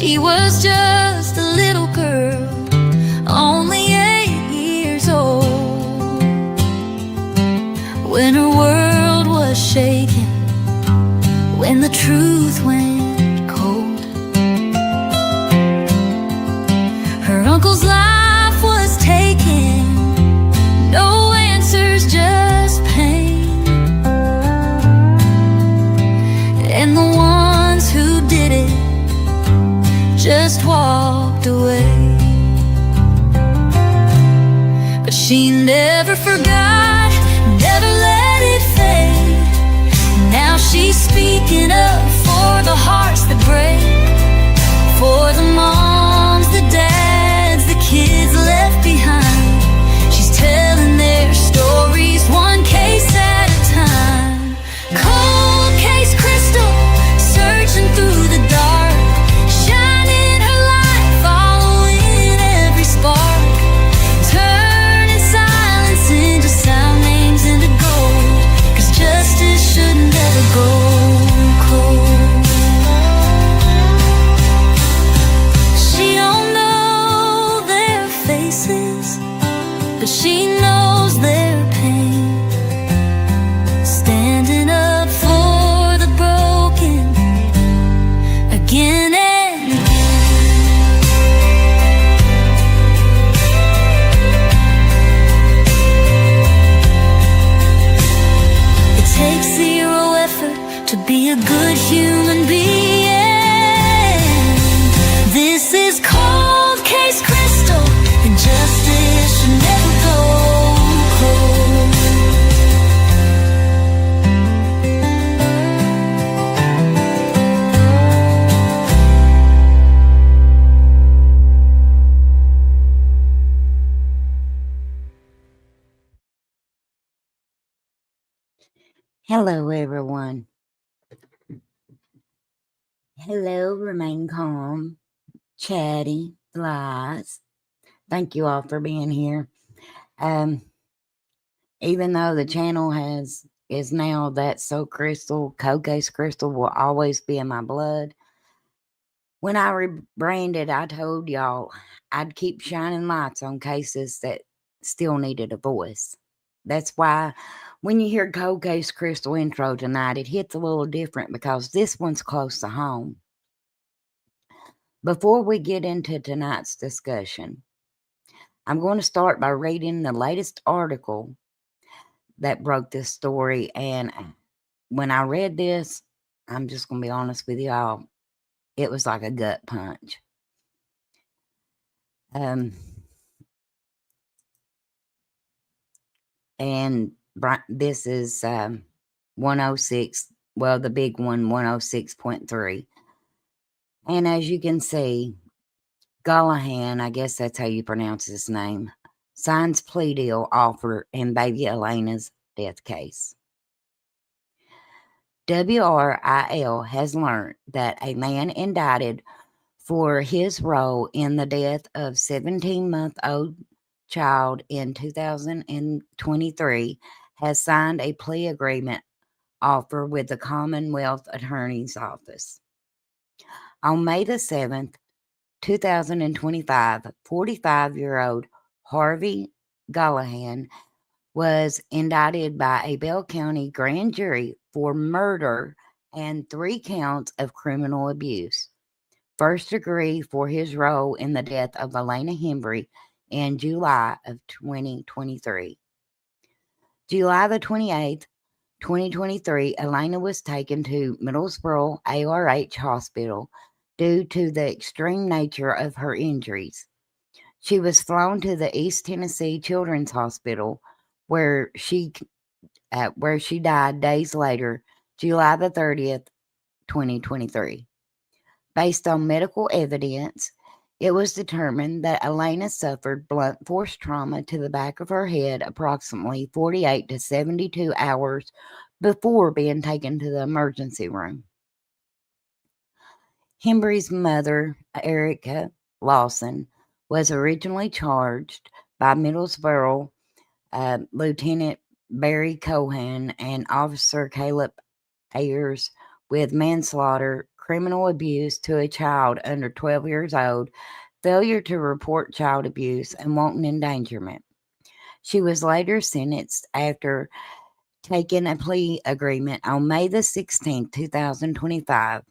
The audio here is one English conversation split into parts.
She was just a little girl, only 8 years old, when her world was shaking, when the truth went cold. Her uncle's life was taken, no answers, just pain. And the ones who did it just walked away. But she never forgot, never let it fade. Now she's speaking up for the hearts that break, for the moms, the dads, the kids left behind. She's telling their stories, one case at a time. Cold case crystal, searching through the dark, shining her light, following every spark, turning silence into sound, names into gold, 'cause justice should never go cold. She don't know their faces, but she knows their pain, standing up for the broken again and again. It takes 0 effort to be a good human being. This is cold case crystal, and justice should never go cold. Hello, everyone. Hello, remain calm, chatty, flies. Thank you all for being here. Even though the channel is now That's So Crystal, Cold Case Crystal will always be in my blood. When I rebranded, I told y'all I'd keep shining lights on cases that still needed a voice. That's why when you hear Cold Case Crystal intro tonight, it hits a little different because this one's close to home. Before we get into tonight's discussion, I'm going to start by reading the latest article that broke this story. And when I read this, I'm just going to be honest with y'all, it was like a gut punch. And this is 106, well, the big one, 106.3. And as you can see, Gollahan, I guess that's how you pronounce his name, signs plea deal offer in baby Elena's death case. WRIL has learned that a man indicted for his role in the death of 17-month-old child in 2023 has signed a plea agreement offer with the Commonwealth Attorney's Office. On May the 7th, 2025, 45-year-old Harvey Gollahan was indicted by a Bell County grand jury for murder and 3 counts of criminal abuse. First degree for his role in the death of Elena Hembree in July of 2023. July the 28th, 2023, Elena was taken to Middlesboro ARH Hospital due to the extreme nature of her injuries. She was flown to the East Tennessee Children's Hospital, where she died days later, July the 30th, 2023. Based on medical evidence, it was determined that Elena suffered blunt force trauma to the back of her head approximately 48 to 72 hours before being taken to the emergency room. Hembree's mother, Erica Lawson, was originally charged by Middlesboro Lieutenant Barry Cohan and Officer Caleb Ayers with manslaughter, criminal abuse to a child under 12 years old, failure to report child abuse, and wanton endangerment. She was later sentenced after taking a plea agreement on May the 16th, 2025,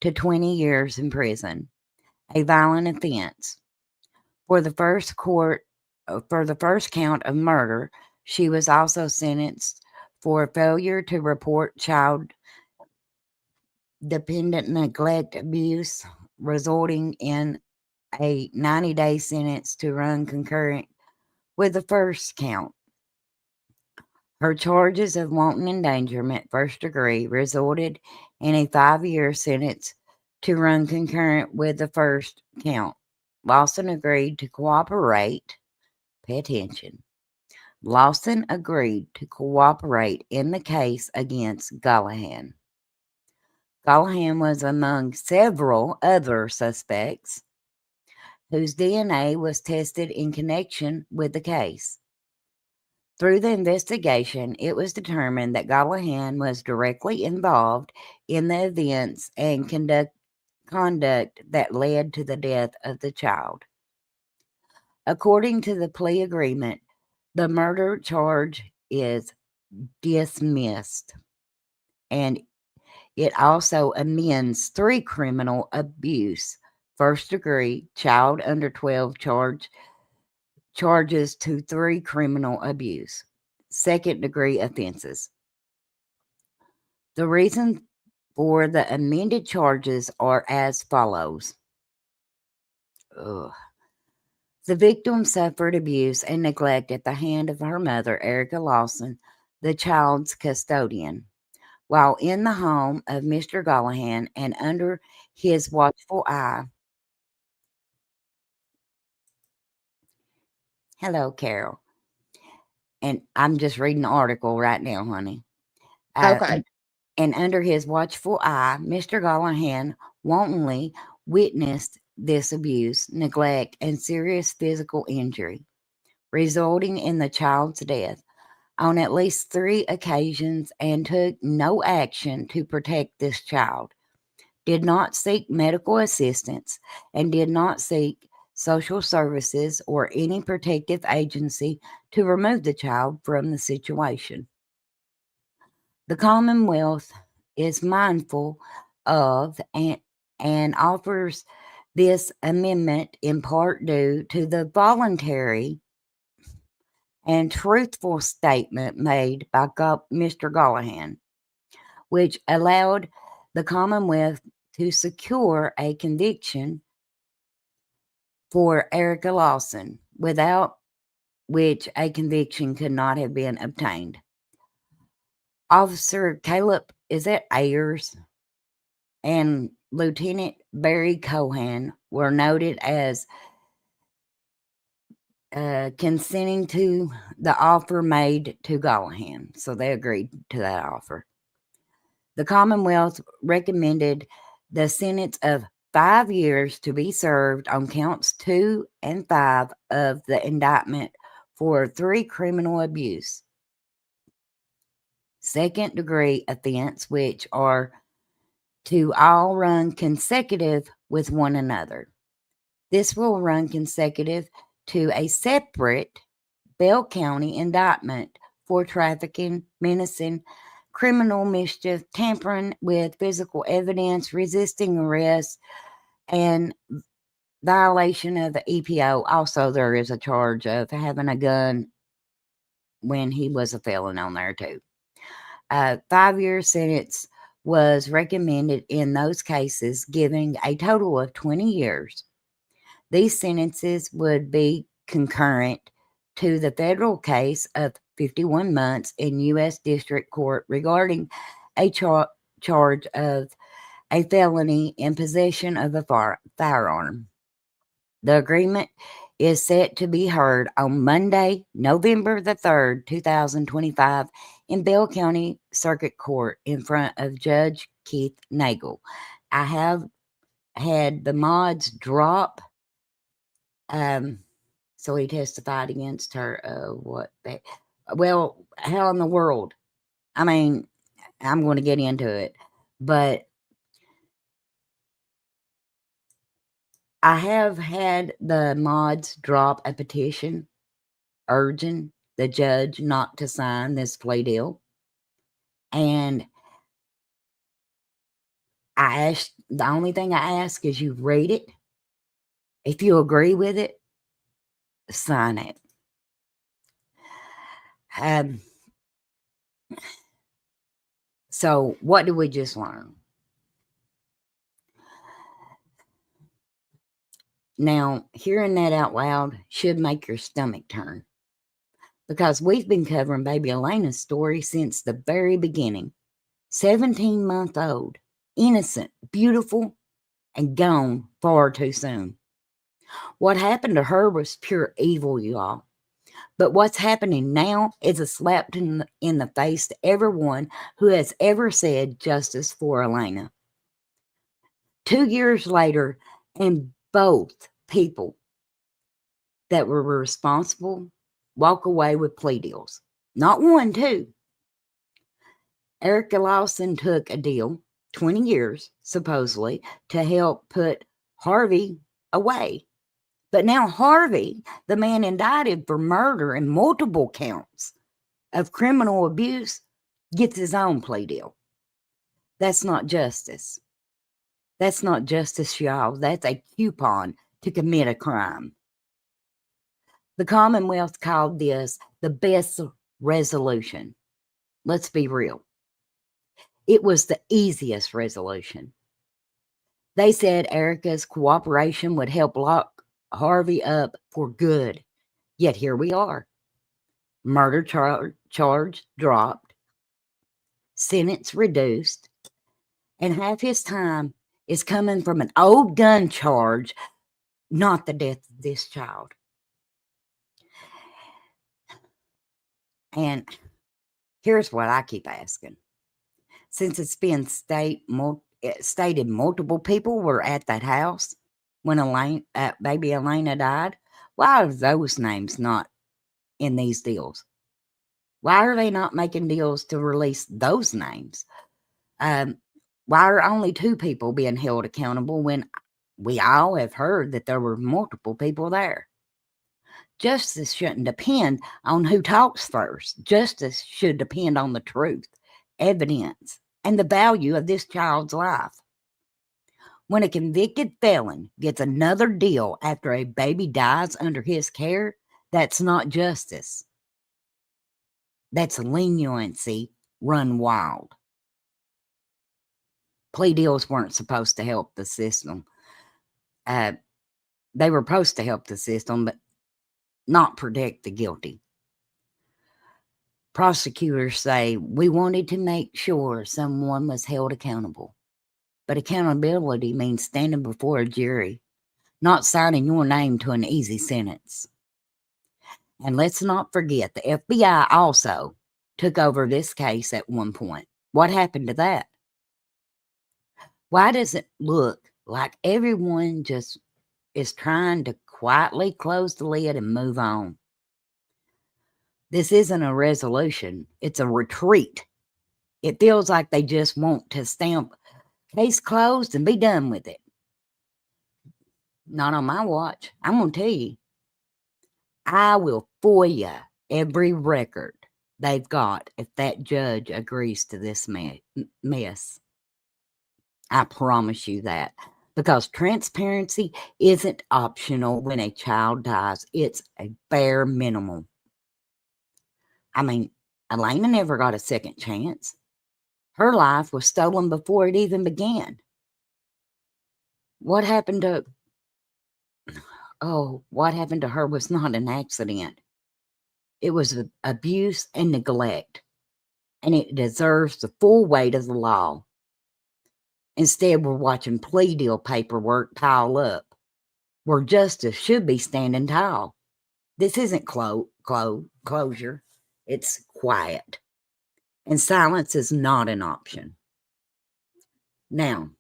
to 20 years in prison, a violent offense. For the first count of murder, she was also sentenced for failure to report child dependent neglect abuse, resulting in a 90-day sentence to run concurrent with the first count. Her charges of wanton endangerment, first degree, resulted in a 5-year sentence to run concurrent with the first count. Lawson agreed to cooperate. Pay attention. Lawson agreed to cooperate in the case against Gollahan. Gollahan was among several other suspects whose DNA was tested in connection with the case. Through the investigation, it was determined that Gollahan was directly involved in the events and conduct that led to the death of the child. According to the plea agreement, the murder charge is dismissed, and it also amends 3 criminal abuse, first degree, child under 12 charges to 3 criminal abuse, second degree offenses. The reason for the amended charges are as follows. Ugh. The victim suffered abuse and neglect at the hand of her mother, Erica Lawson, the child's custodian, while in the home of Mr. Gollahan and under his watchful eye. Hello, Carol. And I'm just reading the article right now, honey. Okay. And under his watchful eye, Mr. Gollahan wantonly witnessed this abuse, neglect, and serious physical injury, resulting in the child's death on at least 3 occasions, and took no action to protect this child, did not seek medical assistance, and did not seek social services or any protective agency to remove the child from the situation. The Commonwealth is mindful of and offers this amendment in part due to the voluntary and truthful statement made by Mr. Gollahan, which allowed the Commonwealth to secure a conviction for Erica Lawson, without which a conviction could not have been obtained. Officer Caleb, is it Ayers, and Lieutenant Barry Cohan were noted as consenting to the offer made to Gollahan, so they agreed to that offer. The Commonwealth recommended the sentence of 5 years to be served on counts 2 and 5 of the indictment for 3 criminal abuse, second degree offense, which are to all run consecutive with one another. This will run consecutive to a separate Bell County indictment for trafficking, menacing, criminal mischief, tampering with physical evidence, resisting arrest, and violation of the EPO. Also, there is a charge of having a gun when he was a felon on there too. 5-year sentence was recommended in those cases, giving a total of 20 years. These sentences would be concurrent to the federal case of 51 months in U.S. District Court regarding a charge of a felony in possession of a firearm. The agreement is set to be heard on Monday, November the 3rd, 2025, in Bell County Circuit Court in front of Judge Keith Nagel. I have had the mods drop. So he testified against her. Well, how in the world? I mean, I'm going to get into it, but I have had the mods drop a petition urging the judge not to sign this plea deal. And the only thing I ask is you read it. If you agree with it, sign it. So what did we just learn? Now, hearing that out loud should make your stomach turn, because we've been covering baby Elena's story since the very beginning. 17-month-old, innocent, beautiful, and gone far too soon. What happened to her was pure evil, y'all. But what's happening now is a slap in the face to everyone who has ever said justice for Elena. 2 years later, and both people that were responsible walk away with plea deals. Not one, two. Erica Lawson took a deal, 20 years, supposedly, to help put Harvey away. But now Harvey, the man indicted for murder and multiple counts of criminal abuse, gets his own plea deal. That's not justice. That's not justice, y'all. That's a coupon to commit a crime. The Commonwealth called this the best resolution. Let's be real. It was the easiest resolution. They said Erica's cooperation would help lock Harvey up for good. Yet here we are. Murder charge dropped, sentence reduced, and half his time is coming from an old gun charge, not the death of this child. And here's what I keep asking. Since it's been stated multiple people were at that house when baby Elena died, why are those names not in these deals? Why are they not making deals to release those names? Why are only 2 people being held accountable when we all have heard that there were multiple people there? Justice shouldn't depend on who talks first. Justice should depend on the truth, evidence, and the value of this child's life. When a convicted felon gets another deal after a baby dies under his care, that's not justice. That's leniency run wild. Plea deals weren't supposed to help the system. They were supposed to help the system, but not protect the guilty. Prosecutors say we wanted to make sure someone was held accountable. But accountability means standing before a jury, not signing your name to an easy sentence. And let's not forget, the FBI also took over this case at one point. What happened to that? Why does it look like everyone just is trying to quietly close the lid and move on? This isn't a resolution. It's a retreat. It feels like they just want to stamp case closed and be done with it. Not on my watch. I'm going to tell you. I will FOIA every record they've got if that judge agrees to this mess. I promise you that. Because transparency isn't optional when a child dies. It's a bare minimum. I mean, Elena never got a second chance. Her life was stolen before it even began. What happened to her was not an accident. It was abuse and neglect, and it deserves the full weight of the law. Instead, we're watching plea deal paperwork pile up, where justice should be standing tall. This isn't closure. It's quiet. And silence is not an option. Now,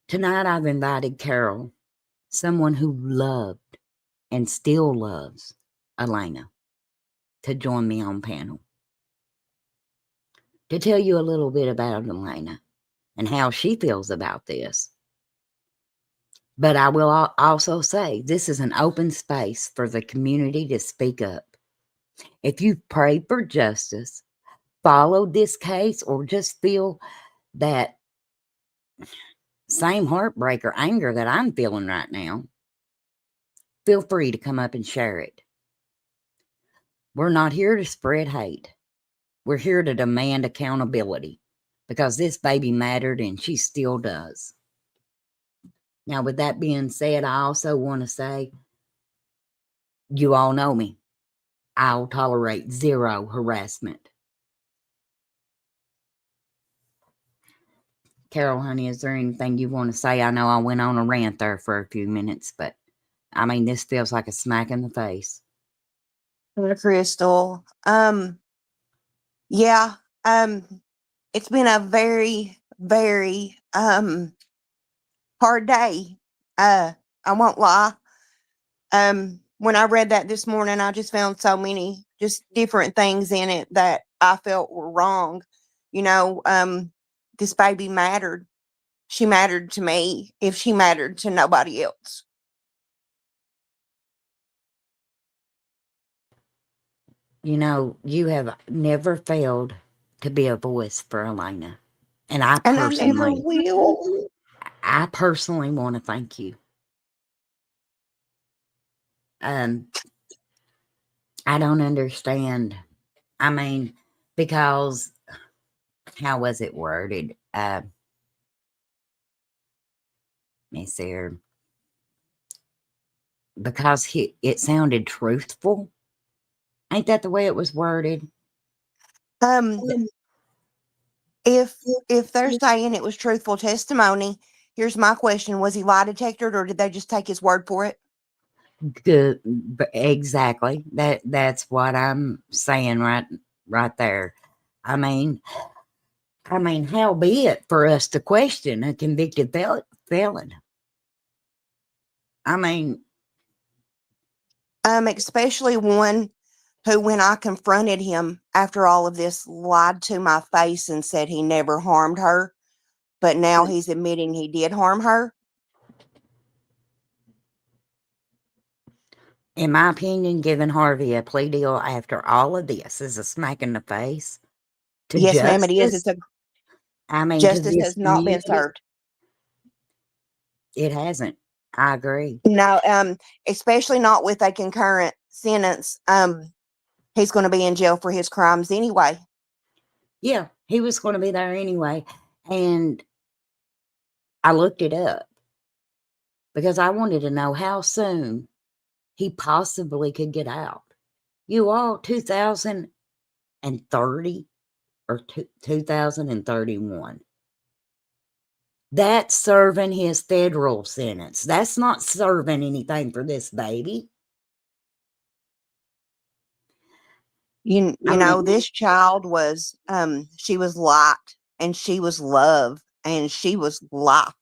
tonight I've invited Carol, someone who loved and still loves Elena, to join me on panel. To tell you a little bit about Elena and how she feels about this. But I will also say this is an open space for the community to speak up. If you've prayed for justice, followed this case, or just feel that same heartbreak or anger that I'm feeling right now, feel free to come up and share it. We're not here to spread hate. We're here to demand accountability because this baby mattered and she still does. Now, with that being said, I also want to say, you all know me. I'll tolerate zero harassment. Carol, honey, is there anything you want to say? I know I went on a rant there for a few minutes, but I mean, this feels like a smack in the face. Crystal. Yeah. It's been a very, very hard day. I won't lie. When I read that this morning, I just found so many just different things in it that I felt were wrong. You know, this baby mattered. She mattered to me if she mattered to nobody else. You know, you have never failed to be a voice for Elena. And I never will. personally want to thank you. I don't understand. I mean, because how was it worded? Let me see here. Because it sounded truthful. Ain't that the way it was worded? If they're saying it was truthful testimony, here's my question: was he lie detected, or did they just take his word for it? Good, exactly. That's what I'm saying right there. I mean, how be it for us to question a convicted felon? I mean, especially one who, when I confronted him after all of this, lied to my face and said he never harmed her, but now he's admitting he did harm her. in my opinion, giving Harvey a plea deal after all of this is a smack in the face to Yes, justice. ma'am, it is. It's justice has not been served. It hasn't. I agree. No, especially not with a concurrent sentence. He's going to be in jail for his crimes anyway. Yeah, he was going to be there anyway. And I looked it up because I wanted to know how soon he possibly could get out. You all, 2030 or 2031. That's serving his federal sentence. That's not serving anything for this baby. You know, this child was, she was light and she was love and she was life.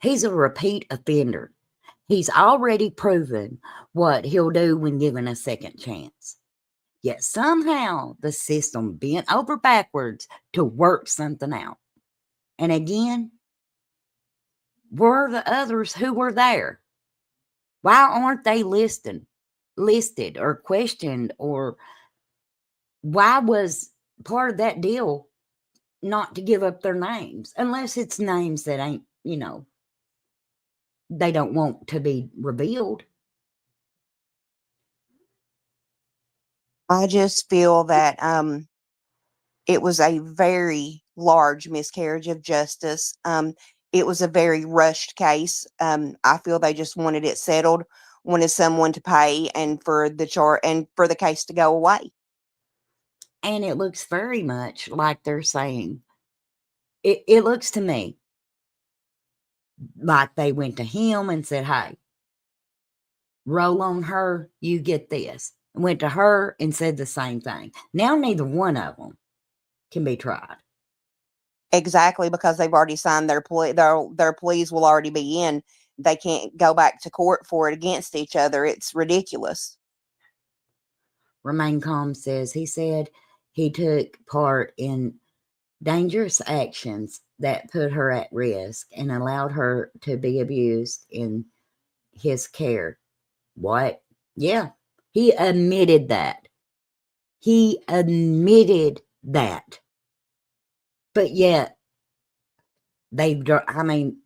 He's a repeat offender. He's already proven what he'll do when given a second chance. Yet somehow the system bent over backwards to work something out. And again, where are the others who were there? Why aren't they listed or questioned? Or why was part of that deal not to give up their names? Unless it's names that ain't, they don't want to be revealed. I just feel that it was a very large miscarriage of justice. It was a very rushed case. I feel they just wanted it settled, wanted someone to pay, and for the case to go away. And it looks very much like they're saying, it looks to me like they went to him and said, hey, roll on her, you get this. Went to her and said the same thing. Now neither one of them can be tried. Exactly, because they've already signed their plea. Their pleas will already be in. They can't go back to court for it against each other. It's ridiculous. Remain Calm says he said he took part in dangerous actions that put her at risk and allowed her to be abused in his care. What? Yeah, he admitted that. He admitted that. But yet, I mean,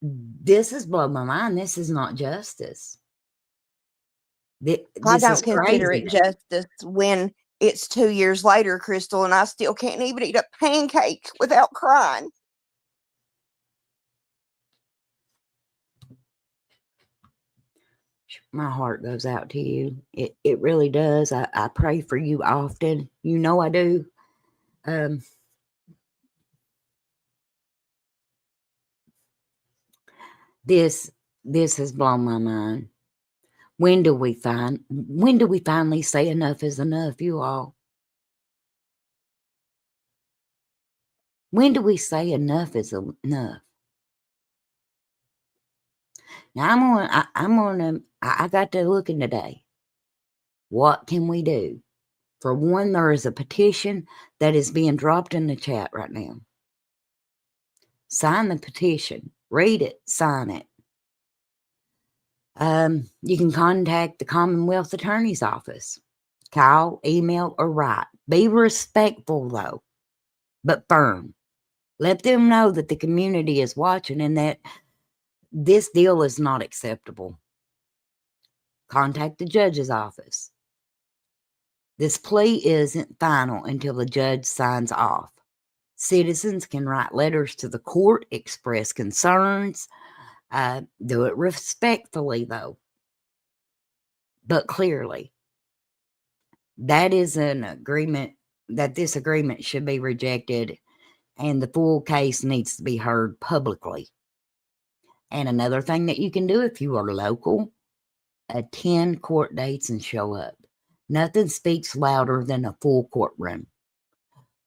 this has blown my mind. This is not justice. I This is don't consider crazy. it justice when it's 2 years later, Crystal, and I still can't even eat a pancake without crying. My heart goes out to you. It really does. I pray for you often. You know I do. This has blown my mind. When do we finally say enough is enough, you all? When do we say enough is enough? Now I got to looking today. What can we do? For one, there is a petition that is being dropped in the chat right now. Sign the petition. Read it. Sign it. You can contact the Commonwealth Attorney's Office. Call, email, or write. Be respectful, though, but firm. Let them know that the community is watching and that this deal is not acceptable. Contact the judge's office. This plea isn't final until the judge signs off. Citizens can write letters to the court, express concerns. Do it respectfully, though, but clearly. That is an agreement that this agreement should be rejected, and the full case needs to be heard publicly. And another thing that you can do if you are local, attend court dates and show up. Nothing speaks louder than a full courtroom.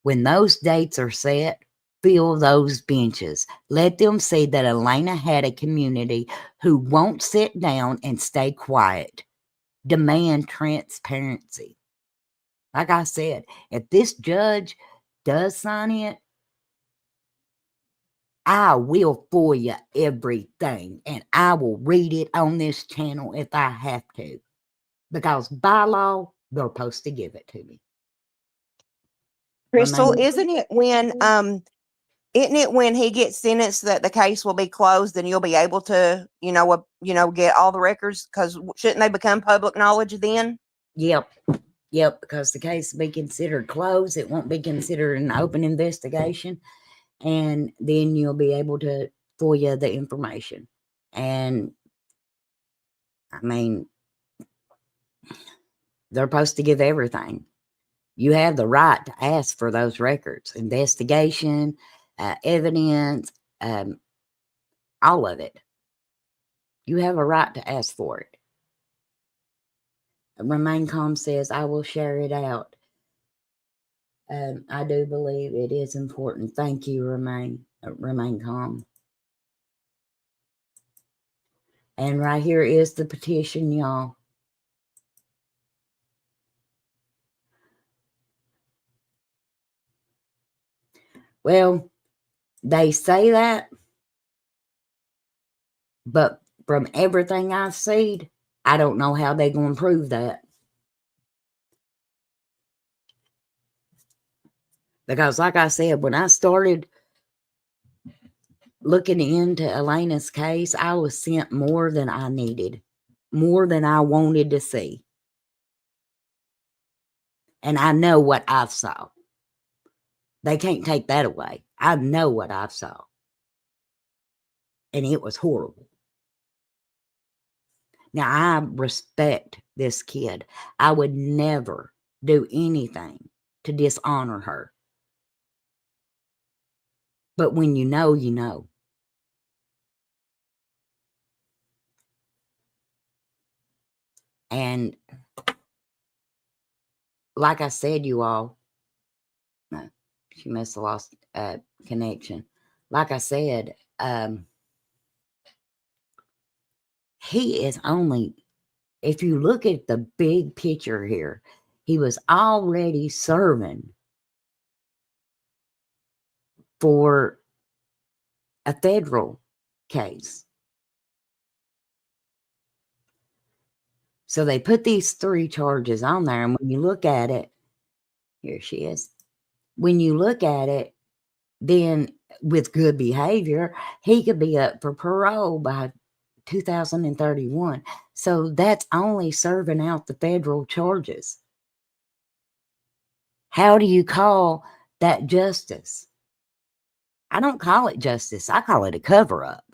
When those dates are set, fill those benches. Let them see that Elena had a community who won't sit down and stay quiet. Demand transparency. Like I said, if this judge does sign it, I will FOIA everything, and I will read it on this channel if I have to, because by law, they're supposed to give it to me. Crystal, isn't it when he gets sentenced that the case will be closed and you'll be able to, get all the records? Because shouldn't they become public knowledge then? Yep, because the case will be considered closed. It won't be considered an open investigation. And then you'll be able to FOIA the information. And, I mean, they're supposed to give everything. You have the right to ask for those records, investigation, evidence, all of it. You have a right to ask for it. Remain Calm says, I will share it out. I do believe it is important. Thank you, Remain Calm. And right here is the petition, y'all. Well, they say that, but from everything I've seen, I don't know how they're going to prove that. Because like I said, when I started looking into Elena's case, I was sent more than I needed, more than I wanted to see. And I know what I've saw. They can't take that away. I know what I've saw. And it was horrible. Now, I respect this kid. I would never do anything to dishonor her. But when you know, you know. And like I said, you all, she must have lost connection. Like I said, he is only, if you look at the big picture here, he was already serving for a federal case. So they put these 3 charges on there, and when you look at it, here she is. When you look at it, then with good behavior, he could be up for parole by 2031. So that's only serving out the federal charges. How do you call that justice? I don't call it justice. I call it a cover-up.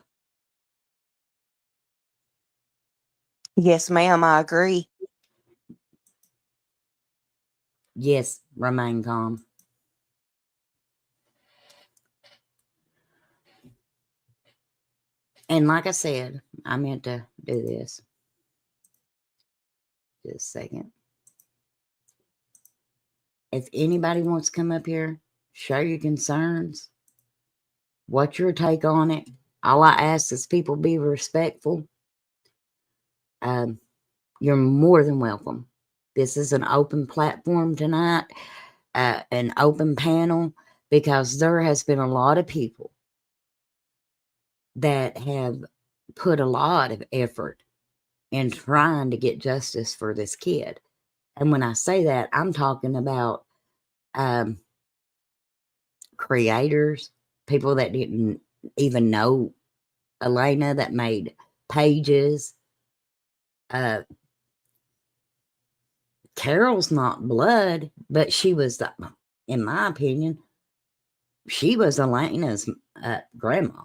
Yes, ma'am, I agree. Yes, remain calm. And like I said, I meant to do this. Just a second. If anybody wants to come up here, share your concerns. What's your take on it? All I ask is people be respectful. You're more than welcome. This is an open platform tonight, an open panel, because there has been a lot of people that have put a lot of effort in trying to get justice for this kid. And when I say that, I'm talking about creators, people that didn't even know Elena, that made pages. Carol's not blood, but she was, in my opinion, she was Elena's grandma.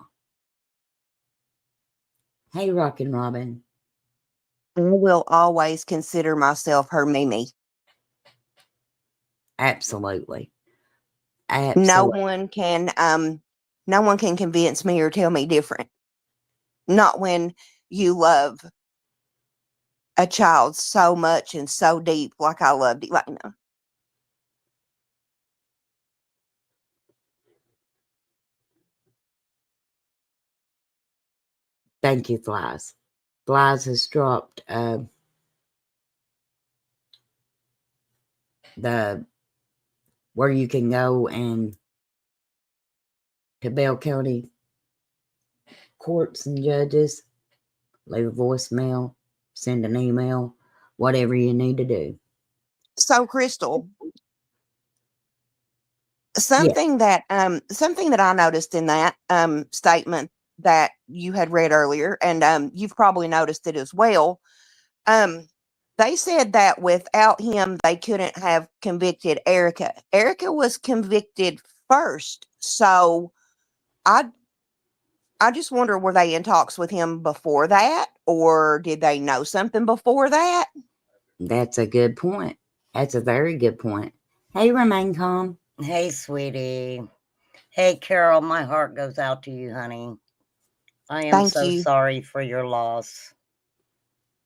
Hey, Rockin' Robin. I will always consider myself her Mimi. Absolutely. No Absolutely. no one can convince me or tell me different. Not when you love a child so much and so deep like I loved Elena. Thank you, Flies. Flies has dropped the where you can go and to Bell County courts and judges, leave a voicemail, send an email, whatever you need to do. So, Crystal, Yeah. something that I noticed in that statement that you had read earlier, and you've probably noticed it as well. They said that without him, they couldn't have convicted Erica. Erica was convicted first, so I just wonder, were they in talks with him before that, or did they know something before that? That's a good point. That's a very good point. Hey, remain calm. Hey, sweetie. Hey, Carol, my heart goes out to you, honey. I am Thank so you. sorry for your loss.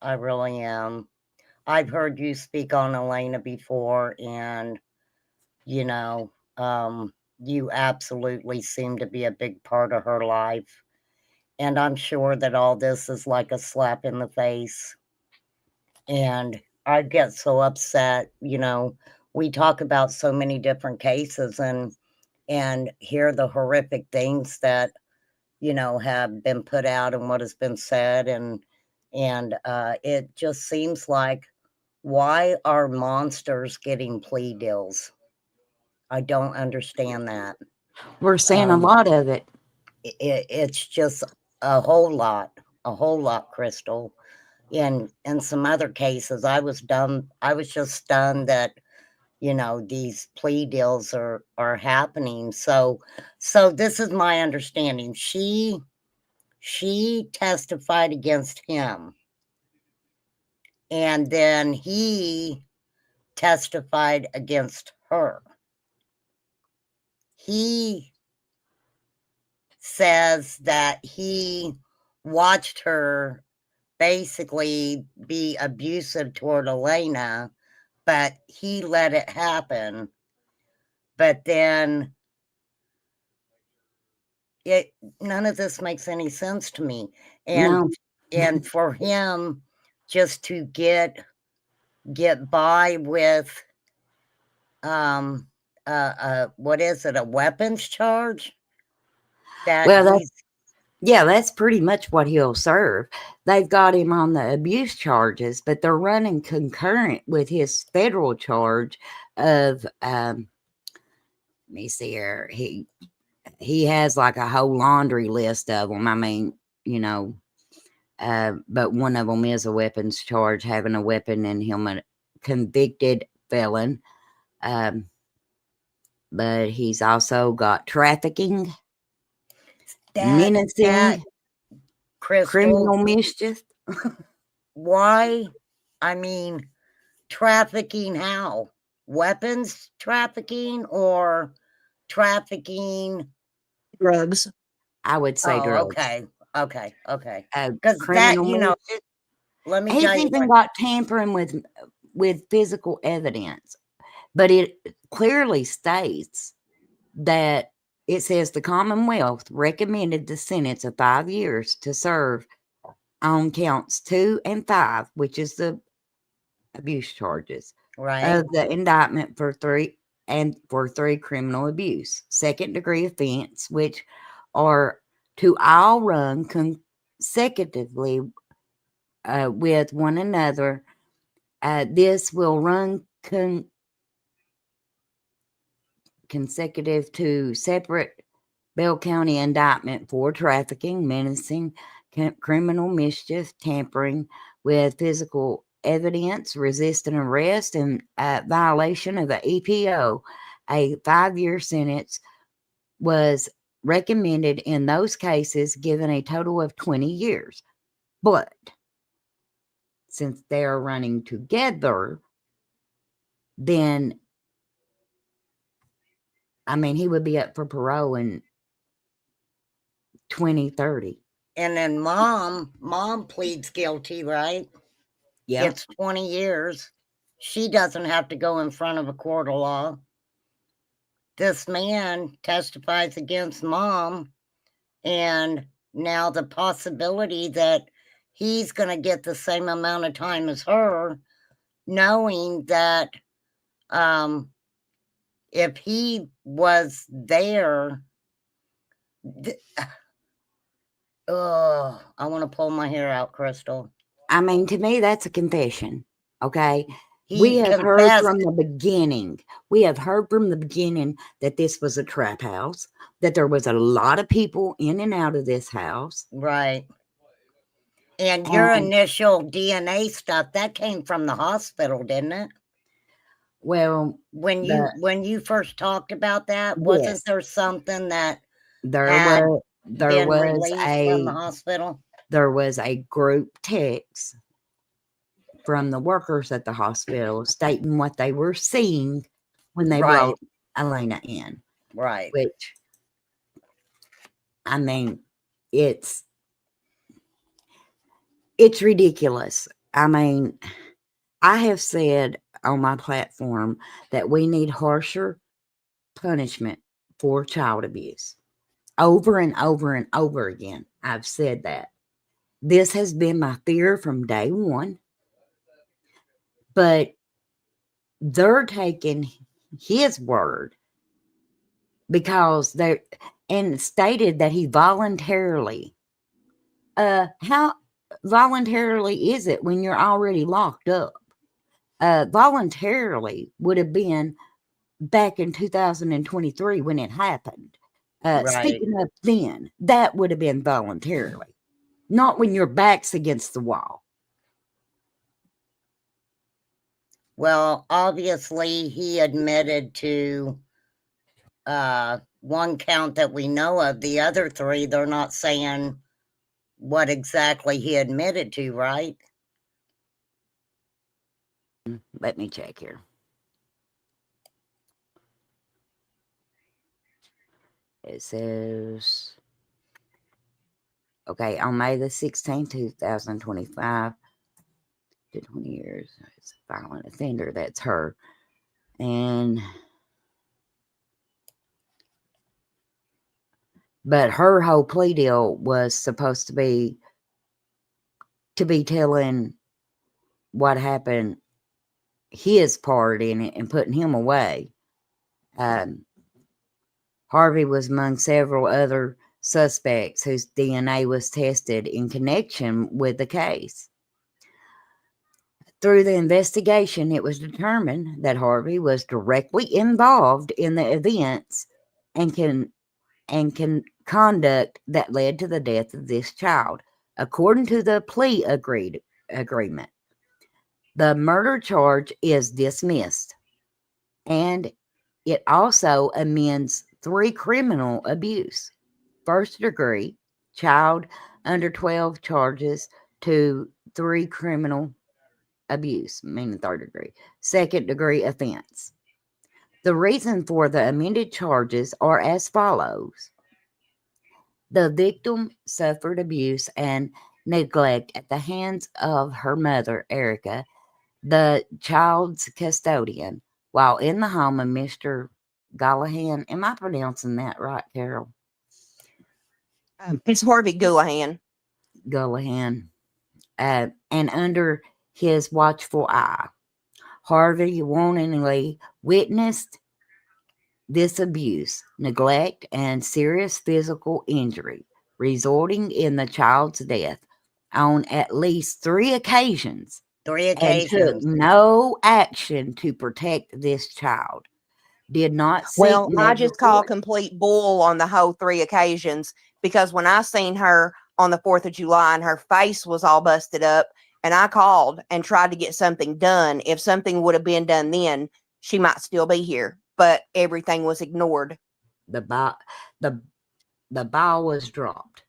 I really am. I've heard you speak on Elena before, and, you know, you absolutely seem to be a big part of her life. And I'm sure that all this is like a slap in the face. And I get so upset, you know, we talk about so many different cases and hear the horrific things that, you know, have been put out and what has been said. And it just seems like, why are monsters getting plea deals? I don't understand that. We're seeing a lot of it. It's just a whole lot, Crystal. In some other cases, I was just stunned that, you know, these plea deals are happening. So this is my understanding. She testified against him, and then he testified against her. He says that he watched her basically be abusive toward Elena, but he let it happen. But then none of this makes any sense to me. And and for him just to get by with what is it, a weapons charge? That Well, he's yeah, that's pretty much what he'll serve. They've got him on the abuse charges, but they're running concurrent with his federal charge of let me see here. He has like a whole laundry list of them. I mean, you know, but one of them is a weapons charge, having a weapon, and him a convicted felon. But he's also got trafficking, that menacing, Crystal. criminal mischief. Why? I mean, trafficking how? Weapons trafficking or trafficking? Drugs. I would say Oh, drugs. okay. Because that, Criminal you know, mischief. let me He's tell you even what. got tampering with physical evidence, but it clearly states that it says the Commonwealth recommended the sentence of 5 years to serve on counts 2 and 5, which is the abuse charges Right. of the indictment for 3 criminal abuse, second degree offense, which are to all run consecutively with one another. This will run consecutive to separate Bell County indictment for trafficking, menacing, criminal mischief, tampering with physical evidence, resisting arrest, and violation of the EPO. A 5-year sentence was recommended in those cases, given a total of 20 years. But since they are running together, then I mean, he would be up for parole in 2030. And then mom pleads guilty, right? Yeah. It's 20 years. She doesn't have to go in front of a court of law. This man testifies against mom, and now the possibility that he's going to get the same amount of time as her, knowing that if he was there, I want to pull my hair out, Crystal. I mean, to me, that's a confession. Okay. He We have heard confessed. from the beginning. We have heard from the beginning that this was a trap house, that there was a lot of people in and out of this house. Right. And your initial DNA stuff, that came from the hospital, didn't it? Well, When you first talked about that, wasn't yes, there something that there had was been released from the hospital? There was a group text from the workers at the hospital stating what they were seeing when they Right. brought Elena in. Right. Which, I mean, it's ridiculous. I mean, I have said on my platform that we need harsher punishment for child abuse. Over and over and over again, I've said that. This has been my fear from day one. But they're taking his word because they and stated that he voluntarily. How voluntarily is it when you're already locked up? Voluntarily would have been back in 2023 when it happened. Right. Speaking of then, that would have been voluntarily, not when your back's against the wall. Well, obviously, he admitted to one count that we know of. The other 3, they're not saying what exactly he admitted to, right? Let me check here. It says, okay, on May the 16th, 2025, to 20 years, it's a violent offender. That's her. But her whole plea deal was supposed to be telling what happened, his part in it, and putting him away. Harvey was among several other suspects whose DNA was tested in connection with the case. Through the investigation, it was determined that Harvey was directly involved in the events and conduct that led to the death of this child. According to the plea agreement, the murder charge is dismissed, and it also amends 3 criminal abuse, first degree, child under 12 charges to 3 criminal abuse, meaning 3rd degree, 2nd degree offense. The reason for the amended charges are as follows. The victim suffered abuse and neglect at the hands of her mother, Erica, the child's custodian, while in the home of Mr. Gollahan. Am I pronouncing that right, Carol? It's Harvey Gollahan. Gollahan. And under his watchful eye. Harvey wantonly witnessed this abuse, neglect, and serious physical injury, resulting in the child's death on at least 3 occasions. 3 And took occasions. no action to protect this child. Did not seek Well, I medical just call care. complete bull on the whole 3 occasions, because when I seen her on the 4th of July and her face was all busted up, and I called and tried to get something done, if something would have been done then, she might still be here. But everything was ignored. The ball was dropped.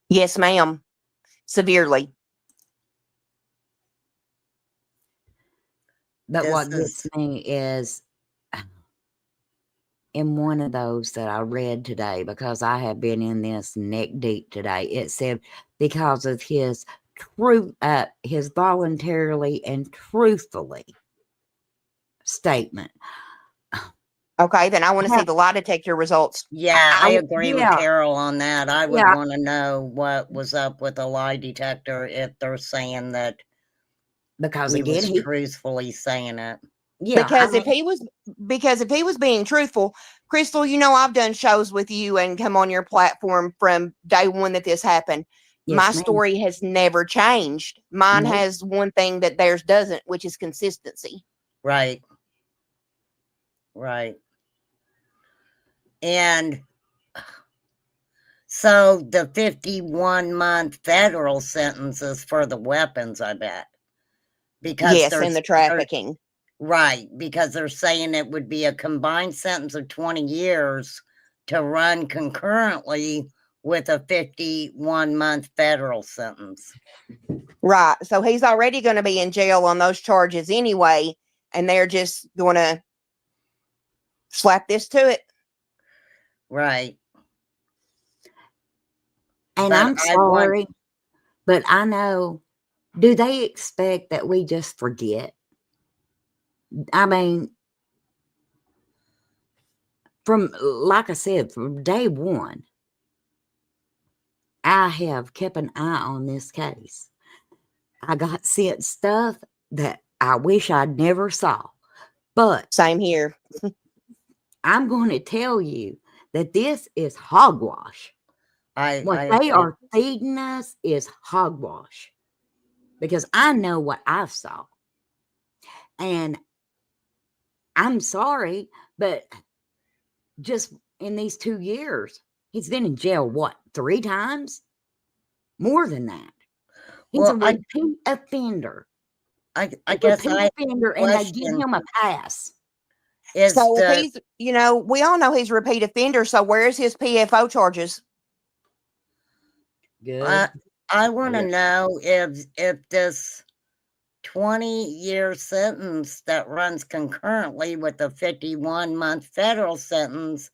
Yes, ma'am. Severely. But This what gets is me is in one of those that I read today, because I have been in this neck deep today, it said because of his his voluntarily and truthfully statement. Okay, then I want to see the lie detector results. yeah, I agree with yeah, Carol on that. I would yeah, want to know what was up with the lie detector if they're saying that because he again, was he, truthfully saying it. yeah, I Because if mean, he was being truthful, Crystal, you know I've done shows with you and come on your platform from day one that this happened. My yes, ma'am. story has never changed. Mine Nope. has one thing that theirs doesn't, which is consistency. Right. Right. And so the 51-month federal sentence is for the weapons, I bet. Because Yes, and the trafficking. Right, because they're saying it would be a combined sentence of 20 years to run concurrently with a 51-month federal sentence. Right. So he's already going to be in jail on those charges anyway, and they're just going to slap this to it. Right. And But I'm sorry, but I know, do they expect that we just forget? I mean, like I said, from day one, I have kept an eye on this case. I got sent stuff that I wish I'd never saw. But Same here. I'm going to tell you that this is hogwash. What they are feeding us is hogwash. Because I know what I saw. And I'm sorry, but just in these 2 years, he's been in jail, what, 3 times? More than that. He's a repeat offender. I guess repeat offender, and they give him a pass. So if he's, we all know he's a repeat offender. So where's his PFO charges? Good. I want to know if this 20-year sentence that runs concurrently with the 51-month federal sentence,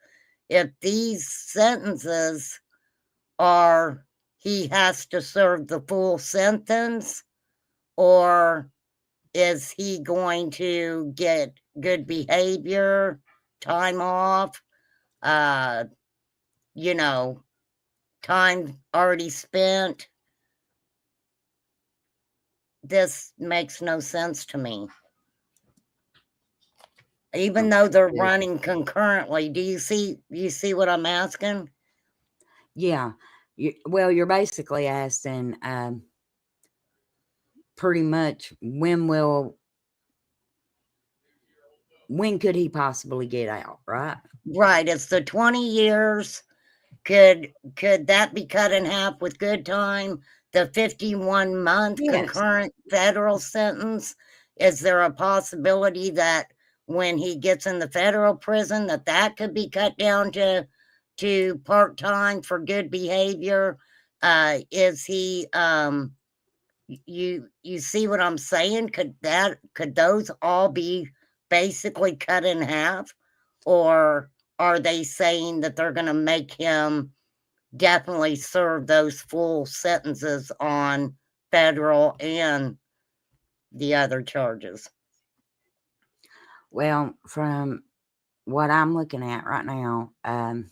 if these sentences are he has to serve the full sentence, or is he going to get good behavior, time off, time already spent? This makes no sense to me. Even though they're running concurrently, do you see what I'm asking? Yeah. Well, you're basically asking pretty much when could he possibly get out, right? Right, it's the 20 years. Could that be cut in half with good time? The 51-month Yes. concurrent federal sentence, is there a possibility that when he gets in the federal prison that could be cut down to part-time for good behavior? Is he you see what I'm saying? Could those all be basically cut in half? Or are they saying that they're going to make him definitely serve those full sentences on federal and the other charges? Well, from what I'm looking at right now, and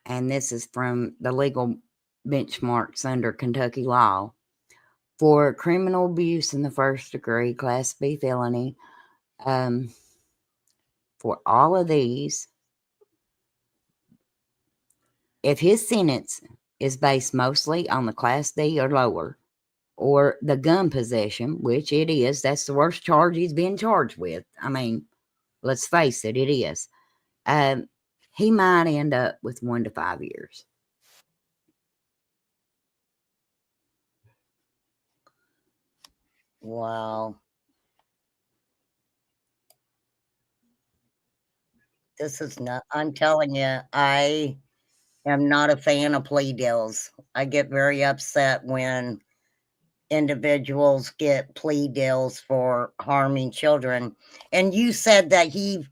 this is from the legal benchmarks under Kentucky law, for criminal abuse in the first degree, Class B felony, for all of these, if his sentence is based mostly on the Class D or lower, or the gun possession, which it is, that's the worst charge he's been charged with. I mean, let's face it, it is. He might end up with 1 to 5 years. Wow. This is not, I'm telling you, I am not a fan of plea deals. I get very upset when individuals get plea deals for harming children. And you said that he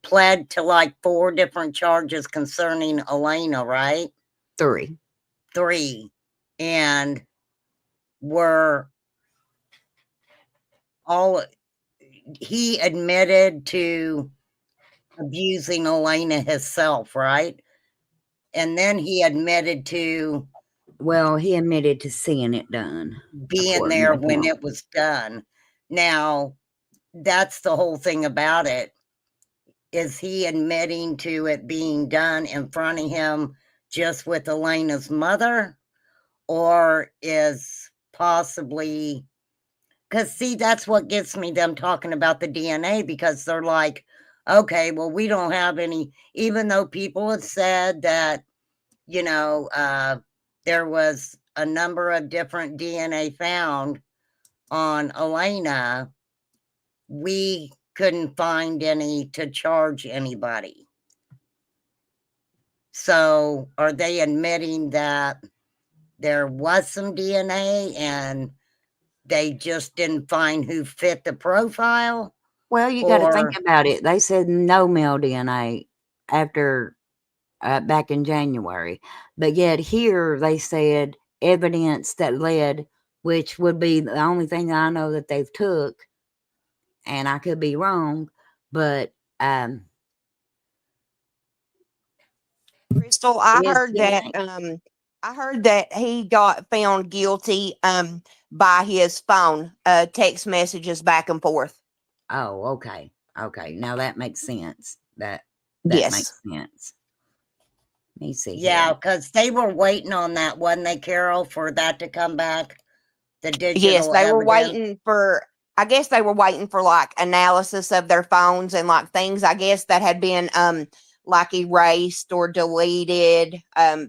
pled to like 4 different charges concerning Elena, right? 3. And were all, he admitted to abusing Elena himself, right? And then he admitted to, well, he admitted to seeing it done, being there when it was done. Now, that's the whole thing about it. Is he admitting to it being done in front of him just with Elena's mother? Or is possibly, because see, that's what gets me, them talking about the DNA, because they're like, okay, well, we don't have any, even though people have said that, there was a number of different DNA found on Elena, we couldn't find any to charge anybody. So are they admitting that there was some DNA and they just didn't find who fit the profile? Well, you got to think about it. They said no male DNA after back in January, but yet here they said evidence that led, which would be the only thing I know that they've took, and I could be wrong, but Crystal, I heard that he got found guilty by his phone, text messages back and forth. Oh, okay. Now that makes sense. That Yes. makes sense. Let me see. Yeah, because they were waiting on that, wasn't they, Carol, for that to come back? The digital Yes, they were evidence? waiting for, I guess they were waiting for like analysis of their phones and like things, I guess, that had been like erased or deleted,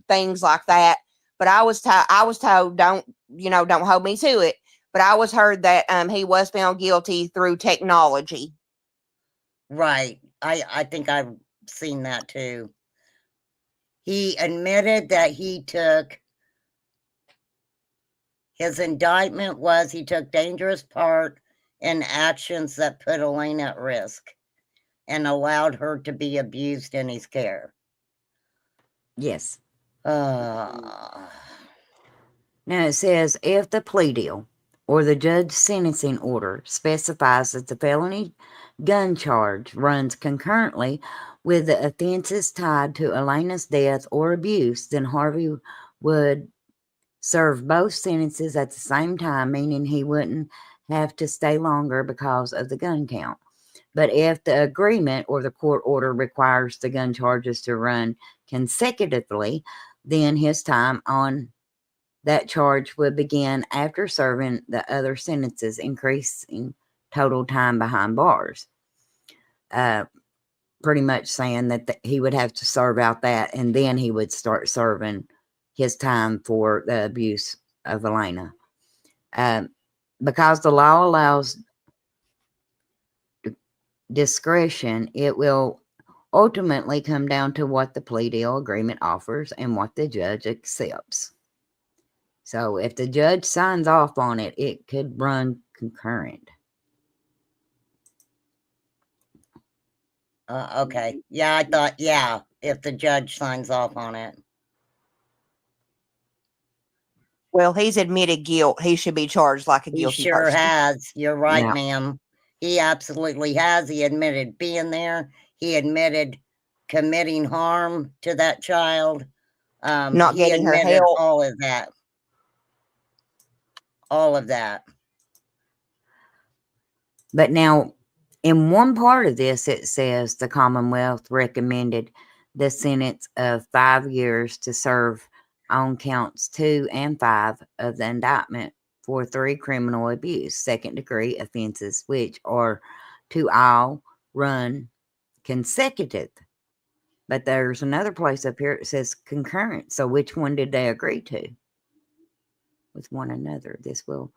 things like that. But I was told, don't hold me to it. But I was heard that he was found guilty through technology. Right. I think I've seen that too. He admitted that his indictment was he took dangerous part in actions that put Elena at risk and allowed her to be abused in his care. Yes. Now it says, if the plea deal or the judge's sentencing order specifies that the felony gun charge runs concurrently with the offenses tied to Elena's death or abuse, then Harvey would serve both sentences at the same time, meaning he wouldn't have to stay longer because of the gun count. But if the agreement or the court order requires the gun charges to run consecutively, then his time on that charge would begin after serving the other sentences, increasing total time behind bars. Pretty much saying that he would have to serve out that, and then he would start serving his time for the abuse of Elena. Because the law allows discretion, it will ultimately come down to what the plea deal agreement offers and what the judge accepts. So if the judge signs off on it, it could run concurrent. Okay. Yeah, I thought, yeah, if the judge signs off on it. Well, he's admitted guilt. He should be charged like a He guilty sure person. has. You're right, Yeah. ma'am. He absolutely has. He admitted being there. He admitted committing harm to that child. Not He getting her admitted help. all of that. All of that. But now, in one part of this, it says the Commonwealth recommended the sentence of 5 years to serve on counts 2 and 5 of the indictment for 3 criminal abuse, second-degree offenses, which are to all run consecutive. But there's another place up here that says concurrent. So which one did they agree to with one another? This will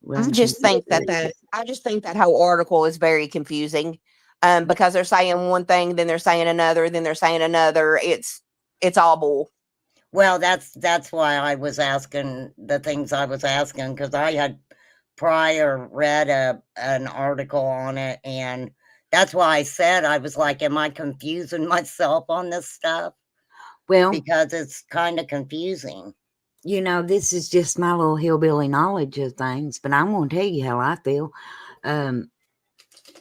run I just think consecutive. that whole article is very confusing. Because they're saying one thing, then they're saying another, then they're saying another. It's all bull. Well, that's why I was asking the things I was asking, because I had prior read an article on it, and that's why I said, I was like, am I confusing myself on this stuff? Well, Because it's kind of confusing. you know, this is just my little hillbilly knowledge of things, but I'm going to tell you how I feel.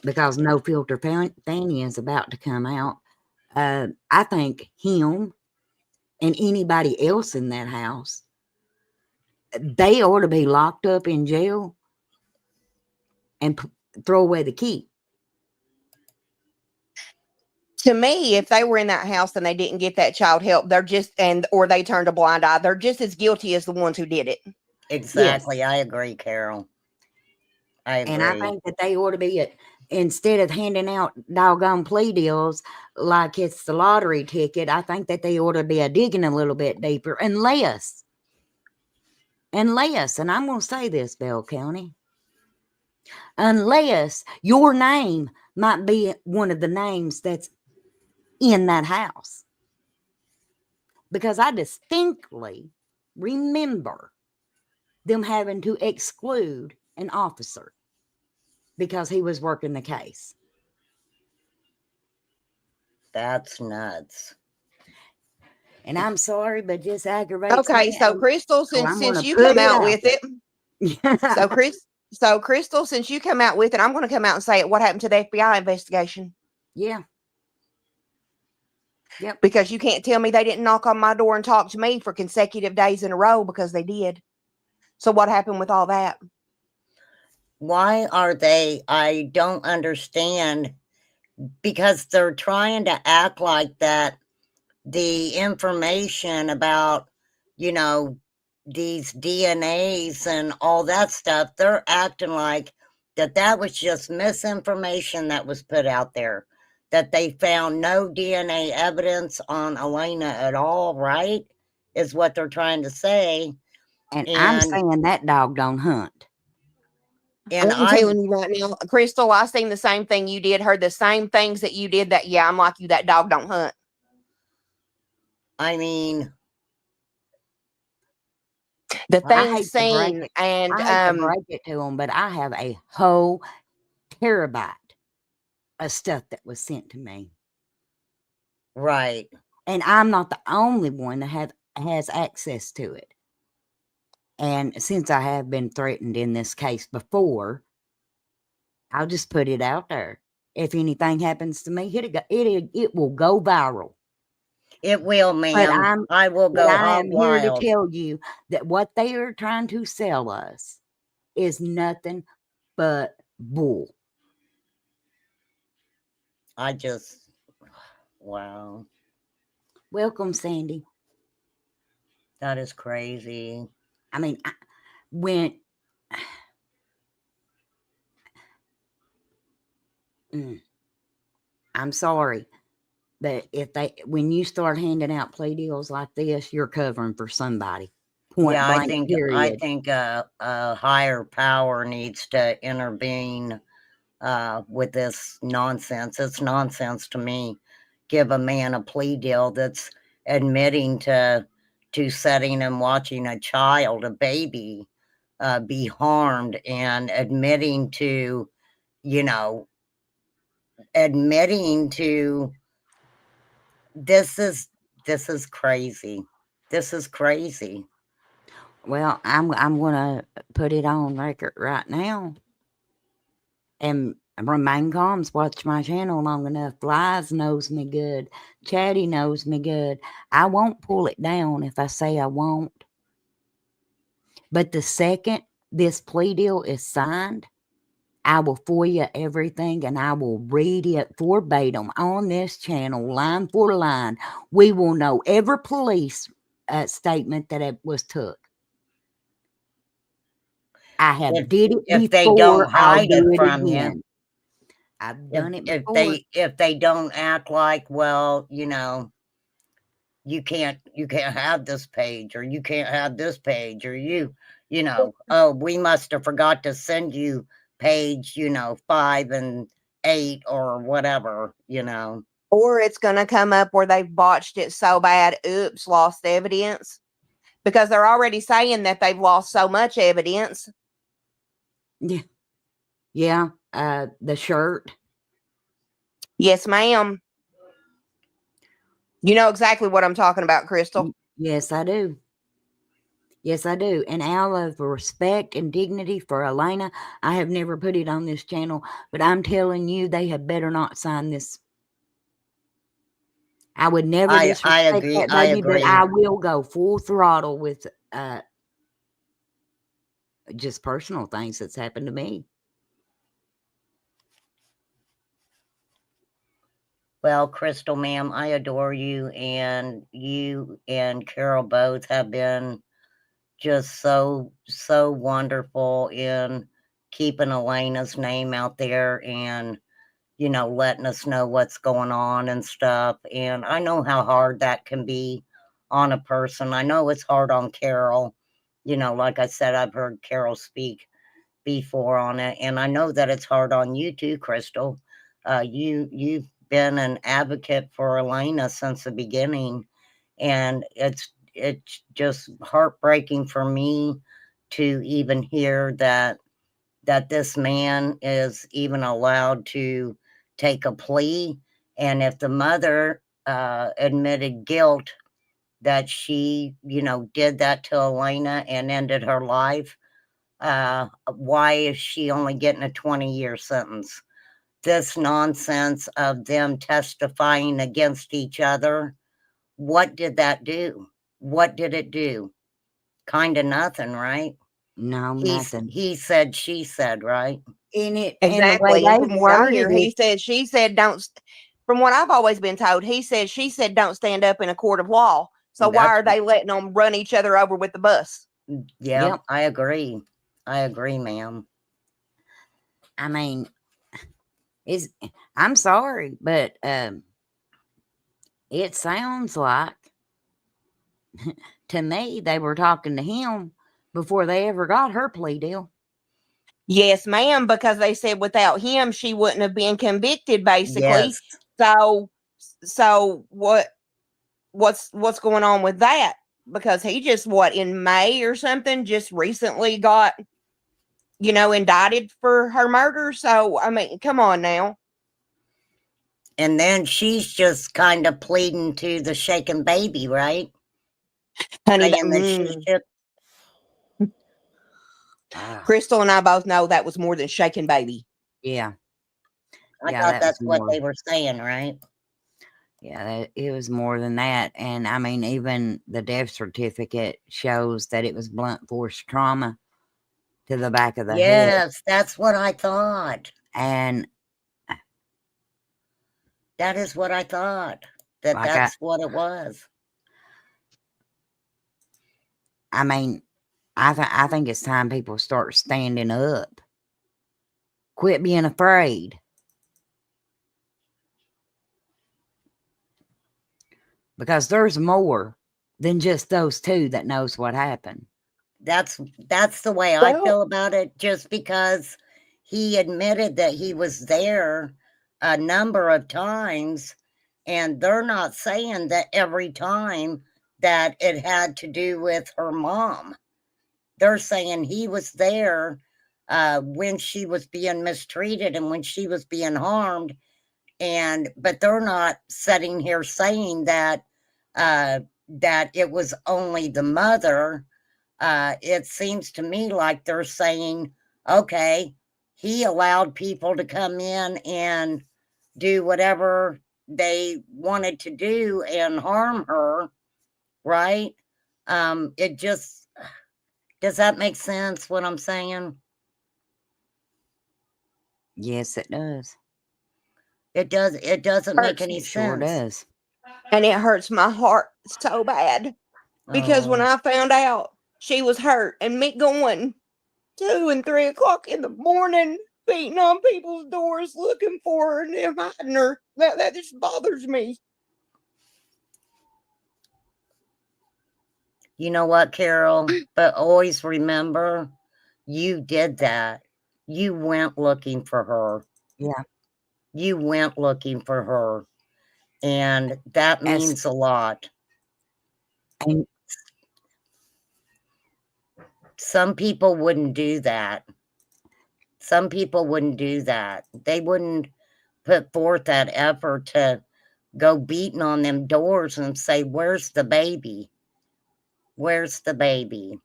Because No Filter Fanny is about to come out. I think him and anybody else in that house, they ought to be locked up in jail and throw away the key. To me, if they were in that house and they didn't get that child help, they're just or they turned a blind eye, they're just as guilty as the ones who did it. Exactly. Yes. I agree, Carol. I agree. And I think that they ought to be instead of handing out doggone plea deals like it's the lottery ticket, I think that they ought to be digging a little bit deeper unless, and I'm going to say this, Bell County, unless your name might be one of the names that's in that house. Because I distinctly remember them having to exclude an officer because he was working the case. That's nuts. And I'm sorry, but just aggravates me. Okay, so Crystal, since you come out with it, so Crystal, since you come out with it, I'm going to come out and say it. What happened to the FBI investigation? Yeah. Yep. Because you can't tell me they didn't knock on my door and talk to me for consecutive days in a row, because they did. So what happened with all that? Why are they? I don't understand, because they're trying to act like that the information about, you know, these DNAs and all that stuff, they're acting like that was just misinformation that was put out there, that they found no DNA evidence on Elena at all, right? Is what they're trying to say. And I'm saying that dog don't hunt. And I'm telling you right now, Crystal, I seen the same thing you did, heard the same things that you did. That, yeah, I'm like you, that dog don't hunt. I mean, the thing seen, and I hate to break it to them, but I have a whole terabyte of stuff that was sent to me. Right. And I'm not the only one that has access to it. And since I have been threatened in this case before, I'll just put it out there. If anything happens to me, it will go viral. It will, ma'am. I will go hog wild. I am here to tell you that what they are trying to sell us is nothing but bull. I just, wow, Welcome, Sandy. that is crazy. I mean, when I'm sorry, but when you start handing out plea deals like this, you're covering for somebody. Point Yeah, blank, I period. think a higher power needs to intervene with this nonsense. It's nonsense to me. Give a man a plea deal that's admitting to setting and watching a child, a baby, be harmed, and admitting to, you know, admitting to this is crazy. This is crazy. Well, I'm gonna put it on record right now, and remain calm. Watch my channel long enough. Lies knows me good. Chatty knows me good. I won't pull it down if I say I won't. But the second this plea deal is signed, I will FOIA everything and I will read it verbatim on this channel, line for line. We will know every police statement that it was took. I have did it If they before. don't I'll hide do it it from again. you, I've done it before. if they don't act like, well, you know, you can't have this page, or you can't have this page, or you know, oh, we must have forgot to send you page, you know, 5 and 8 or whatever, you know. Or it's going to come up where they've botched it so bad, oops, lost evidence. Because they're already saying that they've lost so much evidence. Yeah. Yeah. The shirt. Yes, ma'am. You know exactly what I'm talking about, Crystal. Yes, I do. Yes, I do. And out of respect and dignity for Elena, I have never put it on this channel, but I'm telling you, they had better not sign this. I would never disrespect agree. that I baby, but agree. I will go full throttle with just personal things that's happened to me. Well, Crystal, ma'am, I adore you, and you and Carol both have been just so wonderful in keeping Elena's name out there, and, you know, letting us know what's going on and stuff. And I know how hard that can be on a person. I know it's hard on Carol. You know, like I said, I've heard Carol speak before on it, and I know that it's hard on you too, Crystal. You've been an advocate for Elena since the beginning, and it's just heartbreaking for me to even hear that this man is even allowed to take a plea. And if the mother admitted guilt that she, you know, did that to Elena and ended her life, why is she only getting a 20-year sentence? This nonsense of them testifying against each other, what did that do? What did it do? Kind of nothing, right? No, nothing. He said, she said, right? In it, Exactly. and And the way from they what I worded hear, he it, said, she said, don't. From what I've always been told, he said, she said, don't stand up in a court of law. So why are they letting them run each other over with the bus? Yeah, Yep. I agree. I agree, ma'am. I mean, I'm sorry, but it sounds like to me they were talking to him before they ever got her plea deal. Yes, ma'am, because they said without him, she wouldn't have been convicted, basically. Yes. So what's going on with that? Because he just, in May or something, just recently got, you know, indicted for her murder. So, I mean, come on now. And then she's just kind of pleading to the shaken baby, right? Honey, Saying that she should. Crystal and I both know that was more than shaken baby. Yeah. I Yeah, thought that that's was what more. they were saying, right? Yeah, it was more than that. And I mean, even the death certificate shows that it was blunt force trauma to the back of the head. Yes, that's what I thought. And That is what I thought. Like That's what it was. I mean, I think it's time people start standing up. Quit being afraid. Because there's more than just those two that knows what happened. That's the way I Well- feel about it, just because he admitted that he was there a number of times, and they're not saying that every time that it had to do with her mom. They're saying he was there when she was being mistreated and when she was being harmed, but they're not sitting here saying that that it was only the mother. It seems to me like they're saying, okay, he allowed people to come in and do whatever they wanted to do and harm her, right? It just, does that make sense what I'm saying? Yes, it does. It does. It doesn't make any It sure sense. does. And it hurts my heart so bad because when Oh, I found out she was hurt and me going 2 and 3 o'clock in the morning, beating on people's doors looking for her and them hiding her, that just bothers me. you know what, Carol? But always remember, you did that. You went looking for her. Yeah. You went looking for her. And that means a lot. And Some people wouldn't do that. Some people wouldn't do that. They wouldn't put forth that effort to go beating on them doors and say, where's the baby? Where's the baby?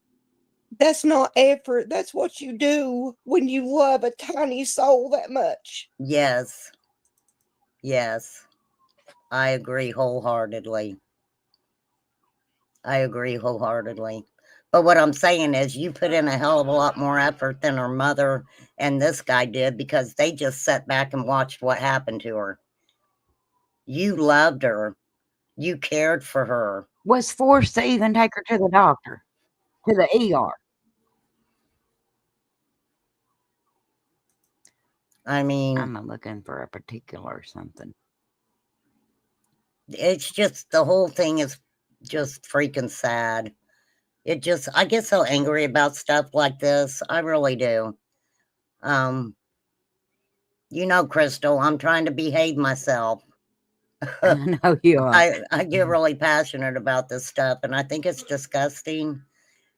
That's not effort. That's what you do when you love a tiny soul that much. Yes. Yes. I agree wholeheartedly. I agree wholeheartedly. But what I'm saying is, you put in a hell of a lot more effort than her mother and this guy did, because they just sat back and watched what happened to her. You loved her. You cared for her. was forced to even take her to the doctor, to the ER. I mean, I'm looking for a particular something. it's just, the whole thing is just freaking sad. I get so angry about stuff like this. I really do. You know, Crystal, I'm trying to behave myself. I know you are. I get really passionate about this stuff, and I think it's disgusting.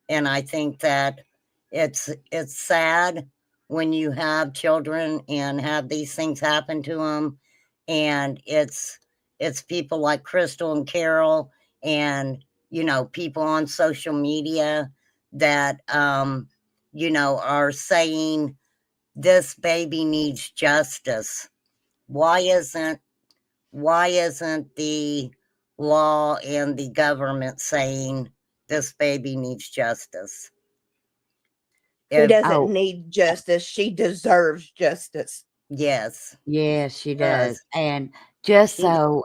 And I think that it's sad when you have children and have these things happen to them. And it's people like Crystal and Carol, and, you know, people on social media that, you know, are saying this baby needs justice. Why isn't the law and the government saying this baby needs justice? She doesn't Oh. need justice. She deserves justice. Yes. Yes, she Does. does. And just She- so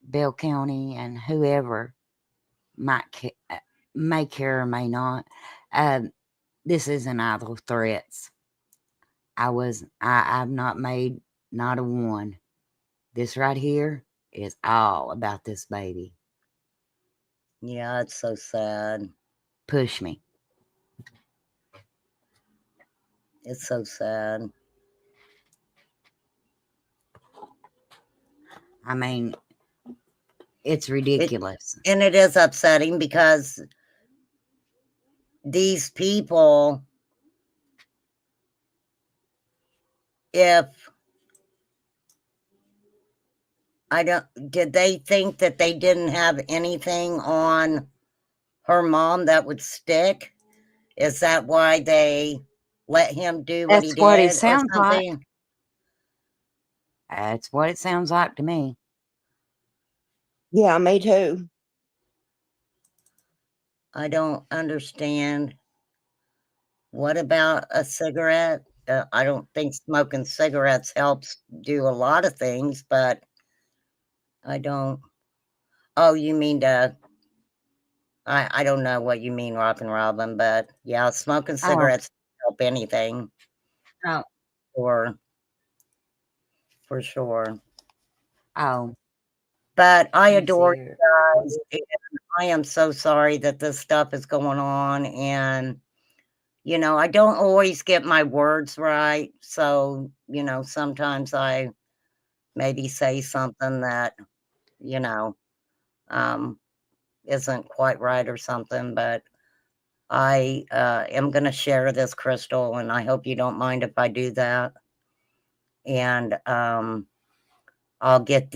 Bell County and whoever may care or may not, this isn't idle threats. I've not made not a one. This right here is all about this baby. Yeah, it's so sad. Push me. It's so sad. I mean, it's ridiculous. And it is upsetting because these people, did they think that they didn't have anything on her mom that would stick? Is that why they let him do what he That's what it did or sounds like. something? That's what it sounds like to me. Yeah, me too. I don't understand. What about a cigarette? I don't think smoking cigarettes helps do a lot of things, but I don't. Oh, you mean to? I don't know what you mean, Rock and Robin, but yeah, smoking Oh, cigarettes don't help anything, oh, or for sure. oh, But I let me see adore here. you guys, and I am so sorry that this stuff is going on, and I don't always get my words right, so sometimes I maybe say something that you know um, isn't quite right or something, but I am going to share this, Crystal, and I hope you don't mind if I do that. And I'll get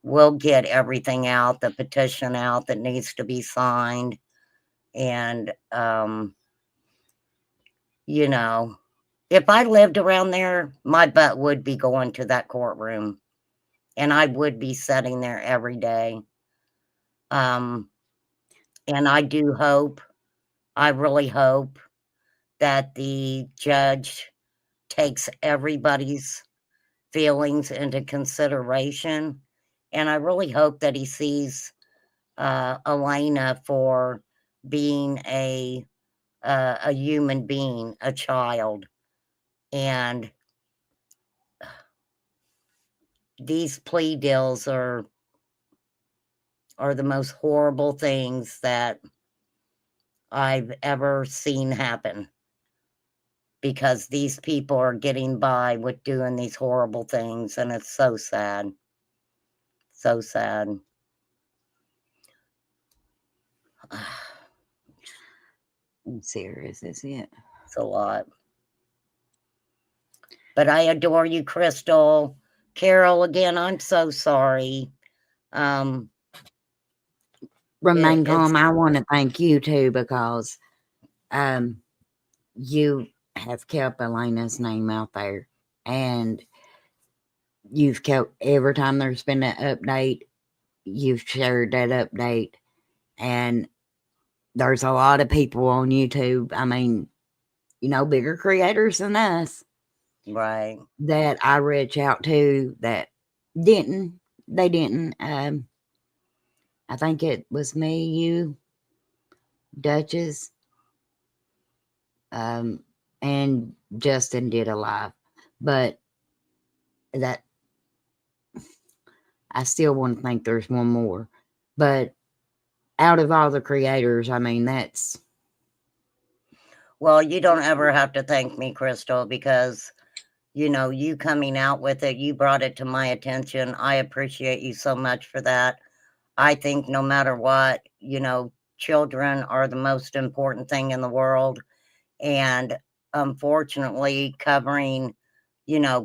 we'll get everything out, the petition out that needs to be signed. And, if I lived around there, my butt would be going to that courtroom and I would be sitting there every day. And I do hope, I really hope that the judge takes everybody's feelings into consideration. And I really hope that he sees Elena for being a human being, a child. And these plea deals are the most horrible things that I've ever seen happen, because these people are getting by with doing these horrible things, and it's so sad. So sad. Let's see here. Is this it? It's a lot. But I adore you, Crystal. Carol, again, I'm so sorry. Um, Remain it's calm. I want to thank you too, because you have kept Elena's name out there, and you've kept, every time there's been an update, you've shared that update. And there's a lot of people on YouTube, I mean, bigger creators than us, right. that I reach out to that didn't. They didn't. I think it was me, you, Duchess, and Justin did a live. But that, I still want to think there's one more. But out of all the creators, I mean, that's. Well, you don't ever have to thank me, Crystal, because you coming out with it, you brought it to my attention. I appreciate you so much for that. I think no matter what, children are the most important thing in the world. And unfortunately, covering,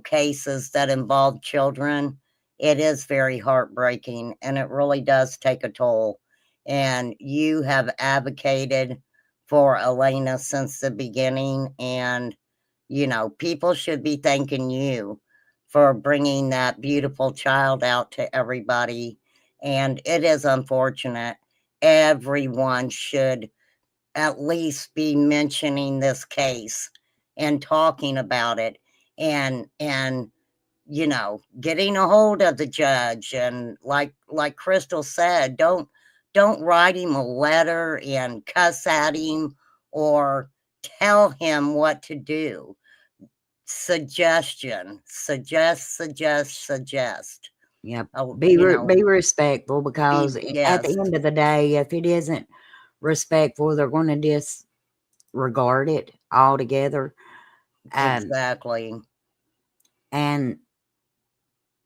cases that involve children, it is very heartbreaking, and it really does take a toll. And you have advocated for Elena since the beginning, and people should be thanking you for bringing that beautiful child out to everybody. And it is unfortunate. Everyone should at least be mentioning this case and talking about it, and getting a hold of the judge. And like Crystal said, don't write him a letter and cuss at him or tell him what to do. Suggestion, suggest. Yep. Oh, Be respectful, because at the yes, end of the day, if it isn't respectful, they're going to disregard it altogether. exactly. And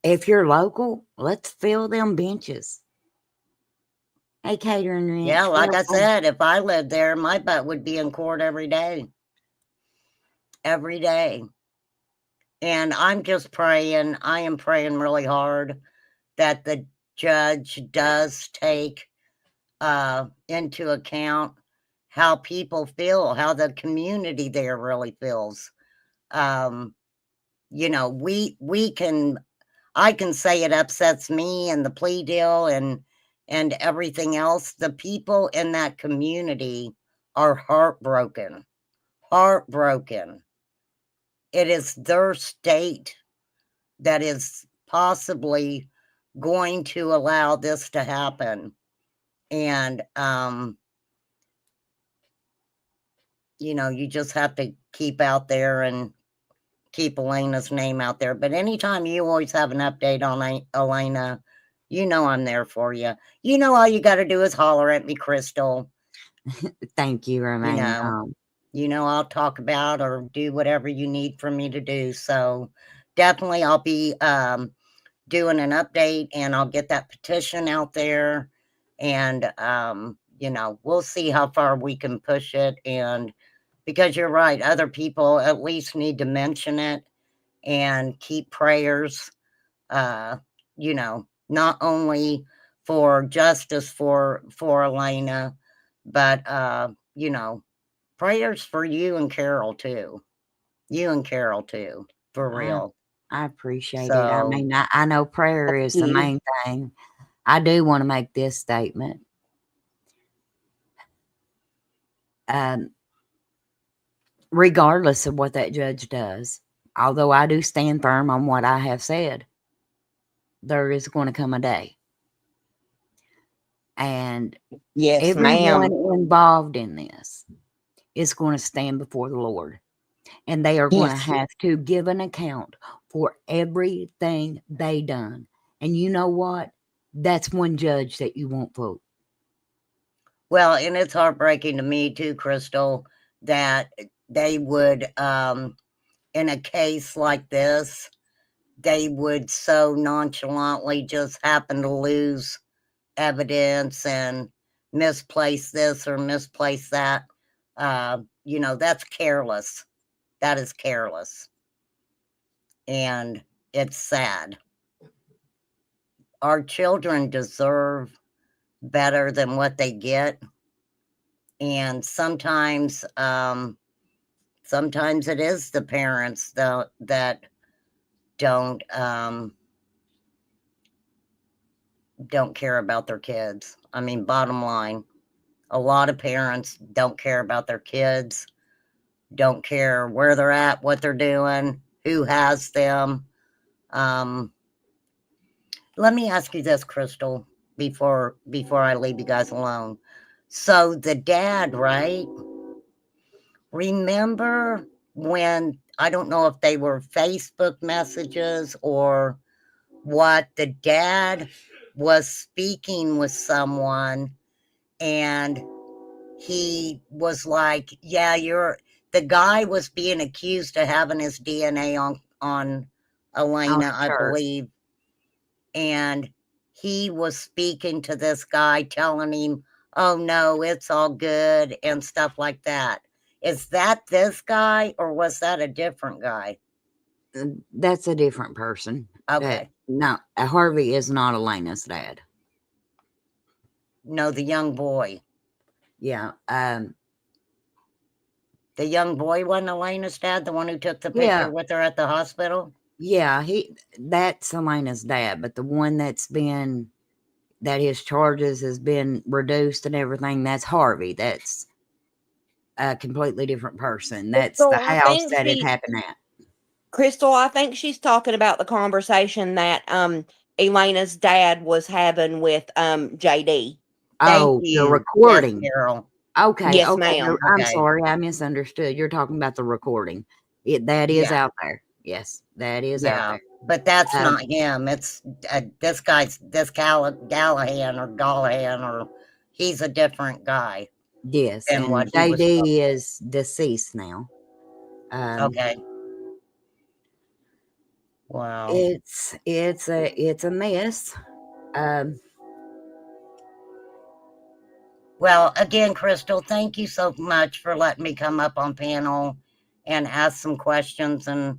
if you're local, let's fill them benches. Hey, catering ranch. Yeah, like I said, if I lived there, my butt would be in court every day. Every day. And I'm just praying, I am praying really hard that the judge does take into account how people feel, how the community there really feels. We can, I can say it upsets me and the plea deal and everything else. The people in that community are heartbroken. Heartbroken. It is their state that is possibly going to allow this to happen. And, you just have to keep out there and keep Elena's name out there. But anytime you always have an update on Elena, I'm there for you. All you got to do is holler at me, Crystal. Thank you, Romaine. I'll talk about or do whatever you need for me to do. So definitely I'll be doing an update, and I'll get that petition out there, and we'll see how far we can push it. And because you're right, other people at least need to mention it and keep prayers, not only for justice for Elena, but prayers for you and Carol too. For real. I appreciate it. I So, mean, I know prayer is the main thing. I do want to make this statement. Regardless of what that judge does, although I do stand firm on what I have said, there is going to come a day. And yes, everyone ma'am, involved in this is going to stand before the Lord. And they are going to have to give an account for everything they done. And you know what? That's one judge that you won't vote. Well, and it's heartbreaking to me too, Crystal, that they would, in a case like this, they would so nonchalantly just happen to lose evidence and misplace this or misplace that. That's careless. That is careless. And it's sad. Our children deserve better than what they get. And sometimes it is the parents that don't care about their kids. I mean, bottom line, a lot of parents don't care about their kids, don't care where they're at, what they're doing, who has them. Let me ask you this, Crystal, before I leave you guys alone. So the dad, right? Remember when, I don't know if they were Facebook messages or what, the dad was speaking with someone and he was like, yeah, the guy was being accused of having his DNA on Elena, I believe. And he was speaking to this guy, telling him, oh no, it's all good and stuff like that. Is that this guy or was that a different guy? That's a different person. Okay. No, Harvey is not Elena's dad. No, the young boy. Yeah. The young boy wasn't Elena's dad, the one who took the picture with her at the hospital? Yeah, that's Elena's dad, but the one that his charges has been reduced and everything, that's Harvey. That's a completely different person. That's the house that it happened at. Crystal, I think she's talking about the conversation that Elena's dad was having with JD. Oh, the recording. Yes, Carol. Okay. Yes, okay. ma'am. I'm sorry, I misunderstood. You're talking about the recording. That is out there. Yes, that is out there. But that's not him. It's this Gollahan or he's a different guy. Yes, and JD is deceased now. Okay. Wow. It's a mess. Well, again, Crystal, thank you so much for letting me come up on panel and ask some questions and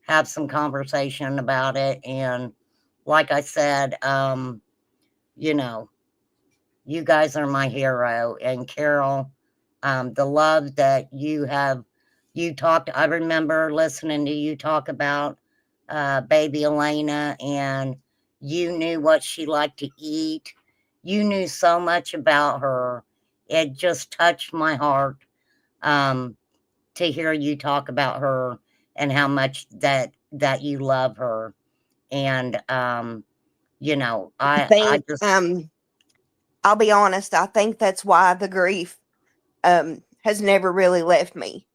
have some conversation about it. And like I said, you guys are my hero. And Carol, the love that you talked, I remember listening to you talk about baby Elena, and you knew what she liked to eat. You knew so much about her. It just touched my heart to hear you talk about her and how much that you love her. And You know, I I think, just I'll be honest, I think that's why the grief has never really left me.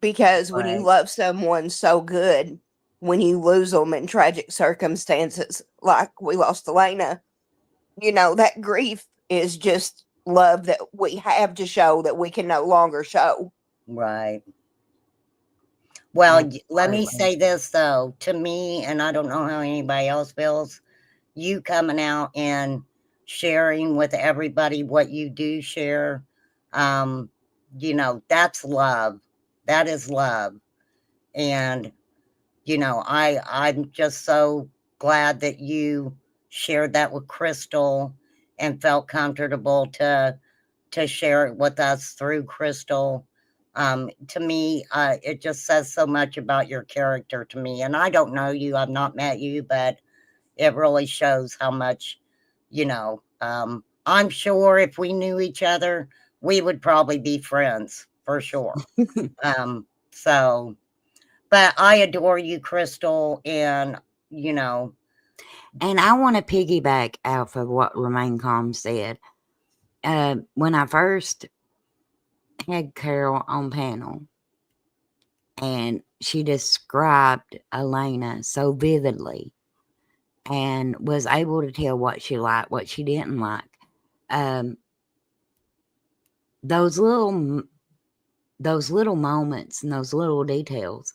Because when you right, love someone so good, when you lose them in tragic circumstances, like we lost Elena, that grief is just love that we have to show that we can no longer show. right. Well, let me Absolutely. say this though, to me, and I don't know how anybody else feels, you coming out and sharing with everybody what you do share, um, that's love. That is love. And, I'm just so glad that you shared that with Crystal and felt comfortable to share it with us through Crystal. To me, it just says so much about your character to me. And I don't know you, I've not met you, but it really shows how much, I'm sure if we knew each other, we would probably be friends for sure. So, but I adore you, Crystal, and you know, And I want to piggyback off of what Remain Calm said. When I first had Carol on panel, and she described Elena so vividly and was able to tell what she liked, what she didn't like. Those little moments and those little details,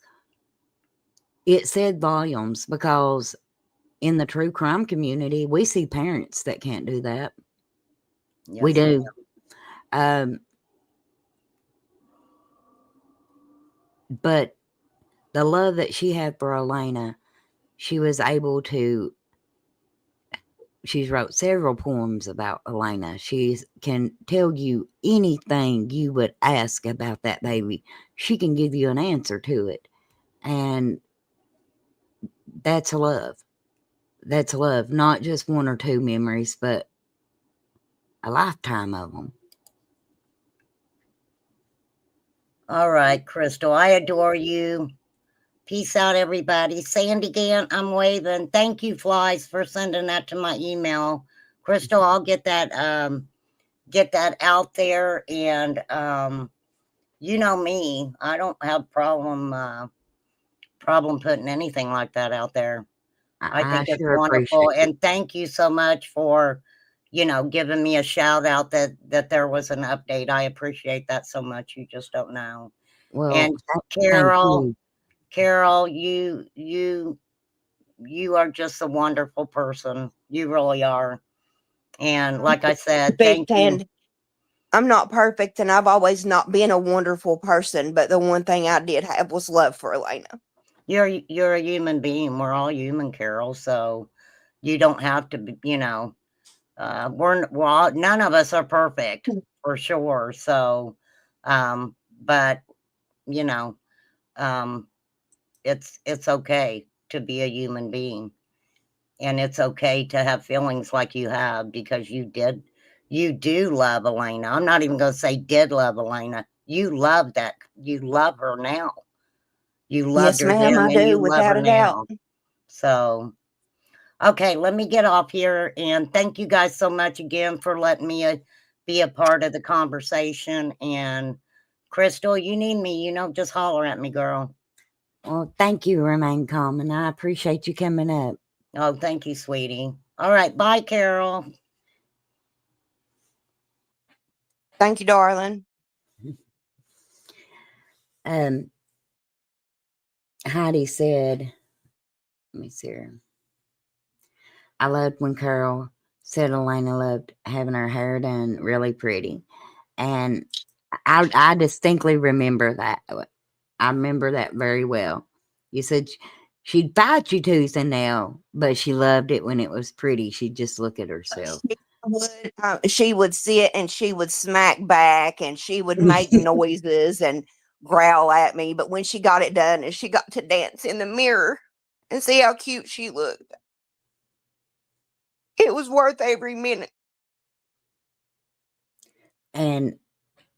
it said volumes, because in the true crime community, we see parents that can't do that. We yes, do. But the love that she had for Elena, she was able to. She's wrote several poems about Elena. She can tell you anything you would ask about that baby. She can give you an answer to it. And that's love. That's love. Not just one or two memories, but a lifetime of them. All right, Crystal, I adore you. Peace out, everybody. Sandy Gant, I'm waving. Thank you, Flies, for sending that to my email. Crystal, I'll get that out there. And you know me, I don't have problem putting anything like that out there. I I think it's sure wonderful. appreciate it. And thank you so much for, giving me a shout out that there was an update. I appreciate that so much. You just don't know. Well, And thank Carol, you. Carol, you are just a wonderful person. You really are. And like I said, Perfect, thank you. and I'm not perfect, and I've always not been a wonderful person, but the one thing I did have was love for Elena. You're a human being. We're all human, Carol. So you don't have to be, none of us are perfect for sure. So, but you know, um, it's okay to be a human being, and it's okay to have feelings like you have, because you do love Elena. I'm not even going to say did love Elena. You love that. You love her now. You loved Yes, her ma'am, then, I and do, you love without her a doubt. now. So, okay, let me get off here, and thank you guys so much again for letting me be a part of the conversation. And Crystal, you need me, just holler at me, girl. Well, thank you, Remain Calm, and I appreciate you coming up. Oh, thank you, sweetie. All right, bye, Carol. Thank you, darling. Heidi said, let me see her. I loved when Carol said Elena loved having her hair done really pretty. And I distinctly remember that. I remember that very well. You said she'd fight you tooth and nail, but she loved it when it was pretty. She'd just look at herself. She would sit and she would smack back and she would make noises and growl at me. But when she got it done and she got to dance in the mirror and see how cute she looked, it was worth every minute. And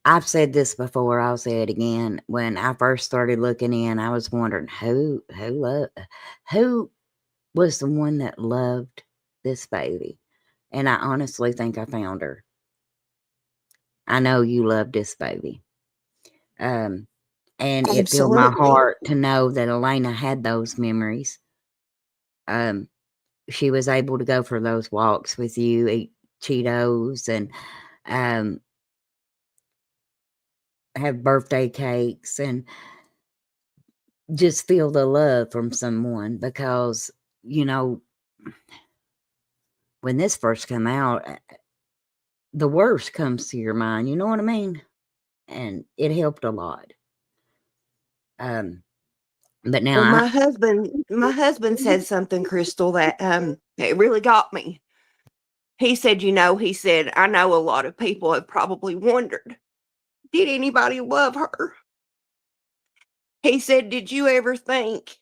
I've said this before, I'll say it again. When I first started looking in, I was wondering who was the one that loved this baby. And I honestly think I found her. I know you love this baby. And it filled my Absolutely. heart to know that Elena had those memories. She was able to go for those walks with you, eat Cheetos, and have birthday cakes, and just feel the love from someone. Because, you know, when this first came out, the worst comes to your mind, you know what I mean? And it helped a lot. But now Well, my husband said something, Crystal, that it really got me. He said, he said, I know a lot of people have probably wondered, did anybody love her? He said, did you ever think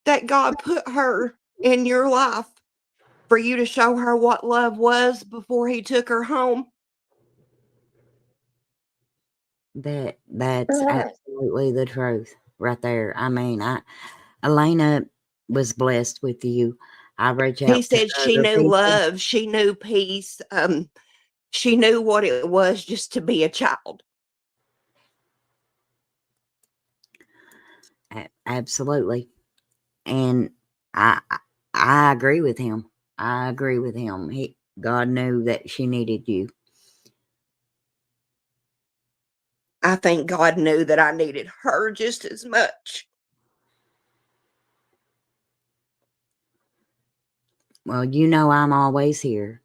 that God put her in your life for you to show her what love was before he took her home? that's absolutely the truth right there. I mean, Elena was blessed with you. I reach He out to said she other knew people. love, she knew peace, she knew what it was just to be a child. Absolutely. And I agree with him. I agree with him. God knew that she needed you. I think God knew that I needed her just as much. Well, you know I'm always here.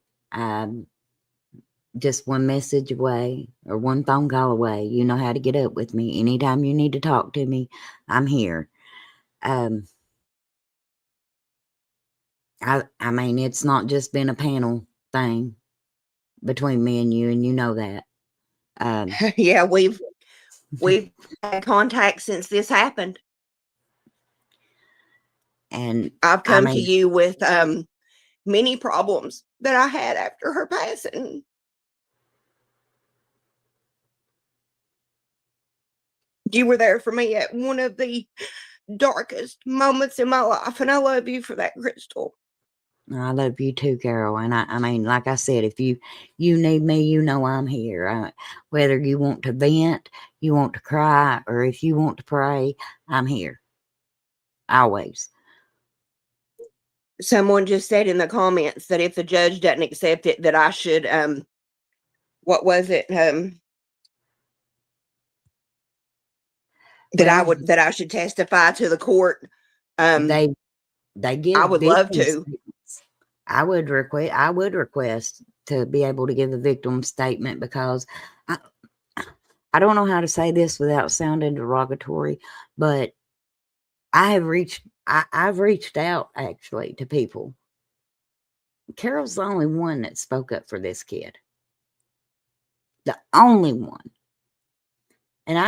Just one message away or one phone call away. You know how to get up with me. Anytime you need to talk to me, I'm here. I mean, it's not just been a panel thing between me and you know that. Yeah, we've had contact since this happened. And I've come to you with many problems that I had after her passing. You were there for me at one of the darkest moments in my life, and I love you for that, Crystal. I love you too, Carol. And I mean, like I said, if you need me, you know I'm here. Whether you want to vent, you want to cry, or if you want to pray, I'm here. Always. Someone just said in the comments that if the judge doesn't accept it, that I should what was it? That I should testify to the court. They give I would love victim to. statements. I would request to be able to give a victim statement, because I don't know how to say this without sounding derogatory, but I've reached out actually to people. Carol's the only one that spoke up for this kid. The only one. And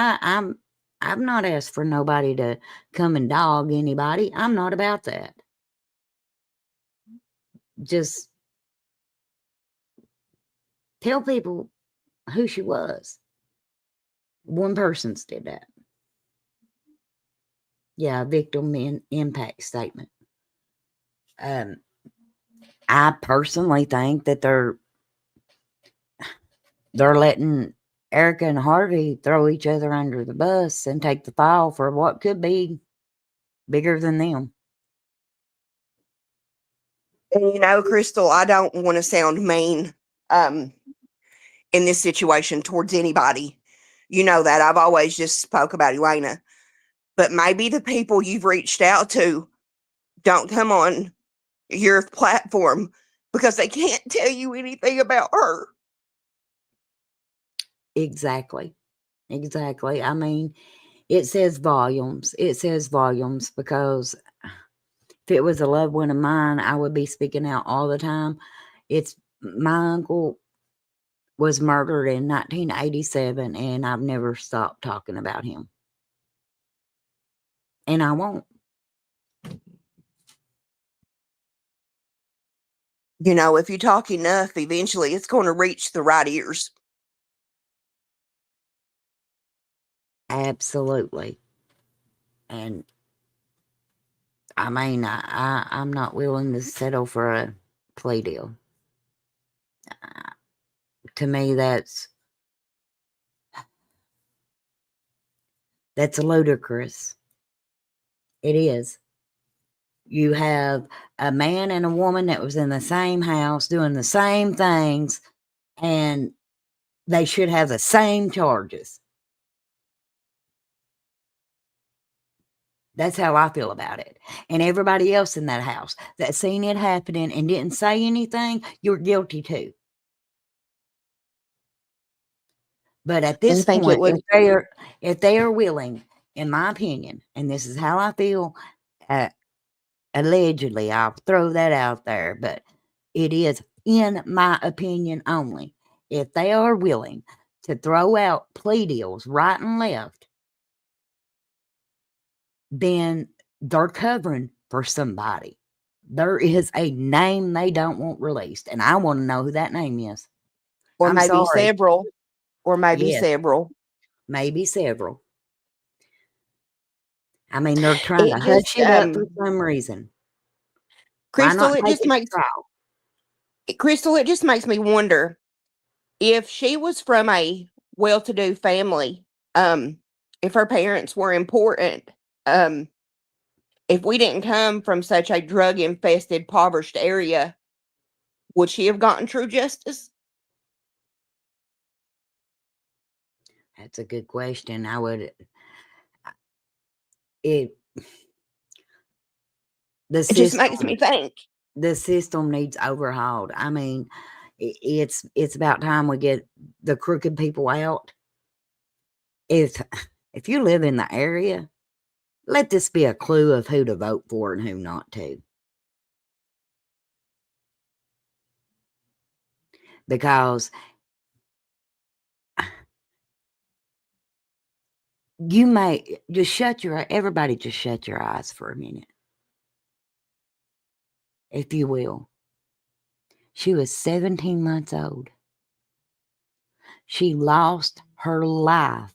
I've not asked for nobody to come and dog anybody. I'm not about that. Just tell people who she was. One person's did that. Yeah, victim impact statement. I personally think that they're letting Erica and Harvey throw each other under the bus and take the fall for what could be bigger than them. And Crystal, I don't want to sound mean in this situation towards anybody. You know that I've always just spoke about Elena. But maybe the people you've reached out to don't come on your platform because they can't tell you anything about her. Exactly. I mean, it says volumes. Because if it was a loved one of mine, I would be speaking out all the time. My uncle was murdered in 1987, and I've never stopped talking about him. And I won't. If you talk enough, eventually it's going to reach the right ears. Absolutely. And I mean, I'm not willing to settle for a plea deal. To me, that's ludicrous. It is. You have a man and a woman that was in the same house doing the same things, and they should have the same charges. That's how I feel about it. And everybody else in that house that seen it happening and didn't say anything, you're guilty too. But at this think it point, would- if they are willing, in my opinion, and this is how I feel, allegedly, I'll throw that out there, but it is in my opinion only. If they are willing to throw out plea deals right and left, then they're covering for somebody. There is a name they don't want released, and I want to know who that name is. Or I'm maybe sorry. several. Or maybe Yes. several. Maybe several. I mean, they're trying It to just, hush it up for some reason. Why Crystal, not it take just it to makes trial? Crystal, it just makes me wonder if she was from a well-to-do family, if her parents were important, if we didn't come from such a drug-infested, impoverished area, would she have gotten true justice? That's a good question. I would. It. The It just makes system. me think. The system needs overhauled. I mean, it's about time we get the crooked people out. If you live in the area, let this be a clue of who to vote for and who not to. Because you may just everybody just shut your eyes for a minute, if you will. She was 17 months old. She lost her life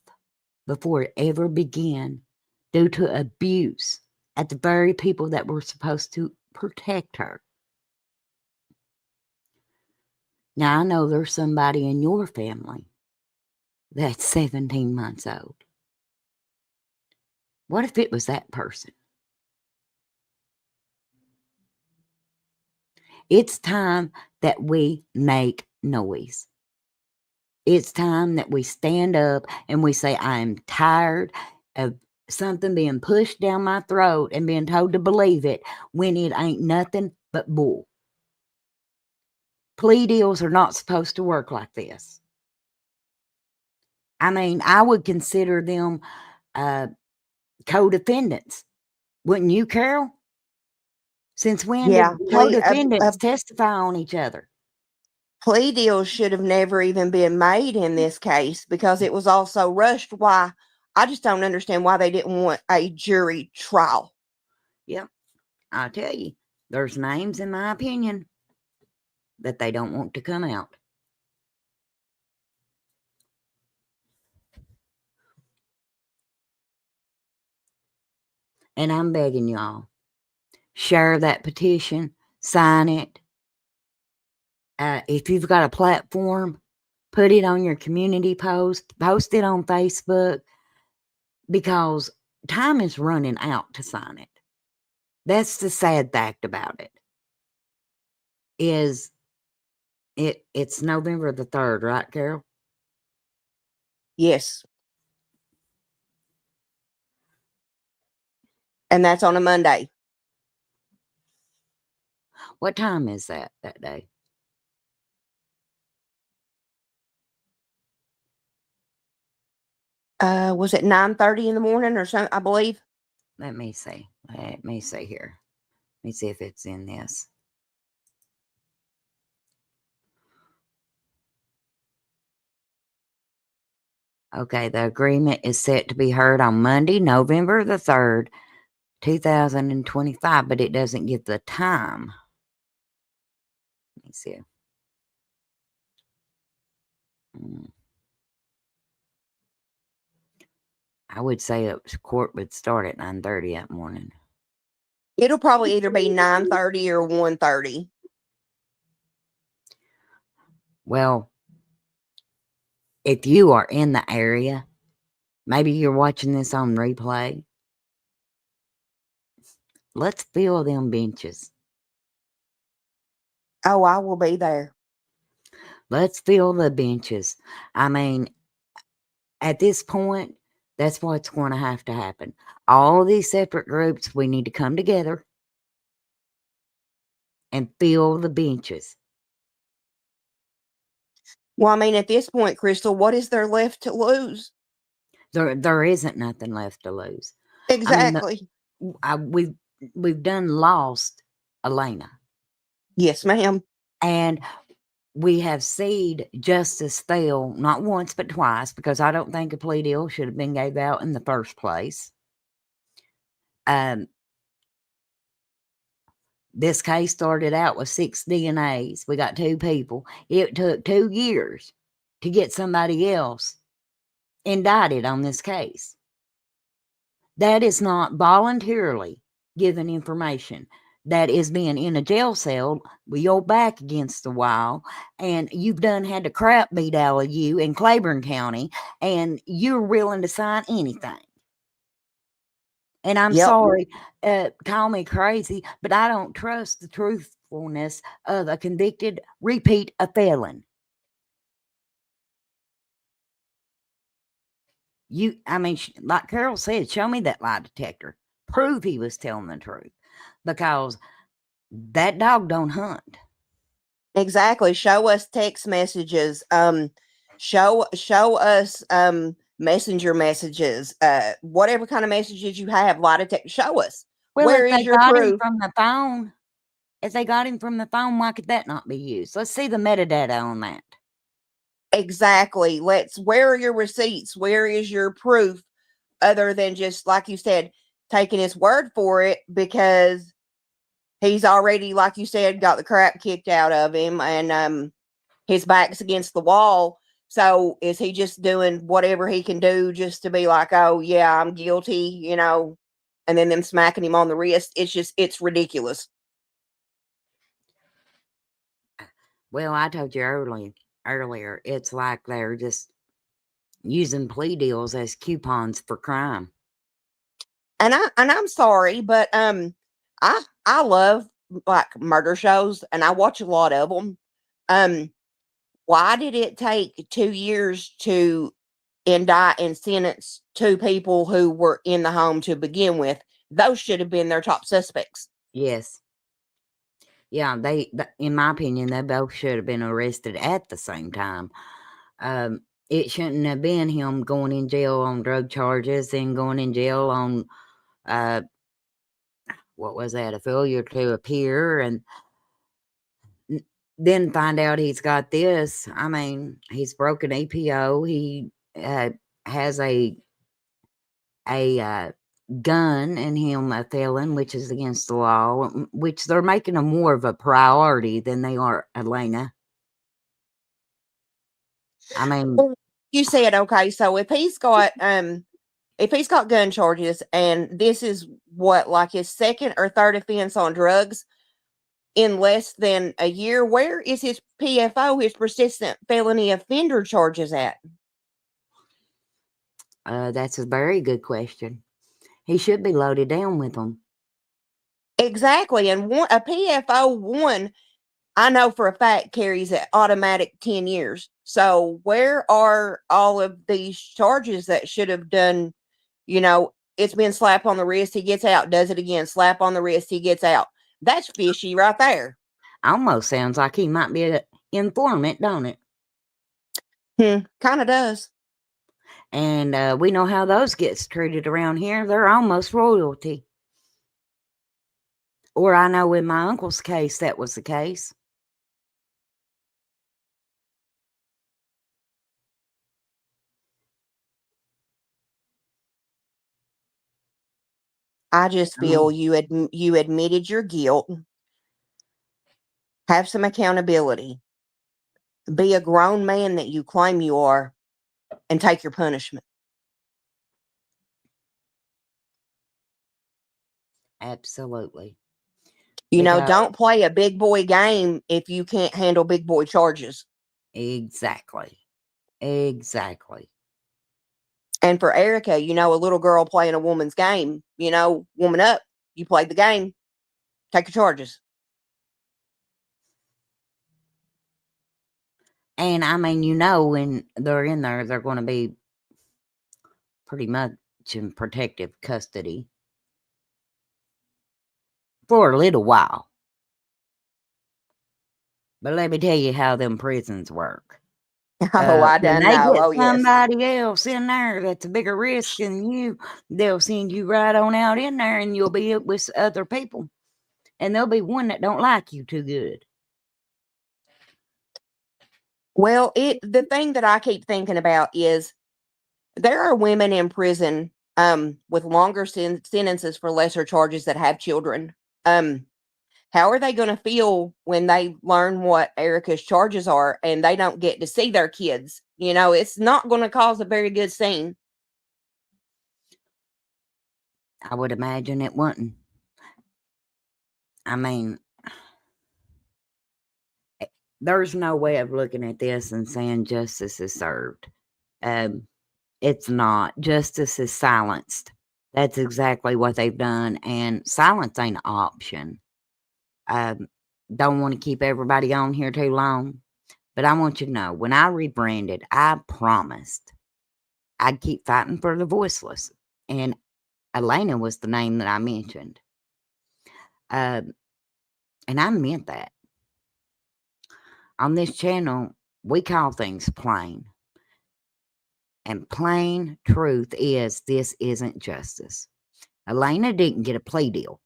before it ever began due to abuse at the very people that were supposed to protect her. Now, I know there's somebody in your family that's 17 months old. What if it was that person? It's time that we make noise. It's time that we stand up and we say, I am tired of something being pushed down my throat and being told to believe it when it ain't nothing but bull. Plea deals are not supposed to work like this. I mean, I would consider them co-defendants. Wouldn't you, Carol? Since when did co-defendants testify on each other? Plea deals should have never even been made in this case because it was all so rushed. Why? I just don't understand why they didn't want a jury trial. Yep. I'll tell you, there's names, in my opinion, that they don't want to come out. And I'm begging y'all, share that petition, sign it. If you've got a platform, put it on your community post it on Facebook, because time is running out to sign it. That's the sad fact about it. It's November the 3rd, right, Carol? Yes. And that's on a Monday. What time is that day? Was it 9:30 in the morning or something, I believe? Let me see. Let me see here. Let me see if it's in this. Okay, the agreement is set to be heard on Monday, November the 3rd, 2025, but it doesn't give the time. Let me see. I would say court would start at 9:30 that morning. It'll probably either be 9:30 or 1:30. Well, if you are in the area, maybe you're watching this on replay, let's fill them benches. Oh, I will be there. Let's fill the benches. I mean, at this point, that's what's going to happen. All these separate groups, we need to come together and fill the benches. Well, I mean, at this point, Crystal, what is there left to lose? There isn't nothing left to lose. Exactly. I mean, we've done lost Elena. Yes, ma'am. And we have seen justice fail not once but twice, because I don't think a plea deal should have been gave out in the first place. This case started out with 6 DNAs. We got 2 people. It took 2 years to get somebody else indicted on this case. That is not voluntarily given information. That is being in a jail cell with your back against the wall, and you've done had the crap beat out of you in Claiborne County, and you're willing to sign anything. And I'm sorry, call me crazy, but I don't trust the truthfulness of a convicted repeat felon. I mean, like Carol said, show me that lie detector. Prove he was telling the truth, because that dog don't hunt. Exactly. Show us text messages. Show us messenger messages. Whatever kind of messages you have, lie detector. Show us. Well, Where if is they your got proof? him from the phone, why could that not be used? Let's see the metadata on that. Exactly. Where are your receipts? Where is your proof, other than just, like you said, taking his word for it, because he's already, like you said, got the crap kicked out of him, and his back's against the wall. So is he just doing whatever he can do just to be like, oh yeah, I'm guilty, and then them smacking him on the wrist? It's ridiculous. Well, I told you earlier, it's like they're just using plea deals as coupons for crime. And I'm sorry, but I love like murder shows, and I watch a lot of them. Why did it take 2 years to indict and sentence 2 people who were in the home to begin with? Those should have been their top suspects. Yes. Yeah, in my opinion, they both should have been arrested at the same time. It shouldn't have been him going in jail on drug charges and going in jail on, what was that, a failure to appear, and then find out he's got this. I mean, he's broken EPO. He has a gun, and him a felon, which is against the law, which they're making him more of a priority than they are Elena. I mean, you said, okay, so if he's got gun charges, and this is what, like his second or third offense on drugs in less than a year, where is his PFO, his persistent felony offender charges at? that's a very good question. He should be loaded down with them. Exactly. And a PFO 1, I know for a fact, carries an automatic 10 years. So where are all of these charges that should have done, it's been slap on the wrist, he gets out, does it again, slap on the wrist, he gets out. That's fishy right there. Almost sounds like he might be an informant, don't it? Kind of does. And we know how those gets treated around here. They're almost royalty. Or I know in my uncle's case, that was the case. I just feel you admitted your guilt. Have some accountability. Be a grown man that you claim you are, and take your punishment. Absolutely. Don't play a big boy game if you can't handle big boy charges. Exactly. And for Erica, a little girl playing a woman's game, woman up, you played the game, take your charges. And when they're in there, they're going to be pretty much in protective custody for a little while. But let me tell you how them prisons work. I When done they know. get Oh, yes. somebody else in there that's a bigger risk than you, they'll send you right on out in there, and you'll be with other people. And there'll be one that don't like you too good. Well, the thing that I keep thinking about is there are women in prison with longer sentences for lesser charges that have children. How are they going to feel when they learn what Erica's charges are and they don't get to see their kids? It's not going to cause a very good scene. I would imagine it wouldn't. I mean, there's no way of looking at this and saying justice is served. It's not. Justice is silenced. That's exactly what they've done, and silence ain't an option. Don't want to keep everybody on here too long, but I want you to know, when I rebranded, I promised I'd keep fighting for the voiceless, and Elena was the name that I mentioned. And I meant that. On this channel, we call things plain. And plain truth is, this isn't justice. Elena didn't get a plea deal.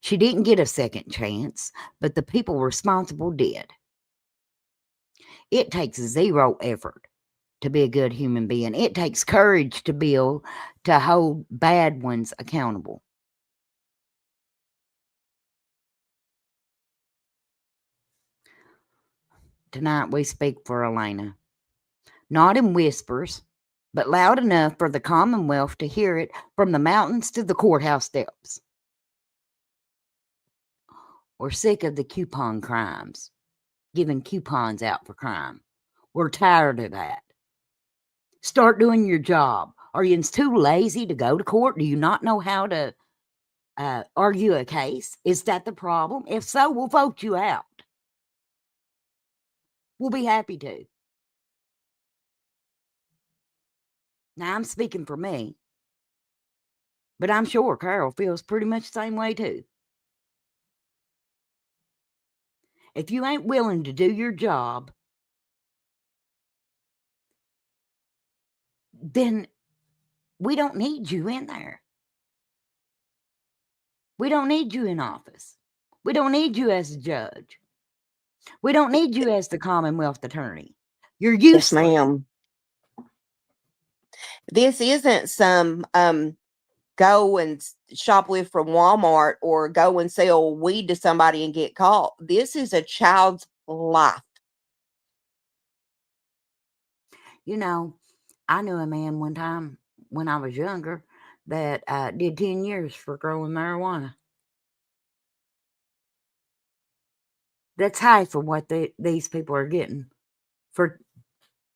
She didn't get a second chance, but the people responsible did. It takes zero effort to be a good human being. It takes courage to hold bad ones accountable. Tonight we speak for Elena, not in whispers, but loud enough for the Commonwealth to hear it from the mountains to the courthouse steps. We're sick of the coupon crimes, giving coupons out for crime. We're tired of that. Start doing your job. Are you too lazy to go to court? Do you not know how to argue a case? Is that the problem? If so, we'll vote you out. We'll be happy to. Now, I'm speaking for me, but I'm sure Carol feels pretty much the same way too. If you ain't willing to do your job, then we don't need you in there. We don't need you in office. We don't need you as a judge. We don't need you as the Commonwealth attorney. You're useless. Yes, ma'am. This isn't some go and shoplift from Walmart or go and sell weed to somebody and get caught. This is a child's life. I knew a man one time when I was younger that did 10 years for growing marijuana. That's high for what these people are getting for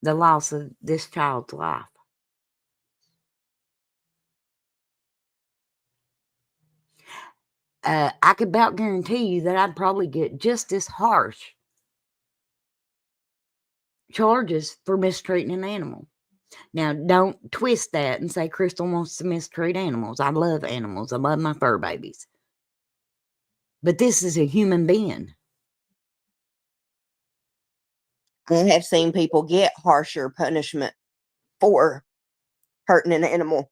the loss of this child's life. I could about guarantee you that I'd probably get just as harsh charges for mistreating an animal. Now, don't twist that and say Crystal wants to mistreat animals. I love animals. I love my fur babies. But this is a human being. I have seen people get harsher punishment for hurting an animal.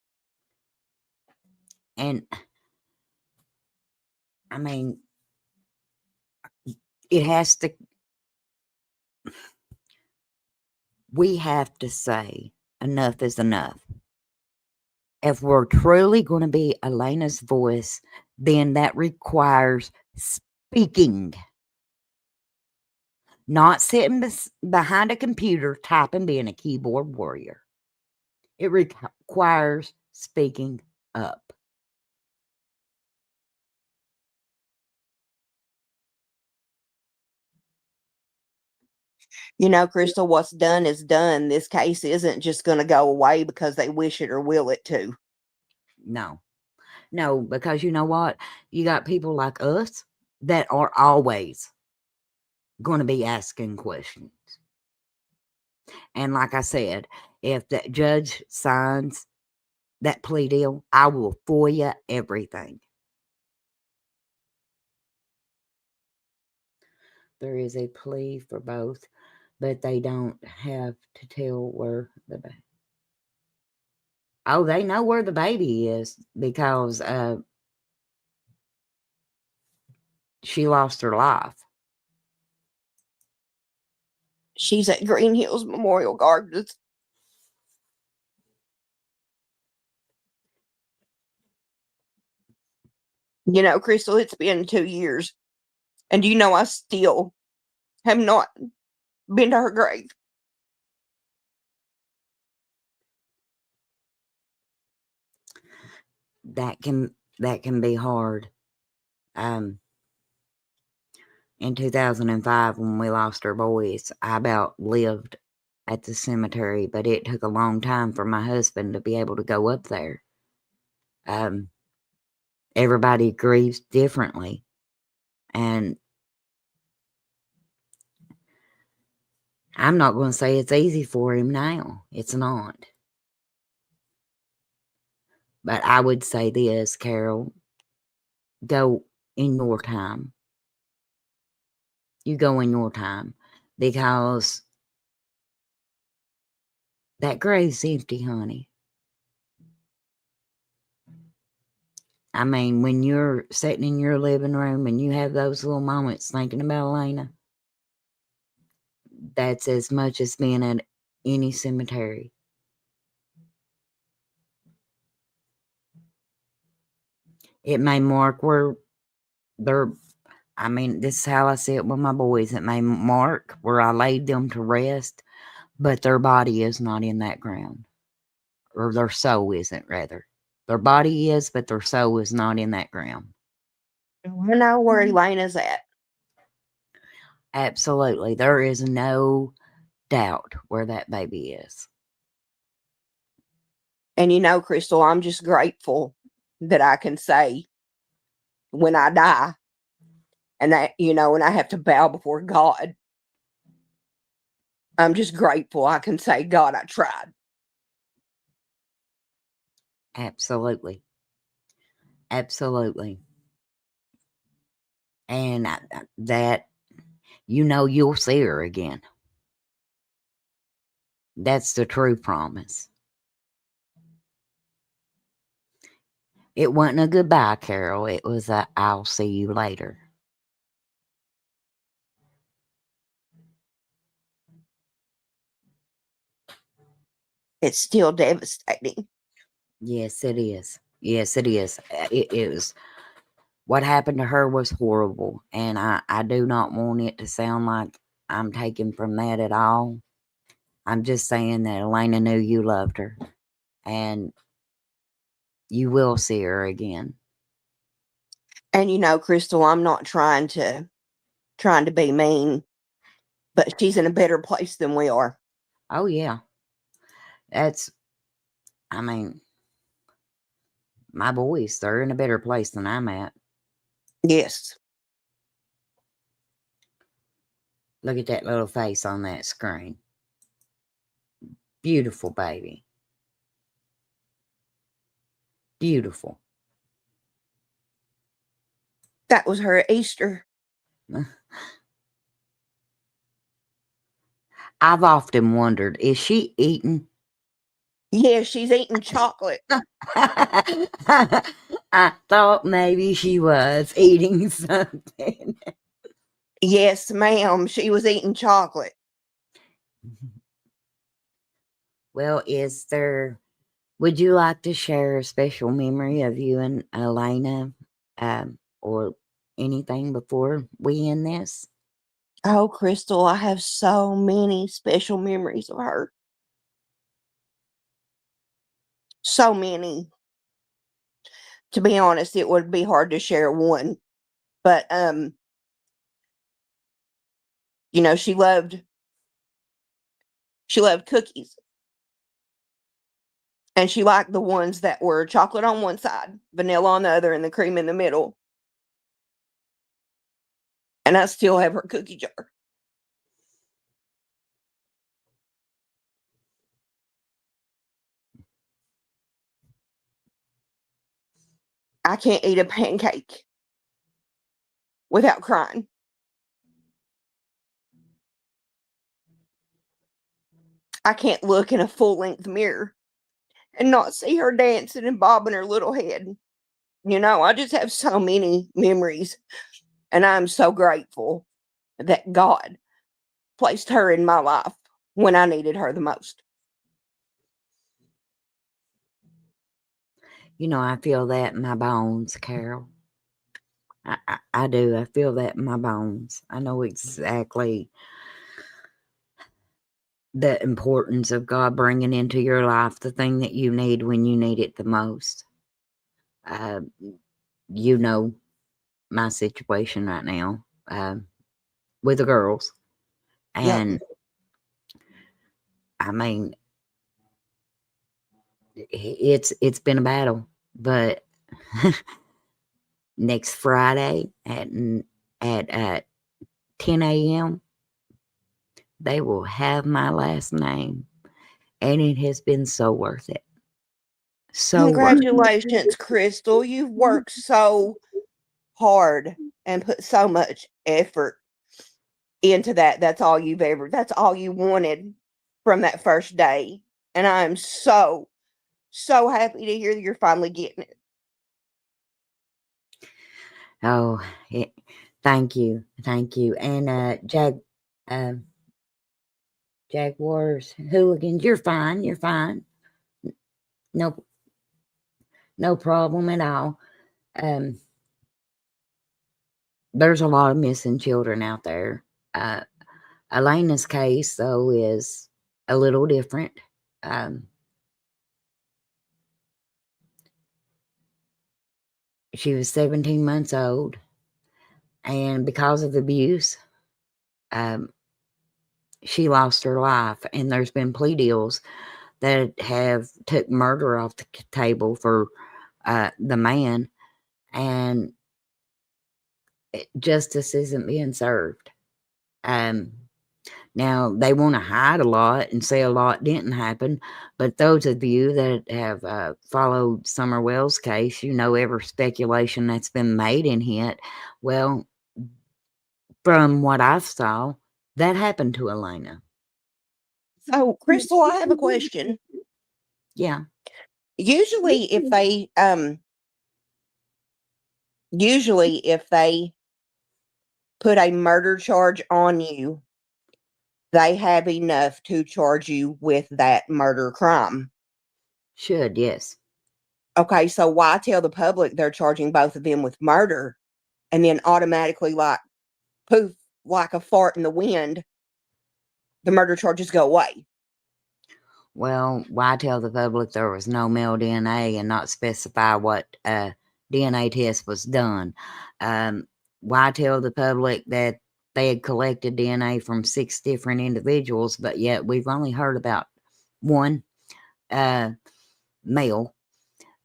And, it has to... We have to say enough is enough. If we're truly going to be Elena's voice, then that requires speaking. Not sitting behind a computer typing, being a keyboard warrior. It requires speaking up. You know, Crystal, what's done is done. This case isn't just going to go away because they wish it or will it to. No. No, because you know what? You got people like us that are always going to be asking questions. And like I said, if that judge signs that plea deal, I will FOIA everything. There is a plea for both, but they don't have to tell where the baby. Oh, they know where the baby is because she lost her life. She's at Green Hills Memorial Gardens. You know, Crystal, it's been 2 years. And you know, I still have not been to her grave. That can be hard. In 2005, when we lost our boys, I about lived at the cemetery, but it took a long time for my husband to be able to go up there. Everybody grieves differently, and I'm not going to say it's easy for him now. It's not. But I would say this, Carol, go in your time. You go in your time, because that grave's empty, honey. I mean, when you're sitting in your living room and you have those little moments thinking about Elena, that's as much as being at any cemetery. It may mark where they're, I mean, this is how I see it with my boys. It may mark where I laid them to rest, but their body is not in that ground. Or their soul isn't, rather. Their body is, but their soul is not in that ground. I know where Elena's at. Absolutely. There is no doubt where that baby is. And you know, Crystal, I'm just grateful that I can say when I die, and that, you know, when I have to bow before God, I'm just grateful I can say, God, I tried. Absolutely. Absolutely. And that, you know, you'll see her again. That's the true promise. It wasn't a goodbye, Carol. It was a I'll see you later. It's still devastating. Yes, it is. Yes, it is. It is. What happened to her was horrible. And I do not want it to sound like I'm taking from that at all. I'm just saying that Elena knew you loved her. And you will see her again. And you know, Crystal, I'm not trying to be mean, but she's in a better place than we are. Oh, yeah. That's, I mean, my boys, they're in a better place than I'm at. Yes. Look at that little face on that screen. Beautiful baby. Beautiful. That was her at Easter. I've often wondered, is she eating? Yeah, she's eating chocolate. I thought maybe she was eating something. Yes, ma'am. She was eating chocolate. Well, would you like to share a special memory of you and Elena, or anything before we end this? Oh, Crystal, I have so many special memories of her. So many. To be honest, it would be hard to share one. But you know, she loved She loved cookies. And she liked the ones that were chocolate on one side, vanilla on the other, and the cream in the middle. And I still have her cookie jar. I can't eat a pancake without crying. I can't look in a full-length mirror and not see her dancing and bobbing her little head. You know, I just have so many memories, and I'm so grateful that God placed her in my life when I needed her the most. You know, I feel that in my bones, Carol. I do. I feel that in my bones. I know exactly the importance of God bringing into your life the thing that you need when you need it the most. You know my situation right now with the girls. And I mean, it's been a battle, but next Friday at 10 a.m. they will have my last name, and it has been so worth it. So Congratulations, Crystal. You've worked so hard and put so much effort into that. That's all you wanted from that first day. And I'm so happy to hear that you're finally getting it. Oh, thank you. And Jaguars, hooligans, you're fine. No problem at all. There's a lot of missing children out there. Elena's case, though, is a little different. She was 17 months old, and because of abuse, she lost her life. And there's been plea deals that have took murder off the table for the man, and justice isn't being served. Now, they want to hide a lot and say a lot didn't happen, but those of you that have followed Summer Wells' case, you know every speculation that's been made in it. Well, from what I saw, that happened to Elena. So, Crystal, I have a question. Yeah. Usually if they put a murder charge on you, they have enough to charge you with that murder crime. Should, yes. Okay, so why tell the public they're charging both of them with murder and then automatically, like, poof, like a fart in the wind, the murder charges go away? Well, why tell the public there was no male DNA and not specify what DNA test was done? Why tell the public that they had collected DNA from 6 different individuals, but yet we've only heard about one male?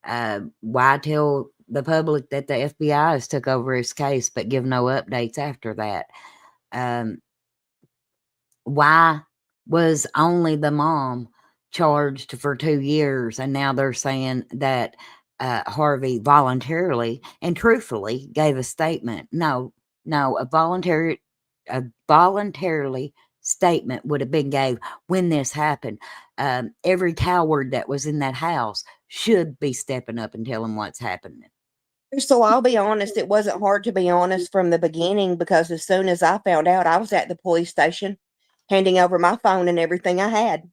Why tell the public that the FBI has took over his case, but give no updates after that? Why was only the mom charged for 2 years, and now they're saying that Harvey voluntarily and truthfully gave a statement? No, a voluntarily statement would have been gave when this happened. Every coward that was in that house should be stepping up and telling what's happening. So I'll be honest, it wasn't hard to be honest from the beginning, because as soon as I found out, I was at the police station handing over my phone and everything I had.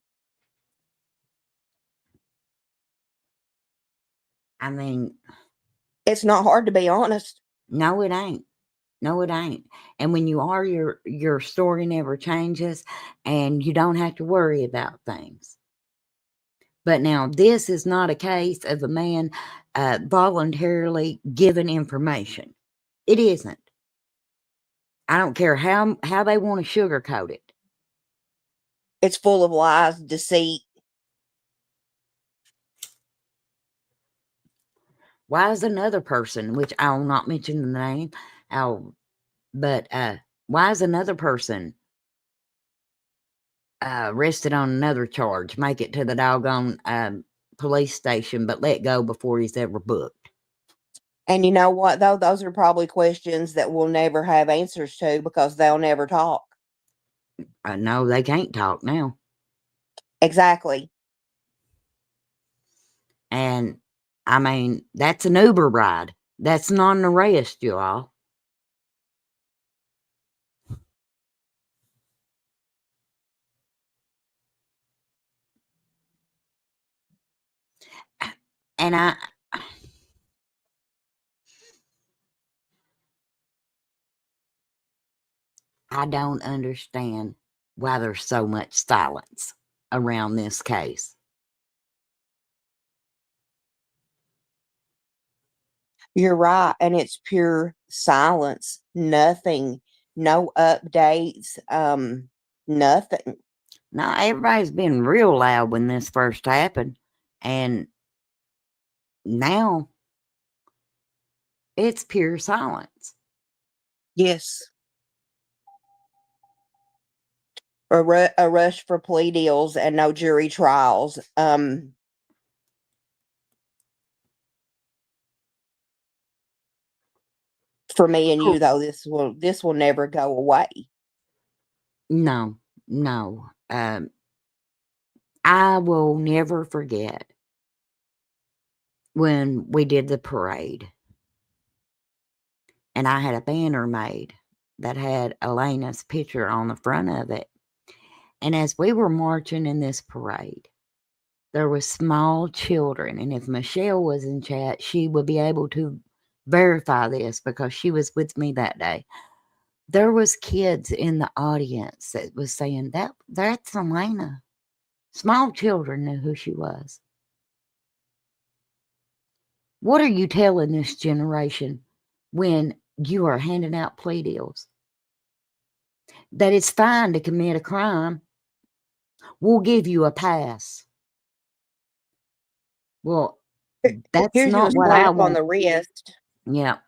I mean, it's not hard to be honest. No, it ain't. And when you are, your story never changes, and you don't have to worry about things. But now, this is not a case of a man voluntarily giving information. It isn't. I don't care how they want to sugarcoat it. It's full of lies, deceit. Why is another person, which I'll not mention the name, why is another person arrested on another charge, make it to the doggone police station, but let go before he's ever booked? And you know what, though? Those are probably questions that we'll never have answers to because they'll never talk. No, they can't talk now. Exactly. And I mean, that's an Uber ride. That's not an arrest, you all. And I don't understand why there's so much silence around this case. You're right. And it's pure silence. Nothing. No updates. Nothing. Now, everybody's been real loud when this first happened. And now it's pure silence. Yes. A rush for plea deals and no jury trials. For me and you, though, this will never go away. No. I will never forget when we did the parade. And I had a banner made that had Elena's picture on the front of it. And as we were marching in this parade, there were small children. And if Michelle was in chat, she would be able to verify this because she was with me that day. There was kids in the audience that was saying, that's Elena. Small children knew who she was. What are you telling this generation when you are handing out plea deals? That it's fine to commit a crime. We'll give you a pass. Well, that's Here's not your what I slap want. on the wrist. Yeah.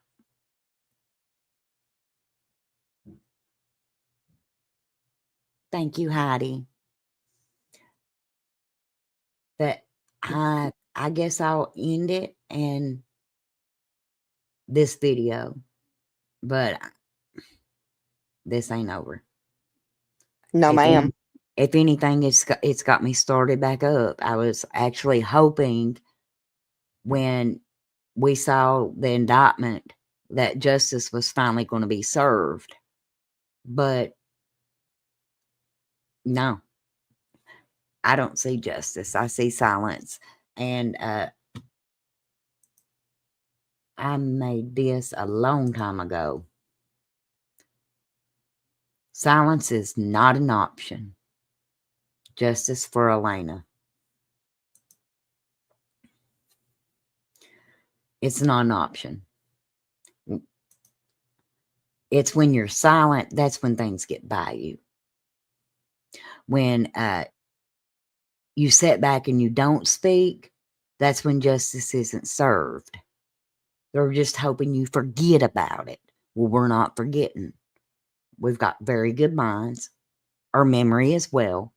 Thank you, Heidi. But I guess I'll end it and this video. But this ain't over. No, ma'am. If anything, it's got me started back up. I was actually hoping when we saw the indictment that justice was finally going to be served. But no, I don't see justice. I see silence. And I made this a long time ago. Silence is not an option. Justice for Elena. It's not an option. It's when you're silent, that's when things get by you. When you sit back and you don't speak, that's when justice isn't served. They're just hoping you forget about it. Well, we're not forgetting. We've got very good minds. Our memory as well.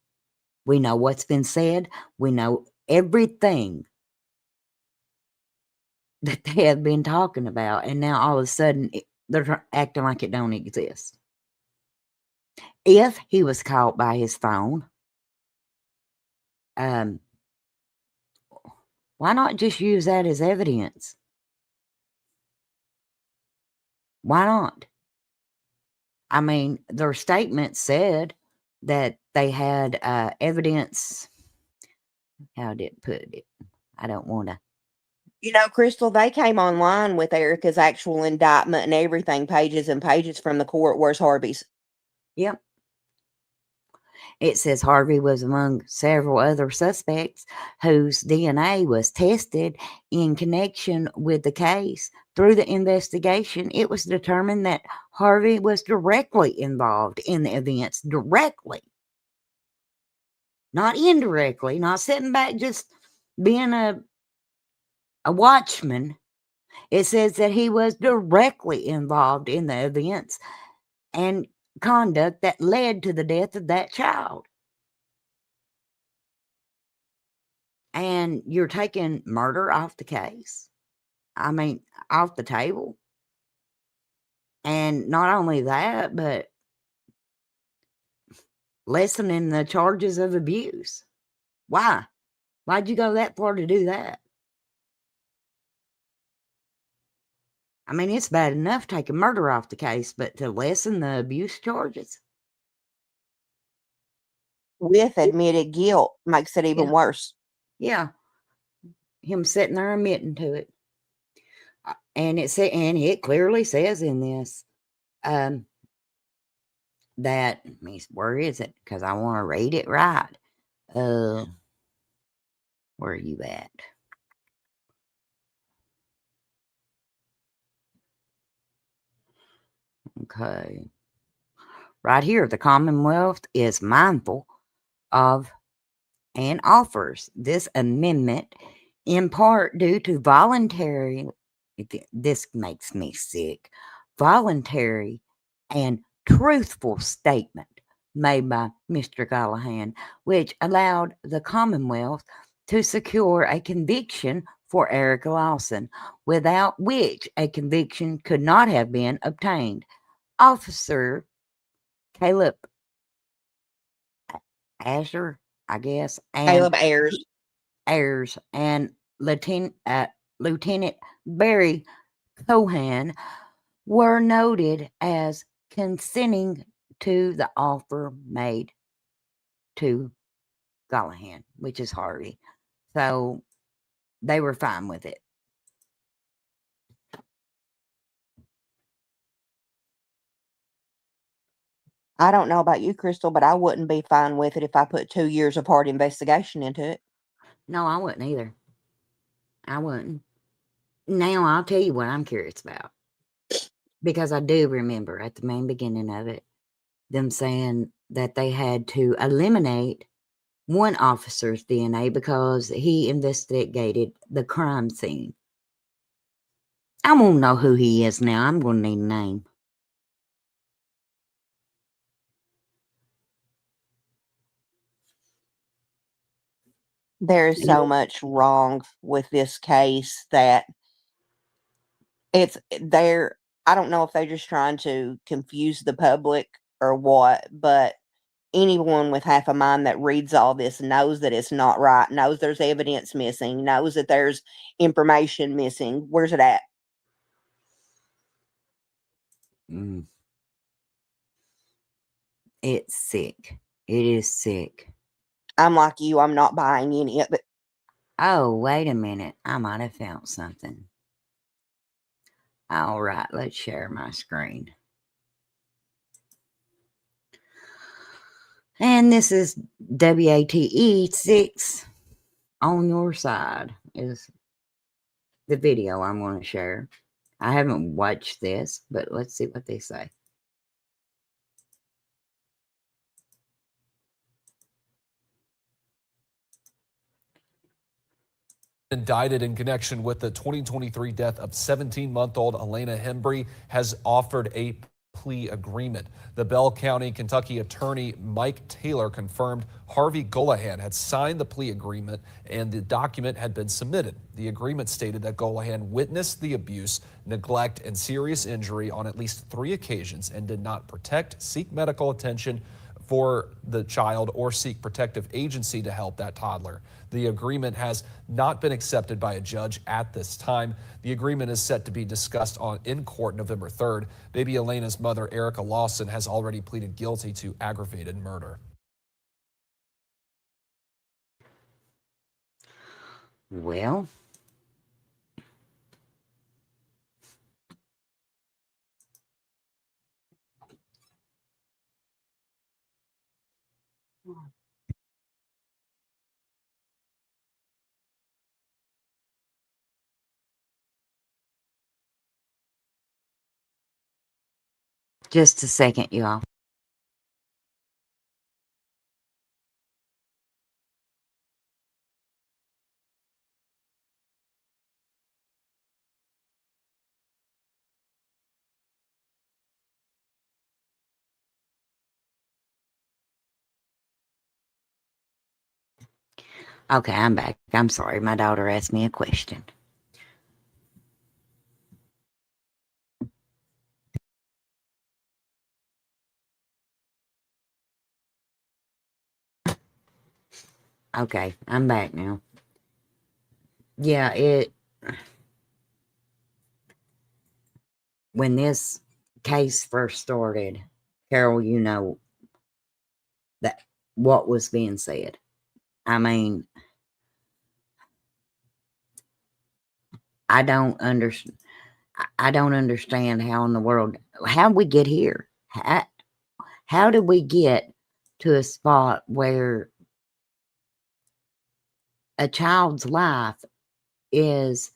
We know what's been said. We know everything that they have been talking about. And now all of a sudden, they're acting like it don't exist. If he was caught by his phone, why not just use that as evidence? Why not? I mean, their statement said that they had evidence. How did it put it? I don't want to. You know, Crystal, they came online with Erica's actual indictment and everything, pages and pages from the court. Where's Harvey's? Yep. It says Harvey was among several other suspects whose DNA was tested in connection with the case. Through the investigation, it was determined that Harvey was directly involved in the events. Directly. not indirectly, not sitting back just being a watchman. It says that he was directly involved in the events and conduct that led to the death of that child. And you're taking murder off the case. I mean, off the table. And not only that, but lessening the charges of abuse. Why? Why'd you go that far to do that? I mean, it's bad enough taking murder off the case, but to lessen the abuse charges? With admitted guilt makes it even worse. Yeah. Him sitting there admitting to it. And it clearly says in this that, where is it? Because I want to read it right. Where are you at? Okay. Right here, the Commonwealth is mindful of and offers this amendment in part due to voluntary, this makes me sick, voluntary and truthful statement made by Mr. Gollahan, which allowed the Commonwealth to secure a conviction for Eric Lawson, without which a conviction could not have been obtained. Officer Caleb Asher, I guess, and Caleb Ayers and Lieutenant Barry Cohan were noted as consenting to the offer made to Gollahan, which is Harvey. So they were fine with it. I don't know about you, Crystal, but I wouldn't be fine with it if I put 2 years of hard investigation into it. No, I wouldn't either. I wouldn't. Now, I'll tell you what I'm curious about. Because I do remember at the main beginning of it, them saying that they had to eliminate one officer's DNA because he investigated the crime scene. I won't know who he is now. I'm going to need a name. There is so much wrong with this case that I don't know if they're just trying to confuse the public or what, but anyone with half a mind that reads all this knows that it's not right, knows there's evidence missing, knows that there's information missing. Where's it at? It's sick. It is sick. I'm like you, I'm not buying any of it. Oh, wait a minute. I might have found something. All right, let's share my screen. And this is WATE 6 on your side is the video I'm going to share. I haven't watched this, but let's see what they say. Indicted in connection with the 2023 death of 17-month-old Elena Hembree has offered a plea agreement. The Bell County, Kentucky attorney Mike Taylor confirmed Harvey Gollahan had signed the plea agreement and the document had been submitted. The agreement stated that Gollahan witnessed the abuse, neglect, and serious injury on at least 3 occasions and did not protect, seek medical attention for the child, or seek protective agency to help that toddler. The agreement has not been accepted by a judge at this time. The agreement is set to be discussed in court November 3rd. Baby Elena's mother, Erica Lawson, has already pleaded guilty to aggravated murder. Well, just a second, y'all. Okay, I'm back. I'm sorry. My daughter asked me a question. Okay, I'm back now. Yeah, when this case first started, Carol, you know that what was being said. I mean, I don't understand. I don't understand how in the world, how did we get here? How did we get to a spot where a child's life is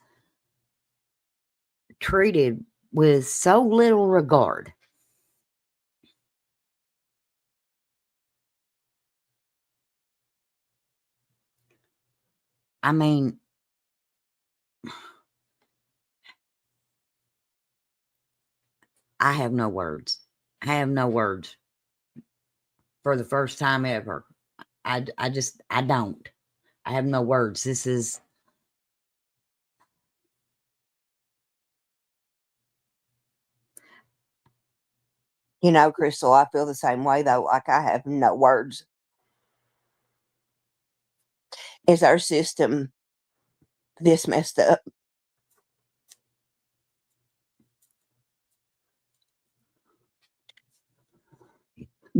treated with so little regard? I mean, I have no words. I have no words for the first time ever. I don't. I have no words. This is, You know, Crystal, I feel the same way though. Like I have no words. Is our system this messed up?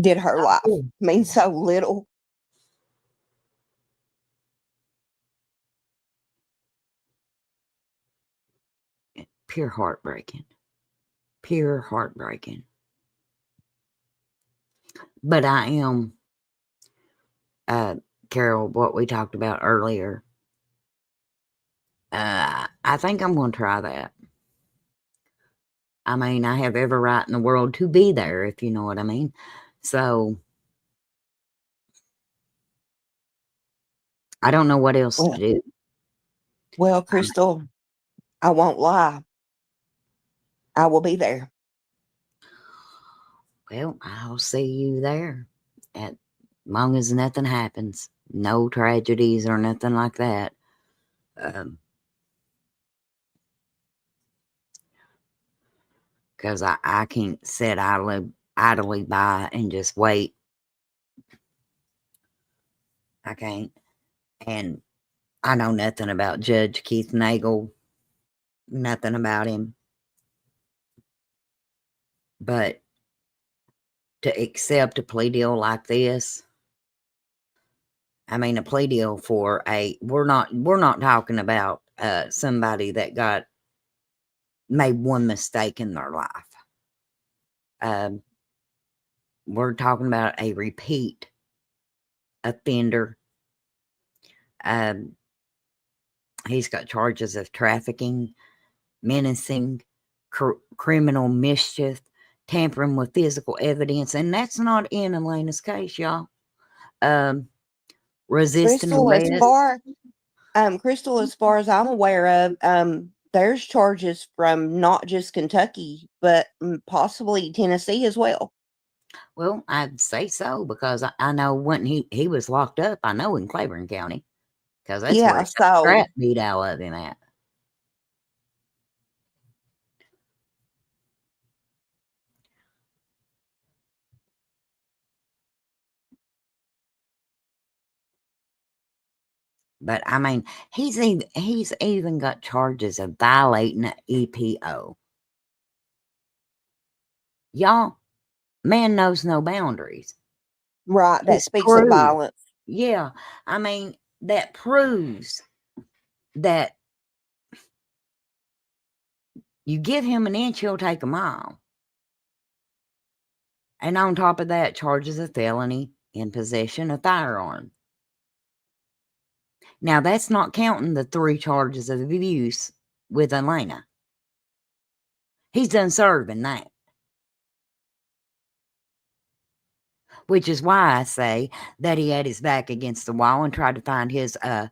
Did her life mean so little? pure heartbreaking. Pure heartbreaking. But I am, Carol, what we talked about earlier. I think I'm going to try that. I mean, I have every right in the world to be there, if you know what I mean. So, I don't know what else to do. Well, Crystal, I won't lie. I will be there. Well, I'll see you there. As long as nothing happens. No tragedies or nothing like that. Because I can't sit idly by and just wait. I can't. And I know nothing about Judge Keith Nagel. Nothing about him. But to accept a plea deal like this, I mean, a plea deal for we're not talking about somebody that made one mistake in their life. We're talking about a repeat offender. He's got charges of trafficking, menacing, criminal mischief, tampering with physical evidence, and that's not in Elena's case, y'all. Resisting arrest. Crystal, as far as I'm aware of, there's charges from not just Kentucky, but possibly Tennessee as well. Well, I'd say so because I know when he was locked up, I know in Claiborne County, because that's where he got the crap beat out of him at. But I mean, he's even got charges of violating the EPO. Y'all, man knows no boundaries. Right, that speaks of violence. Yeah, I mean, that proves that you give him an inch, he'll take a mile. And on top of that, charges of felony in possession of firearm. Now, that's not counting the 3 charges of abuse with Elena. He's done serving that. Which is why I say that he had his back against the wall and tried to find his, I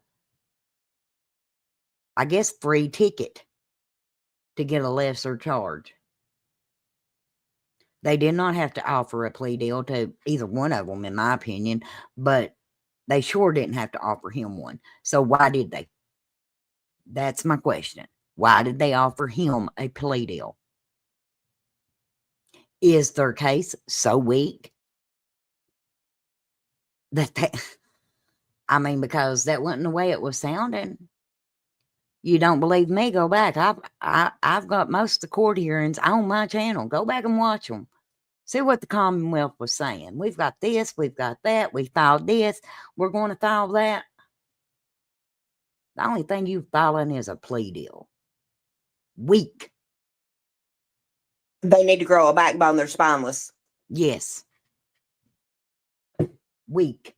guess, free ticket to get a lesser charge. They did not have to offer a plea deal to either one of them, in my opinion, but They sure didn't have to offer him one. So why did they? That's my question. Why did they offer him a plea deal? Is their case so weak that they, I mean, because that wasn't the way it was sounding. You don't believe me? Go back. I've got most of the court hearings on my channel. Go back and watch them. See what the Commonwealth was saying. We've got this. We've got that. We filed this. We're going to file that. The only thing you filing is a plea deal. Weak. They need to grow a backbone. They're spineless. Yes. Weak.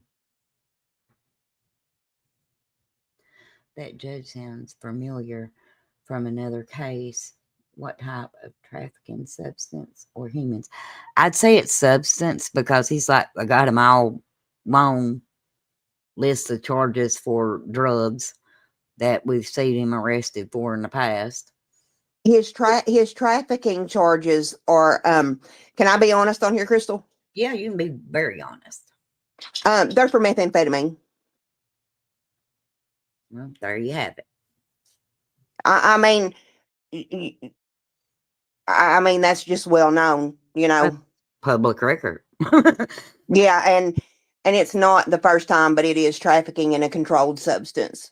That judge sounds familiar from another case. What type of trafficking, substance or humans? I'd say it's substance because he's like, I got him all long list of charges for drugs that we've seen him arrested for in the past. His trafficking charges are, can I be honest on here, Crystal? Yeah, you can be very honest. They're for methamphetamine. Well, there you have it. I mean, I mean, that's just well known, you know. Public record. Yeah, and it's not the first time, but it is trafficking in a controlled substance.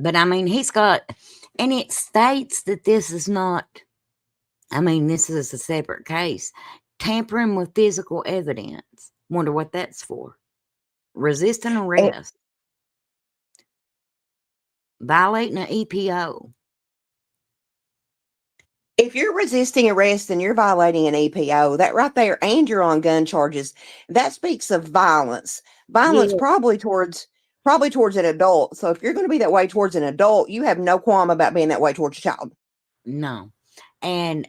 But I mean, he's got, and it states that this is not, I mean, this is a separate case. Tampering with physical evidence. Wonder what that's for. Resisting arrest. Violating an EPO. If you're resisting arrest and you're violating an EPO, that right there, and you're on gun charges, that speaks of violence. Violence probably towards an adult. So if you're going to be that way towards an adult, you have no qualm about being that way towards a child. No. And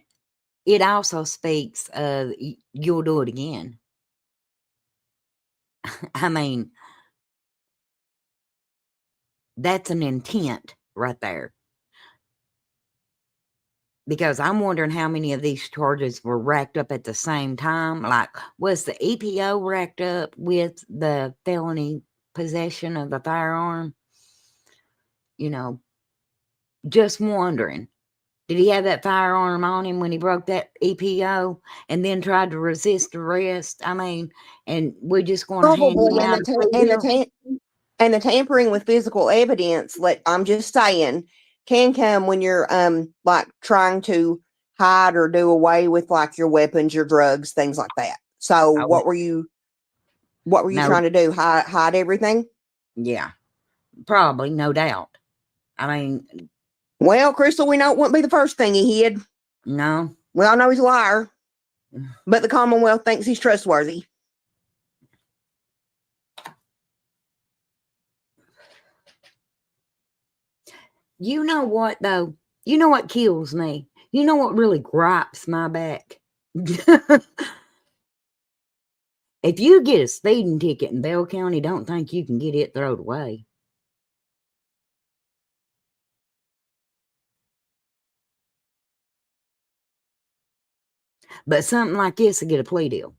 it also speaks of you'll do it again. I mean, that's an intent right there. Because I'm wondering how many of these charges were racked up at the same time. Like, was the EPO racked up with the felony possession of the firearm? You know, just wondering. Did he have that firearm on him when he broke that EPO and then tried to resist arrest? I mean, and we're just going to hand him out and the tampering with physical evidence, I'm just saying, can come when you're like trying to hide or do away with like your weapons, your drugs, things like that. So what were you trying to do? Hide everything? Yeah, probably, no doubt. I mean, well, Crystal, we know it wouldn't be the first thing he hid. No. We all know he's a liar, but the Commonwealth thinks he's trustworthy. You know what, though? You know what kills me? You know what really gripes my back? If you get a speeding ticket in Bell County, don't think you can get it thrown away. But something like this will get a plea deal.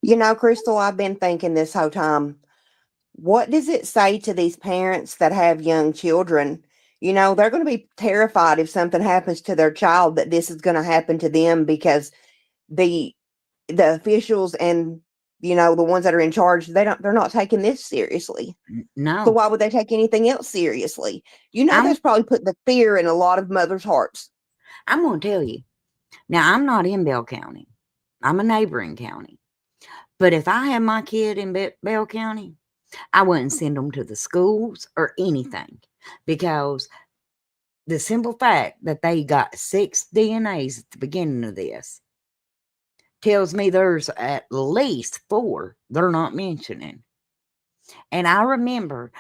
You know, Crystal, I've been thinking this whole time, what does it say to these parents that have young children? You know, they're going to be terrified if something happens to their child, that this is going to happen to them, because the officials and, you know, the ones that are in charge, they're not taking this seriously. No. So why would they take anything else seriously? You know, that's probably put the fear in a lot of mothers' hearts. I'm going to tell you. Now, I'm not in Bell County. I'm a neighboring county. But if I had my kid in Bell County, I wouldn't send them to the schools or anything, because the simple fact that they got 6 DNAs at the beginning of this tells me there's at least 4 they're not mentioning. And I remember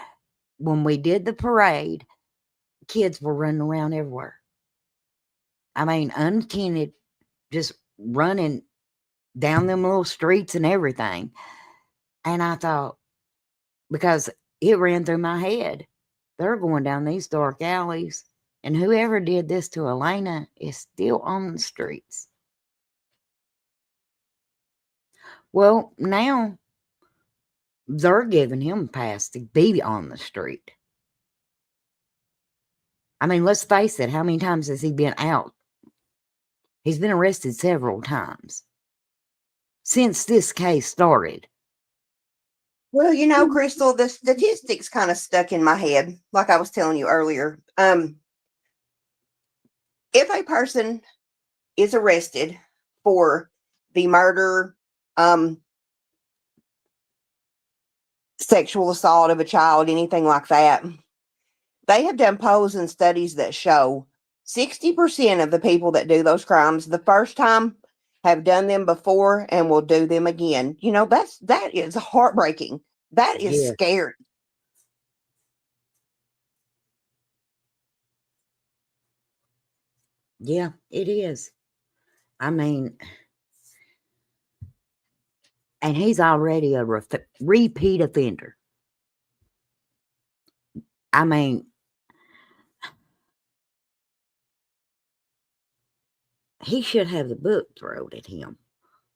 when we did the parade, kids were running around everywhere. I mean, unattended, just running down them little streets and everything. And I thought, because it ran through my head, they're going down these dark alleys And whoever did this to Elena is still on the streets. Well, now they're giving him a pass to be on the street. I mean, let's face it, how many times has he been out? He's been arrested several times since this case started. Well, you know, Crystal, the statistics kind of stuck in my head, like I was telling you earlier. If a person is arrested for the murder, sexual assault of a child, anything like that, they have done polls and studies that show 60% of the people that do those crimes the first time have done them before and will do them again. You know, that is heartbreaking. That is Yes. scary. Yeah, it is. I mean, and he's already a repeat offender. I mean, he should have the book thrown at him.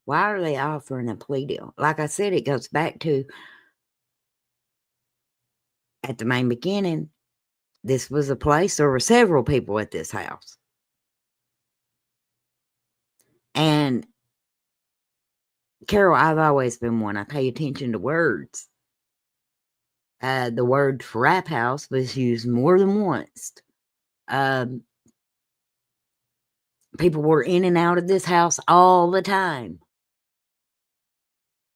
Why are they offering a plea deal? Like I said, it goes back to at the main beginning, this was a place, there were several people at this house. And Carol, I've always been one. I pay attention to words. The word frat house was used more than once. People were in and out of this house all the time.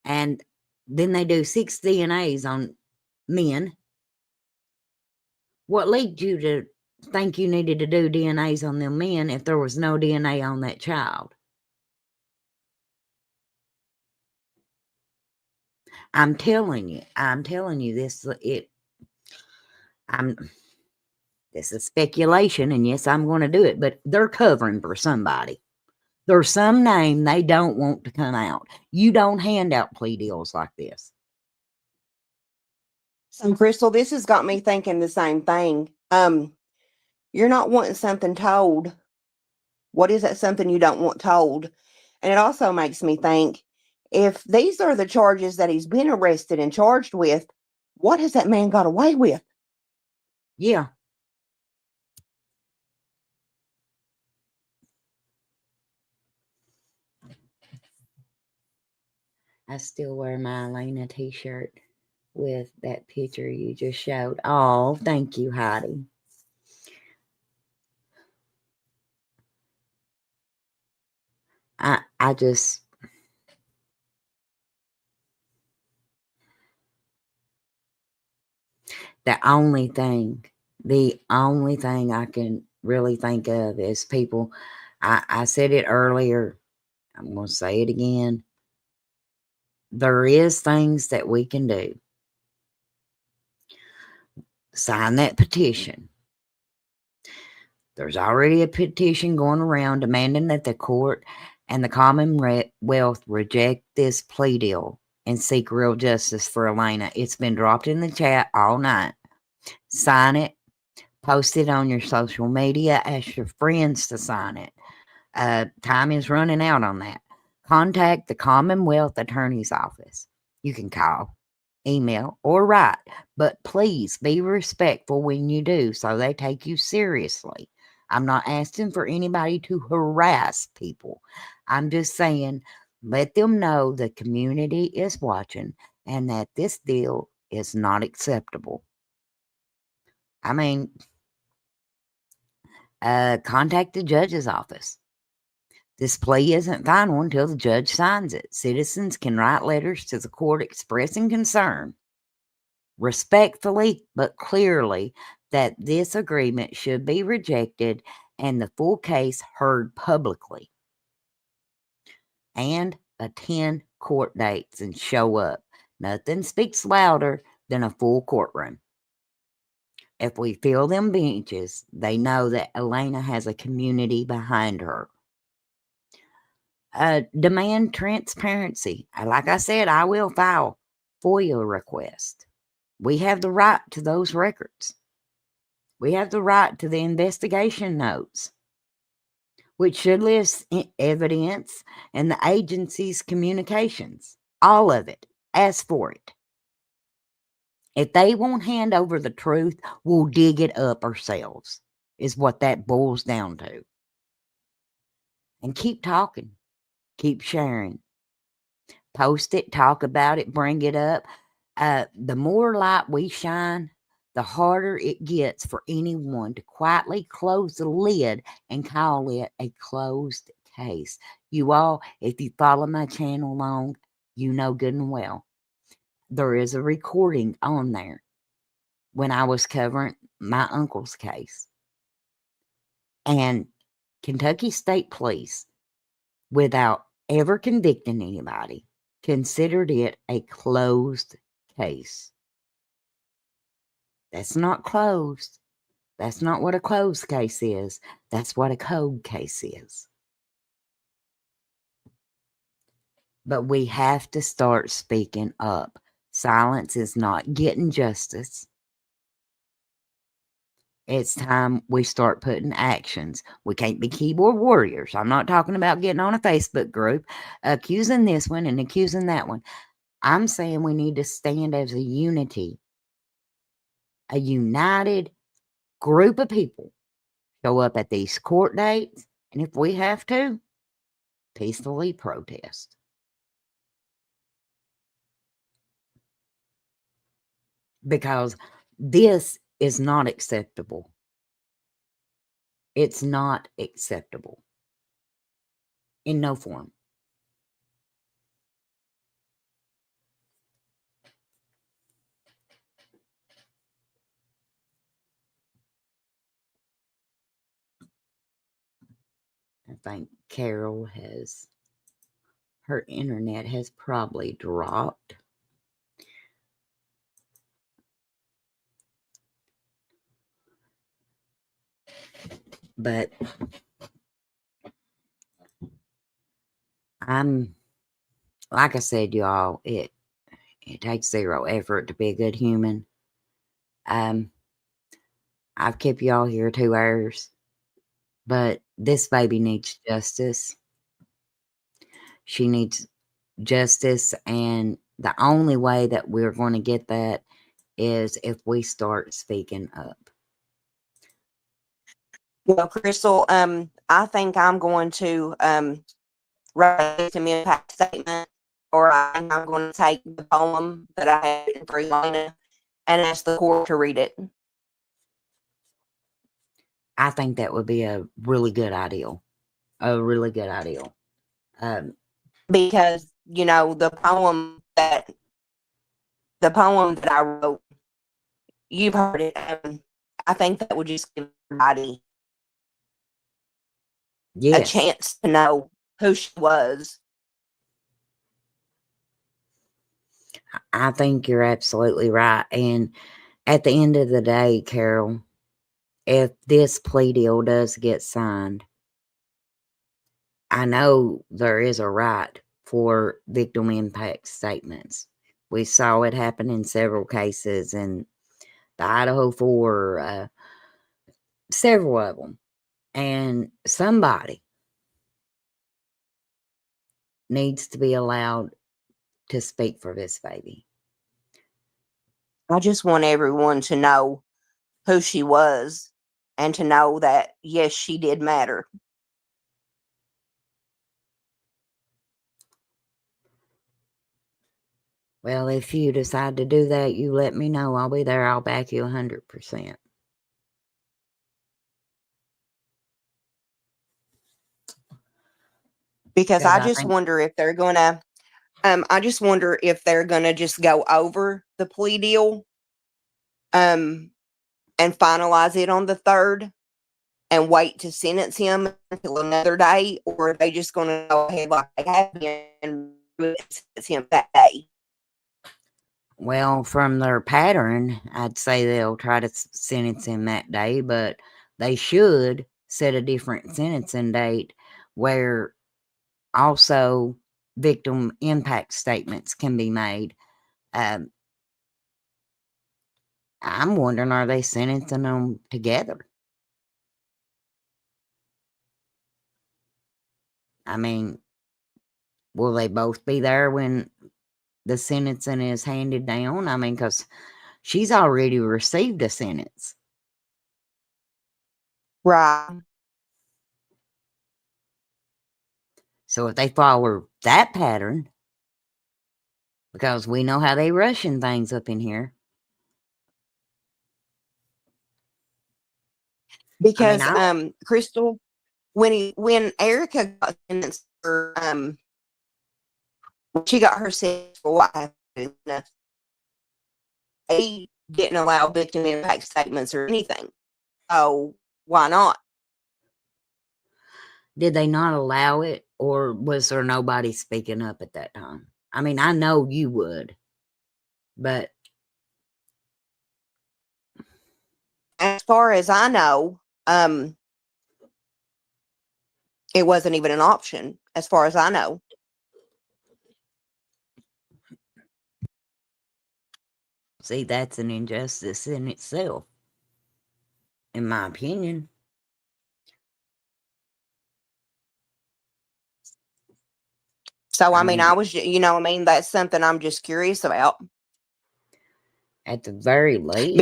And then they do 6 DNAs on men. What led you to think you needed to do DNAs on them men if there was no DNA on that child? I'm telling you this. This is speculation, and yes, I'm going to do it. But they're covering for somebody. There's some name they don't want to come out. You don't hand out plea deals like this. So, Crystal, this has got me thinking the same thing. You're not wanting something told. What is that something you don't want told? And it also makes me think, if these are the charges that he's been arrested and charged with, what has that man got away with? Yeah. I still wear my Elena t-shirt with that picture you just showed. Oh, thank you, Heidi. I just, the only thing I can really think of is people, I said it earlier, I'm going to say it again. There is things that we can do. Sign that petition. There's already a petition going around demanding that the court and the Commonwealth reject this plea deal and seek real justice for Elena. It's been dropped in the chat all night. Sign it. Post it on your social media. Ask your friends to sign it. Time is running out on that. Contact the Commonwealth Attorney's Office. You can call, email, or write, but please be respectful when you do so they take you seriously. I'm not asking for anybody to harass people. I'm just saying, let them know the community is watching and that this deal is not acceptable. I mean, contact the judge's office. This plea isn't final until the judge signs it. Citizens can write letters to the court expressing concern, respectfully but clearly, that this agreement should be rejected and the full case heard publicly. And attend court dates and show up. Nothing speaks louder than a full courtroom. If we fill them benches, they know that Elena has a community behind her. Demand transparency. Like I said, I will file FOIA request. We have the right to those records. We have the right to the investigation notes, which should list evidence and the agency's communications. All of it. Ask for it. If they won't hand over the truth, we'll dig it up ourselves, is what that boils down to. And keep talking. Keep sharing. Post it, talk about it, bring it up. The more light we shine, the harder it gets for anyone to quietly close the lid and call it a closed case. You all, if you follow my channel long, you know good and well. There is a recording on there when I was covering my uncle's case. And Kentucky State Police, without ever convicting anybody, considered it a closed case. That's not closed. That's not what a closed case is. That's what a cold case is. But we have to start speaking up. Silence is not getting justice. It's time we start putting actions. We can't be keyboard warriors. I'm not talking about getting on a Facebook group, accusing this one and accusing that one. I'm saying we need to stand as a unity, a united group of people. Show up at these court dates, and if we have to, peacefully protest. Because this is not acceptable. It's not acceptable in no form. I think Carol has, her internet has probably dropped. But like I said, y'all, it takes zero effort to be a good human. I've kept y'all here 2 hours, but this baby needs justice. She needs justice, and the only way that we're going to get that is if we start speaking up. Well, Crystal, I think I'm going to write some impact statement, or I'm going to take the poem that I had for Elena and ask the court to read it. I think that would be a really good idea. A really good idea. Because, you know, the poem that I wrote, you've heard it. I think that would just give everybody a chance to know who she was. I think you're absolutely right. And at the end of the day, Carol, if this plea deal does get signed, I know there is a right for victim impact statements. We saw it happen in several cases in the Idaho 4, several of them. And somebody needs to be allowed to speak for this baby. I just want everyone to know who she was and to know that, yes, she did matter. Well, if you decide to do that, you let me know. I'll be there. I'll back you 100%. Because I just wonder if they're gonna just go over the plea deal and finalize it on the 3rd and wait to sentence him until another day, or are they just gonna go ahead like they have been and sentence him that day? Well, from their pattern, I'd say they'll try to sentence him that day, but they should set a different sentencing date where also victim impact statements can be made. I'm wondering, are they sentencing them together? I mean, will they both be there when the sentencing is handed down? I mean, because she's already received a sentence. Right. So if they follow that pattern, because we know how they rushing things up in here. Because I Crystal, when Erica got sentenced for she got her sentence for what happened, they didn't allow victim impact statements or anything. So why not? Did they not allow it, or was there nobody speaking up at that time? I mean, I know you would, but As far as I know, it wasn't even an option, as far as I know. see, that's an injustice in itself, in my opinion. So I I mean, mean, that's something I'm just curious about. at the very least,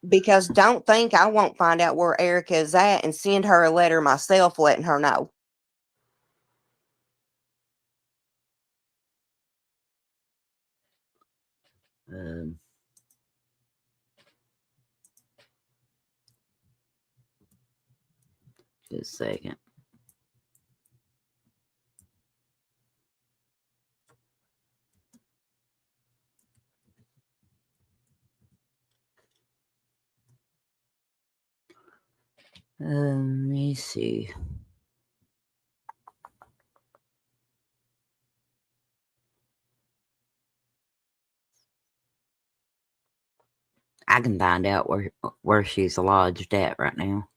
Because don't think I won't find out where Erica is at and send her a letter myself letting her know. just a second. Let me see. I can find out where she's lodged at right now.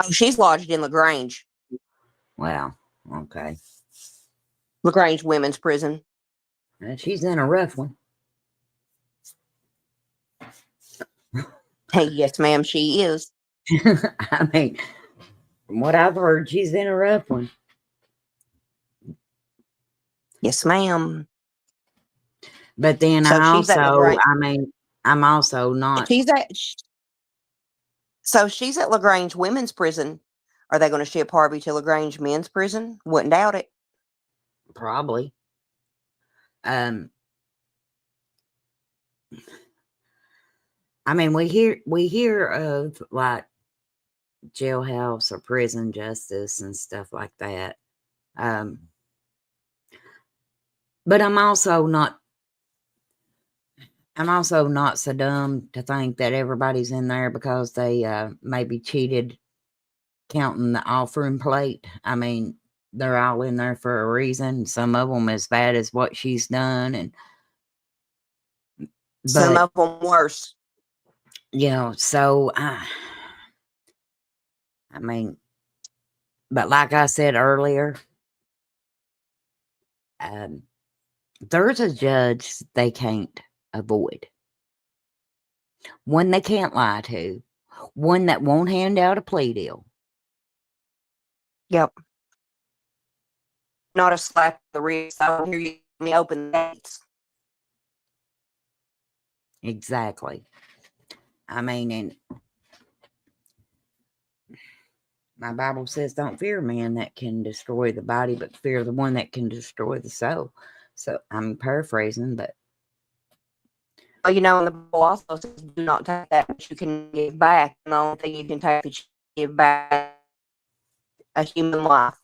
Oh, she's lodged in LaGrange. Wow. Okay. LaGrange Women's Prison. She's in a rough one. Hey, yes, ma'am, she is. I mean, from what I've heard, she's in a rough one. Yes, ma'am. But then So she's at LaGrange. I'm also not. So she's at LaGrange Women's Prison. Are they going to ship Harvey to LaGrange Men's Prison? Wouldn't doubt it. Probably. I mean, we hear of like jailhouse or prison justice and stuff like that. But I'm also not so dumb to think that everybody's in there because they maybe cheated counting the offering plate. I mean, they're all in there for a reason. Some of them as bad as what she's done, and Some of them worse. So I mean, but like I said earlier, there's a judge they can't avoid, one they can't lie to, one that won't hand out a plea deal. Yep. Not a slap in the wrist. I don't hear you let me open the gates. Exactly. I mean, and my Bible says, don't fear man that can destroy the body, but fear the one that can destroy the soul. So I'm paraphrasing, but. Well, and the Bible also says, do not take that which you can give back. And the only thing you can take that you can give back a human life.